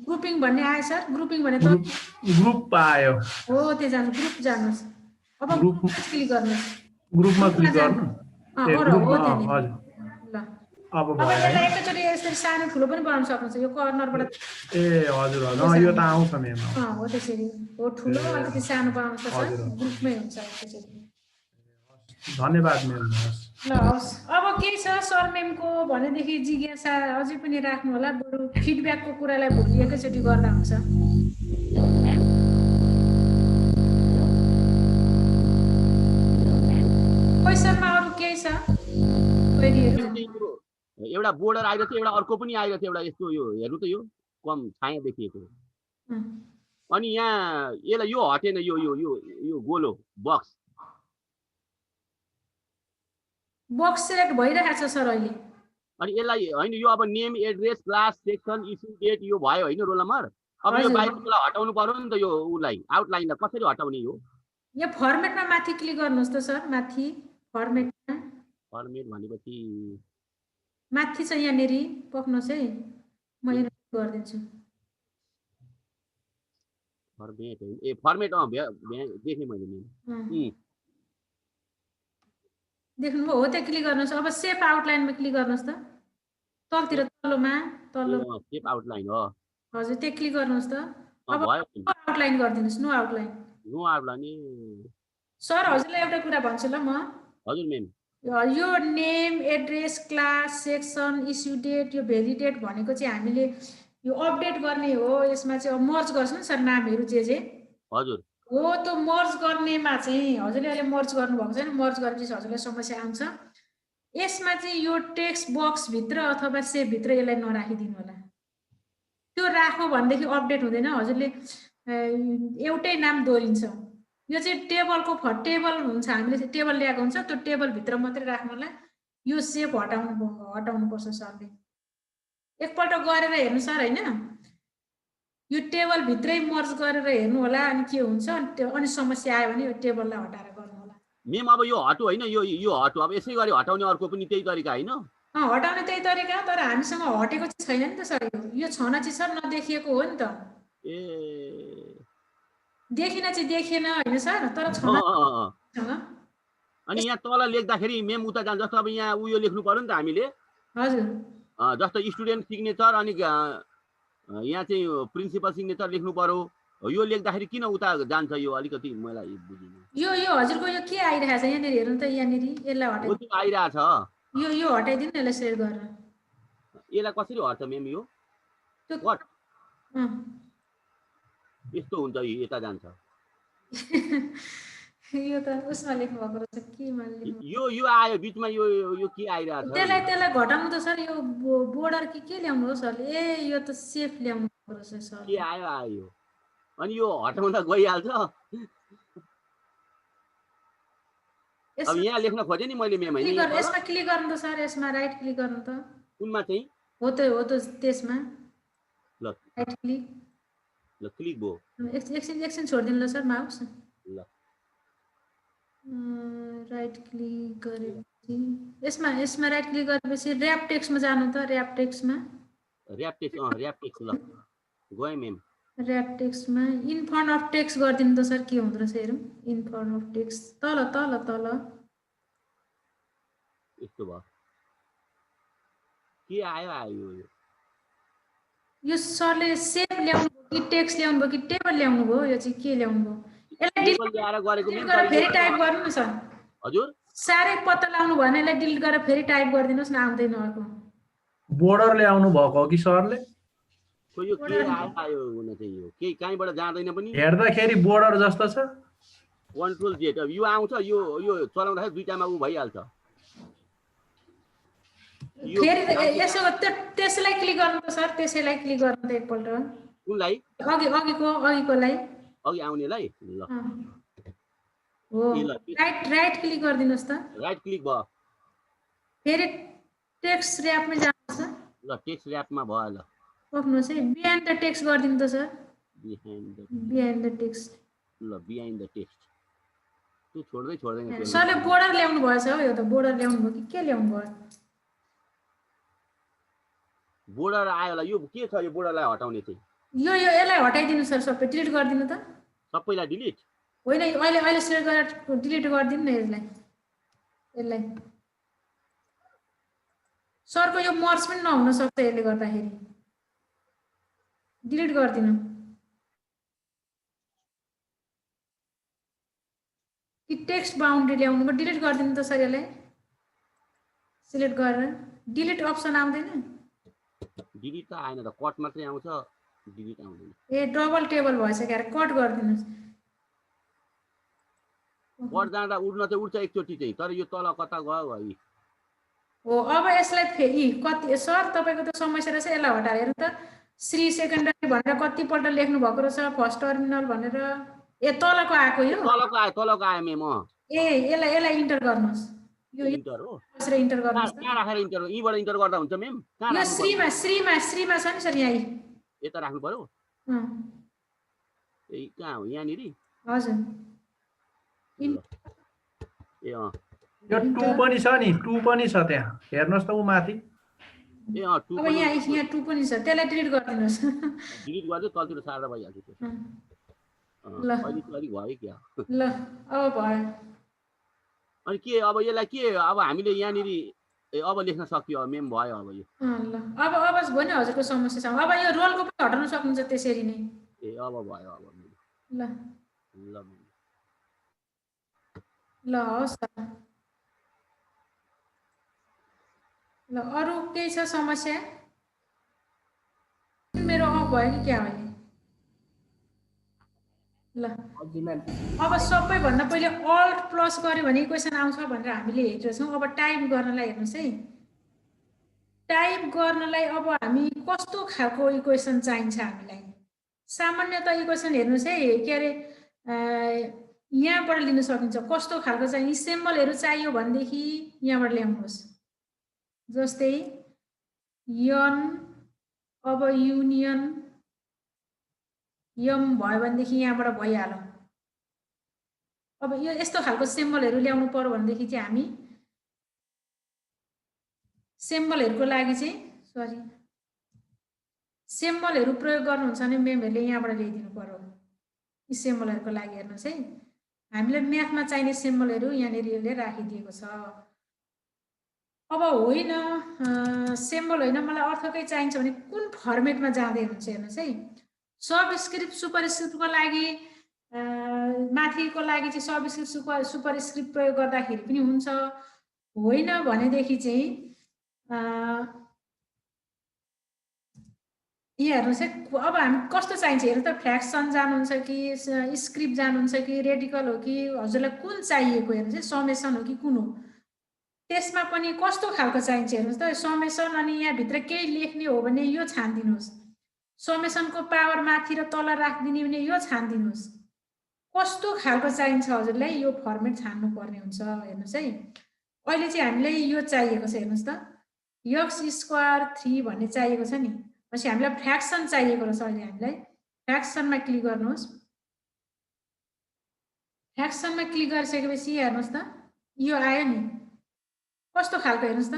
ग्रुपिङ भन्ने आयो सर ग्रुपिङ भने ग्रुप आयो हो त्यो जानु ग्रुप जानुहोस् अब ग्रुप क्लिक गर्नुहोस् ग्रुपमा क्लिक गर्नु हजुर ल अब यसलाई एकैचोटि यसरी सानो ठुलो पनि बनाउन सक्नुहुन्छ यो कर्नरबाट ए हजुर यो त आउँछ मेम हो त्यसरी हो ठुलो अलिकति सानो बनाउन सक्छ ग्रुपमै हुन्छ त्यसरी धन्यवाद मेम ल हस् अब के छ सर मेमको भनेदेखि जिज्ञासा अझै पनि राख्नु होला बरु फिडब्याकको कुरालाई भोलि एकैचोटि गर्दा हुन्छ क्वेसनमा अरु केही छ एउटा बोर्डर आइरहेको थियो एउटा अर्को पनि आइरहेको थियो एउटा यस्तो यो हेर्नु त यो कम छाया देखिएको अनि यहाँ यसलाई यो हटेन यो यो यो यो गोलो बक्स सेलेक्ट भइरहेको छ सर अहिले अनि यसलाई हैन यो अब name address class section issue date यो भयो हैन रोल नम्बर अब यो बाहिरलाई हटाउनु पर्यो नि त यो उलाई आउटलाइनलाई कसरी हटाउने हो यहाँ फर्मेटमा माथि क्लिक गर्नुस् त सर माथि फर्मेट भनेपछि माथि छ यहाँनेरि पक्नुस् है म यहाँ गरिदिन्छु फर्मेट देखेँ मैले देख्नुभयो हो त्यहाँ क्लिक गर्नुहोस् अब सेप आउटलाइनमा क्लिक गर्नुहोस् त तलतिर तल्लो सेप आउटलाइन हो हजुर त्यहाँ क्लिक गर्नुहोस् त अब आउटलाइन गरिदिनुहोस् नो आउटलाइन सर हजुरलाई एउटा कुरा भन्छु ल म हजुर मेम यो name address class section issue date यो भ्यालिडेट भनेको चाहिँ हामीले यो अपडेट गर्ने हो यसमा चाहिँ अब मर्ज गर्छ नि सर नामहरू जे हजुर हो त्यो मर्ज गर्नेमा चाहिँ हजुरले अहिले मर्ज गर्नुभएको छैन मर्ज गरेपछि हजुरलाई समस्या आउँछ यसमा चाहिँ यो टेक्स्ट बक्सभित्र अथवा सेपभित्र यसलाई नराखिदिनु होला त्यो राख्यो भनेदेखि अपडेट हुँदैन हजुरले एउटै नाम दोहोरिन्छ यो चाहिँ टेबलको टेबल हुन्छ हामीले टेबल ल्याएको हुन्छ त्यो टेबलभित्र मात्रै राख्नुलाई यो सेप हटाउनुपर्छ सरले एकपल्ट गरेर हेर्नु सर होइन यो टेबलभित्रै मर्ज गरेर हेर्नु होला अनि के हुन्छ अनि समस्या आयो भने यो टेबललाई हटाएर गर्नु होला मेम अब यो हटो होइन यो हटो अब यसै गरी हटाउने अर्को पनि त्यही तरिका होइन हटाउने त्यही तरिका तर हामीसँग हटेको चाहिँ छैन नि त सर यो छन चाहिँ सर नदेखिएको हो नि त देखिन चाहिँ देखिएन होइन सर तर छन अनि यहाँ तल लेख्दाखेरि मेम उता जान्छ जस्तो अब यहाँ उयो लेख्नु पर्यो नि त हामीले हजुर जस्तो स्टुडेन्ट सिग्नेचर अनि यहाँ चाहिँ प्रिन्सिपल सिग्नेचर लेख्नु पर्यो यो लेख्दाखेरि किन उता जान्छ यो अलिकति मलाई बुझिन यो हजुरको यो के आइरहेको छ यहाँनिर हेर्नु त यहाँनिर यसलाई हटाइ आइरहेछ यो हटाइदिनु न यसलाई सेयर गरेर यसलाई कसरी हट्छ मेम यो व्हाट यस्तो हुन्छ यता जान्छ यो त उसमा लेख्नु भएको रहेछ केमा यो आयो बीचमा यो के आइरहेछ त्यसलाई घटाउनु त सर यो बोर्डर के ल्याउनु हो सरले ए यो त सेफ ल्याउनु पर्छ सर के आयो अनि यो हटाउँदा गइहाल्छ अब यहाँ लेख्न खोजे नि मैले मेम हैन यसमा क्लिक गर्नु त सर यसमा राइट क्लिक गर्नु त कुनमा चाहिँ हो त त्यसमा ल राइट क्लिक ल क्लिक भो एकछिन छोड्दिनु ल सर माउस ल राइट क्लिक गरेपछि यसमा राइट क्लिक गरेपछि र्याप टेक्स्टमा जानु त र्याप टेक्स्टमा र्याप टेक्स्ट ल गए मेम र्याप टेक्स्टमा इन फ्रन्ट अफ टेक्स्ट गरिदिनु त सर के हुँदो रहेछ हेरौँ इन फ्रन्ट अफ टेक्स्ट तल यस्तो भयो के आयो यो सरले सेप ल्याउनु भयो कि टेक्स्ट ल्याउनु भयो कि टेबल ल्याउनु भयो यो चाहिँ के ल्याउनु भयो यसलाई डिलिट गरेर फेरि टाइप गर्नु न सर हजुर साह्रै पत्ता लाउनु भएन यसलाई डिलिट गरेर फेरि टाइप गरिदिनुहोस् न आउँदैन अर्को बोर्डर ल्याउनु भएको कि सरले यो के आयो हुन चाहिँ यो के कहीँबाट जाँदैन पनि हेर्दाखेरि बोर्डर जस्तो छ कन्ट्रोल जेड अब यो आउँछ यो चलाउँदाखेरि दुईटामा उ भइहाल्छ फेरि यसो त्यसलाई क्लिक गर्नु त सर त्यसैलाई क्लिक गर्नु त एकपल्ट कुनलाई अघिकोलाई अघि आउनेलाई ल हो राइट क्लिक गरिदिनुहोस् त राइट क्लिक भयो फेरि टेक्स्ट र्यापमै जानुहोस् ल टेक्स्ट र्यापमा भयो ल सक्नुहोस् है बिहाइन्ड द टेक्स्ट गरिदिनु त सर बिहाइन्ड द टेक्स्ट ल बिहाइन्ड द टेक्स्ट त्यो छोड्दैन सरले बोर्डर ल्याउनु भएछ हो यो त बोर्डर ल्याउनु भयो कि के ल्याउनु भयो बोर्डर आयो होला यो के छ यो बोर्डरलाई हटाउने चाहिँ यो यसलाई हटाइदिनु सर सबै डिलिट गरिदिनु त सबैलाई डिलिट होइन अहिले सेलेक्ट गरेर डिलिट गरिदिनु न यसलाई सरको यो मर्ज पनि नहुन सक्छ यसले गर्दाखेरि डिलिट गरिदिनु कि टेक्स्ट बाउन्ड्री ल्याउनु भयो डिलिट गरिदिनु त सर यसलाई सिलेक्ट गरेर डिलिट अप्सन आउँदैन डिलिट त आएन त कट मात्रै आउँछ डिलिट आउँदैन ए डबल टेबल भएछ क्यारे कट गरिदिनुहोस् कट जाँदा उड्न चाहिँ उड्छ एकचोटि चाहिँ तर यो तल कता गयो है हो अब यसलाई फेरि कति सर तपाईँको त समस्या रहेछ यसलाई हटाएर हेर्नु त श्री सेकेन्डरी भनेर कतिपल्ट लेख्नु भएको रहेछ फर्स्ट टर्मिनल भनेर ए तलको आएको यो तलको आयो मेम ए यसलाई इन्टर गर्नुहोस् यो इन्टर हो यसरी इन्टर गर्नुहोस् कहाँ राखेर इन्टर यीबाट इन्टर गर्दा हुन्छ मेम कहाँ यो श्रीमा छ नि सर यहाँ यता राख्नु पर्यो ए कहाँ हो यहाँनिर हजुर ए यो 2 पनि छ नि 2 पनि छ त्यहाँ हेर्नुहोस् त उ माथि ए 2 अब यहाँ 2 पनि छ त्यसलाई डिलिट गरिदिनुहोस् डिलिट गर्दै तलतिर सार्दा भइहाल्छ त्यो ल अलिक भयो क्या ल अब भयो अनि के अब यसलाई के अब हामीले यहाँनिर अब लेख्न सक्यो मेम भयो अब यो ल अब भयो नि हजुरको समस्या छ अब यो रोलको पनि हटाउन सक्नुहुन्छ त्यसरी नै ए अब भयो अब ल ल ल हस् ल अरू केही छ समस्या मेरो अफ भयो कि क्या अहिले ल अब सबैभन्दा पहिले अल्ट प्लस गर्यो भने इक्वेसन आउँछ भनेर हामीले हेरेको छौँ अब टाइप गर्नलाई हेर्नुहोस् है टाइप गर्नलाई अब हामी कस्तो खालको इक्वेसन चाहिन्छ हामीलाई सामान्यतः इक्वेसन हेर्नुहोस् है के अरे यहाँबाट लिन सकिन्छ कस्तो खालको चाहिने सिम्बलहरू चाहियो भनेदेखि यहाँबाट ल्याउनुहोस् जस्तै यन अब युनियन यम भयो भनेदेखि यहाँबाट भइहाल्यो अब यो यस्तो खालको सिम्बलहरू ल्याउनु पर्यो भनेदेखि चाहिँ हामी सिम्बलहरूको लागि चाहिँ सिम्बलहरू प्रयोग गर्नुहुन्छ भने मेमहरूले यहाँबाट ल्याइदिनु पर्यो यी सिम्बलहरूको लागि हेर्नुहोस् है हामीलाई म्याथमा चाहिने सिम्बलहरू यहाँनिर यसले राखिदिएको छ अब होइन सिम्बल होइन मलाई अर्थकै चाहिन्छ भने कुन फर्मेटमा जाँदै हुन्छ हेर्नुहोस् है सबस्क्रिप्ट सुपरस्क्रिप्टको लागि माथिको लागि चाहिँ सबस्क्रिप्ट सुपरस्क्रिप्ट प्रयोग गर्दाखेरि पनि हुन्छ होइन भनेदेखि चाहिँ यहाँ हेर्नुहोस् है अब हामी कस्तो चाहिन्छ हेर्नु त फ्र्याक्सन जानुहुन्छ कि स्क्रिप्ट जानुहुन्छ कि रेडिकल हो कि हजुरलाई कुन चाहिएको हेर्नुहोस् है समेसन हो कि कुन हो त्यसमा पनि कस्तो खालको चाहिन्छ हेर्नुहोस् त समेसन अनि यहाँभित्र केही लेख्ने हो भने यो छानिदिनुहोस् समेसनको पावर माथि र तल राखिदिने भने यो छानिदिनुहोस् कस्तो खालको चाहिन्छ हजुरलाई यो फर्मेट छान्नु पर्ने हुन्छ हेर्नुहोस् है अहिले चाहिँ हामीलाई यो चाहिएको छ हेर्नुहोस् त x² 3 भन्ने चाहिएको छ नि पछि हामीलाई फ्र्याक्सन चाहिएको रहेछ अहिले हामीलाई फ्र्याक्सनमा क्लिक गर्नुहोस् फ्र्याक्सनमा क्लिक गरिसकेपछि हेर्नुहोस् त यो आयो नि कस्तो खालको हेर्नुहोस् त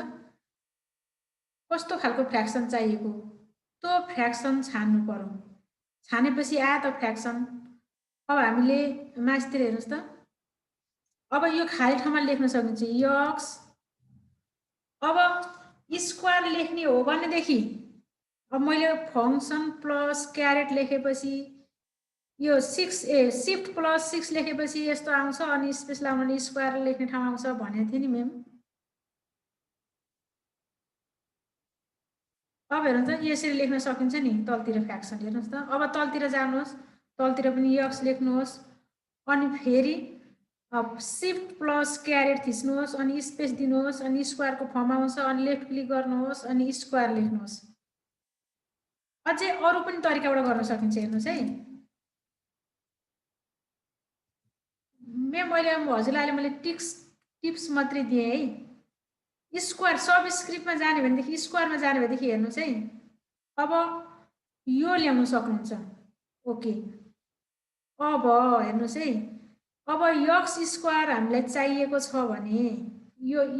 कस्तो खालको फ्र्याक्सन चाहिएको त्यो फ्र्याक्सन छान्नु पर्यो छानेपछि आयो त फ्र्याक्सन अब हामीले माथितिर हेर्नुहोस् त अब यो खाली ठाउँमा लेख्न सकिन्छ x अब स्क्वायर लेख्ने हो भनेदेखि अब मैले फङ्सन प्लस क्यारेट लेखेपछि यो 6 सिफ्ट प्लस 6 लेखेपछि यस्तो आउँछ अनि स्पेस लाउनाले स्क्वायर लेख्ने ठाउँ आउँछ भनेको थिएँ नि मेम अब हेर्नु त यसरी लेख्न सकिन्छ नि तलतिर फ्र्याक्सन हेर्नुहोस् त अब तलतिर जानुहोस् तलतिर पनि x लेख्नुहोस् अनि फेरि सिफ्ट प्लस क्यारेट थिच्नुहोस् अनि स्पेस दिनुहोस् अनि स्क्वायरको फर्म आउँछ अनि लेफ्ट क्लिक गर्नुहोस् अनि स्क्वायर लेख्नुहोस् अझै अरू पनि तरिकाबाट गर्न सकिन्छ हेर्नुहोस् है मैले हजुरलाई मैले टिप्स मात्रै दिएँ है। स्क्वायर सब स्क्रिप्टमा जाने भनेदेखि स्क्वायरमा जाने भनेदेखि हेर्नुहोस् है, अब यो ल्याउन सक्नुहुन्छ। ओके, अब हेर्नुहोस् है, अब यक्स स्क्वायर हामीलाई चाहिएको छ भने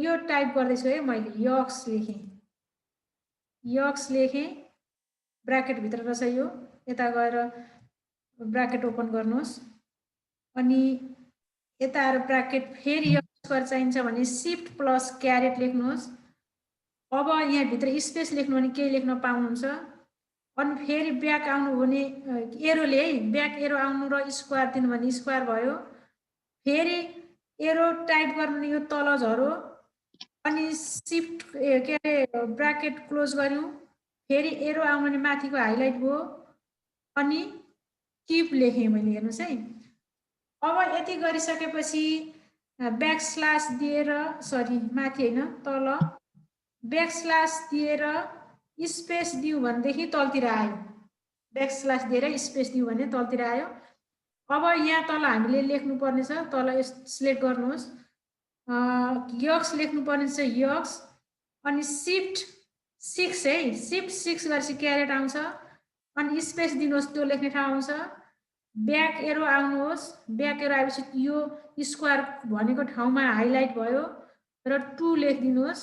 यो टाइप गर्दैछु है मैले, यक्स लेखेँ ब्राकेटभित्र रहेछ यो, यता गएर ब्राकेट ओपन गर्नुहोस्, अनि यता आएर ब्राकेट फेरि यक्स स्क्वायर चाहिन्छ भने शिफ्ट प्लस क्यारेट लेख्नुहोस्। अब यहाँभित्र स्पेस लेख्नु भने केही लेख्न पाउनुहुन्छ। अनि फेरि ब्याक आउनु भने एरोले है, ब्याक एरो आउनु र स्क्वायर दिनु भने स्क्वायर भयो। फेरि एरो टाइप गर्नु भने यो तल झरो, अनि शिफ्ट के अरे ब्राकेट क्लोज गर्यौँ, फेरि एरो आउनु भने माथिको हाइलाइट भयो, अनि किप लेखेँ मैले। हेर्नुहोस् है, अब यति गरिसकेपछि ब्याक स्ल्यास दिएर, सरी माथि होइन तल, ब्याक स्ल्यास दिएर स्पेस दिउँ भनेदेखि तलतिर आयो, ब्याक स्ल्यास दिएर स्पेस दिउँ भने तलतिर आयो। अब यहाँ तल हामीले लेख्नुपर्ने छ, तल सिलेक्ट गर्नुहोस्, यक्स लेख्नुपर्ने छ यक्स, अनि शिफ्ट 6 है, शिफ्ट 6 गरेपछि क्यारेट आउँछ, अनि स्पेस दिनुहोस्, त्यो लेख्ने ठाउँ आउँछ। ब्याक एरो आउनुहोस्, ब्याक एरो आएपछि यो स्क्वायर भनेको ठाउँमा हाइलाइट भयो र 2 लेखिदिनुहोस्।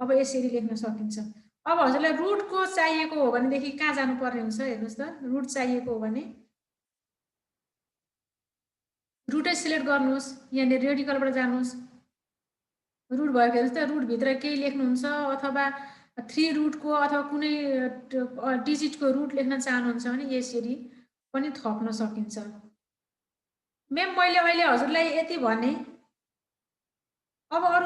अब यसरी लेख्न सकिन्छ। अब हजुरलाई रुटको चाहिएको हो भनेदेखि कहाँ जानुपर्ने हुन्छ हेर्नुहोस् त, रुट चाहिएको हो भने रुटै सिलेक्ट गर्नुहोस्, यहाँनिर रेडिकलबाट जानुहोस्, रुट भएको हेर्नुहोस् त, रुटभित्र केही लेख्नुहुन्छ अथवा 3 रुटको अथवा कुनै डिजिटको रुट लेख्न चाहनुहुन्छ भने यसरी पनि थप्न सकिन्छ। म्याम मैले अहिले हजुरलाई यति भने, अब अरू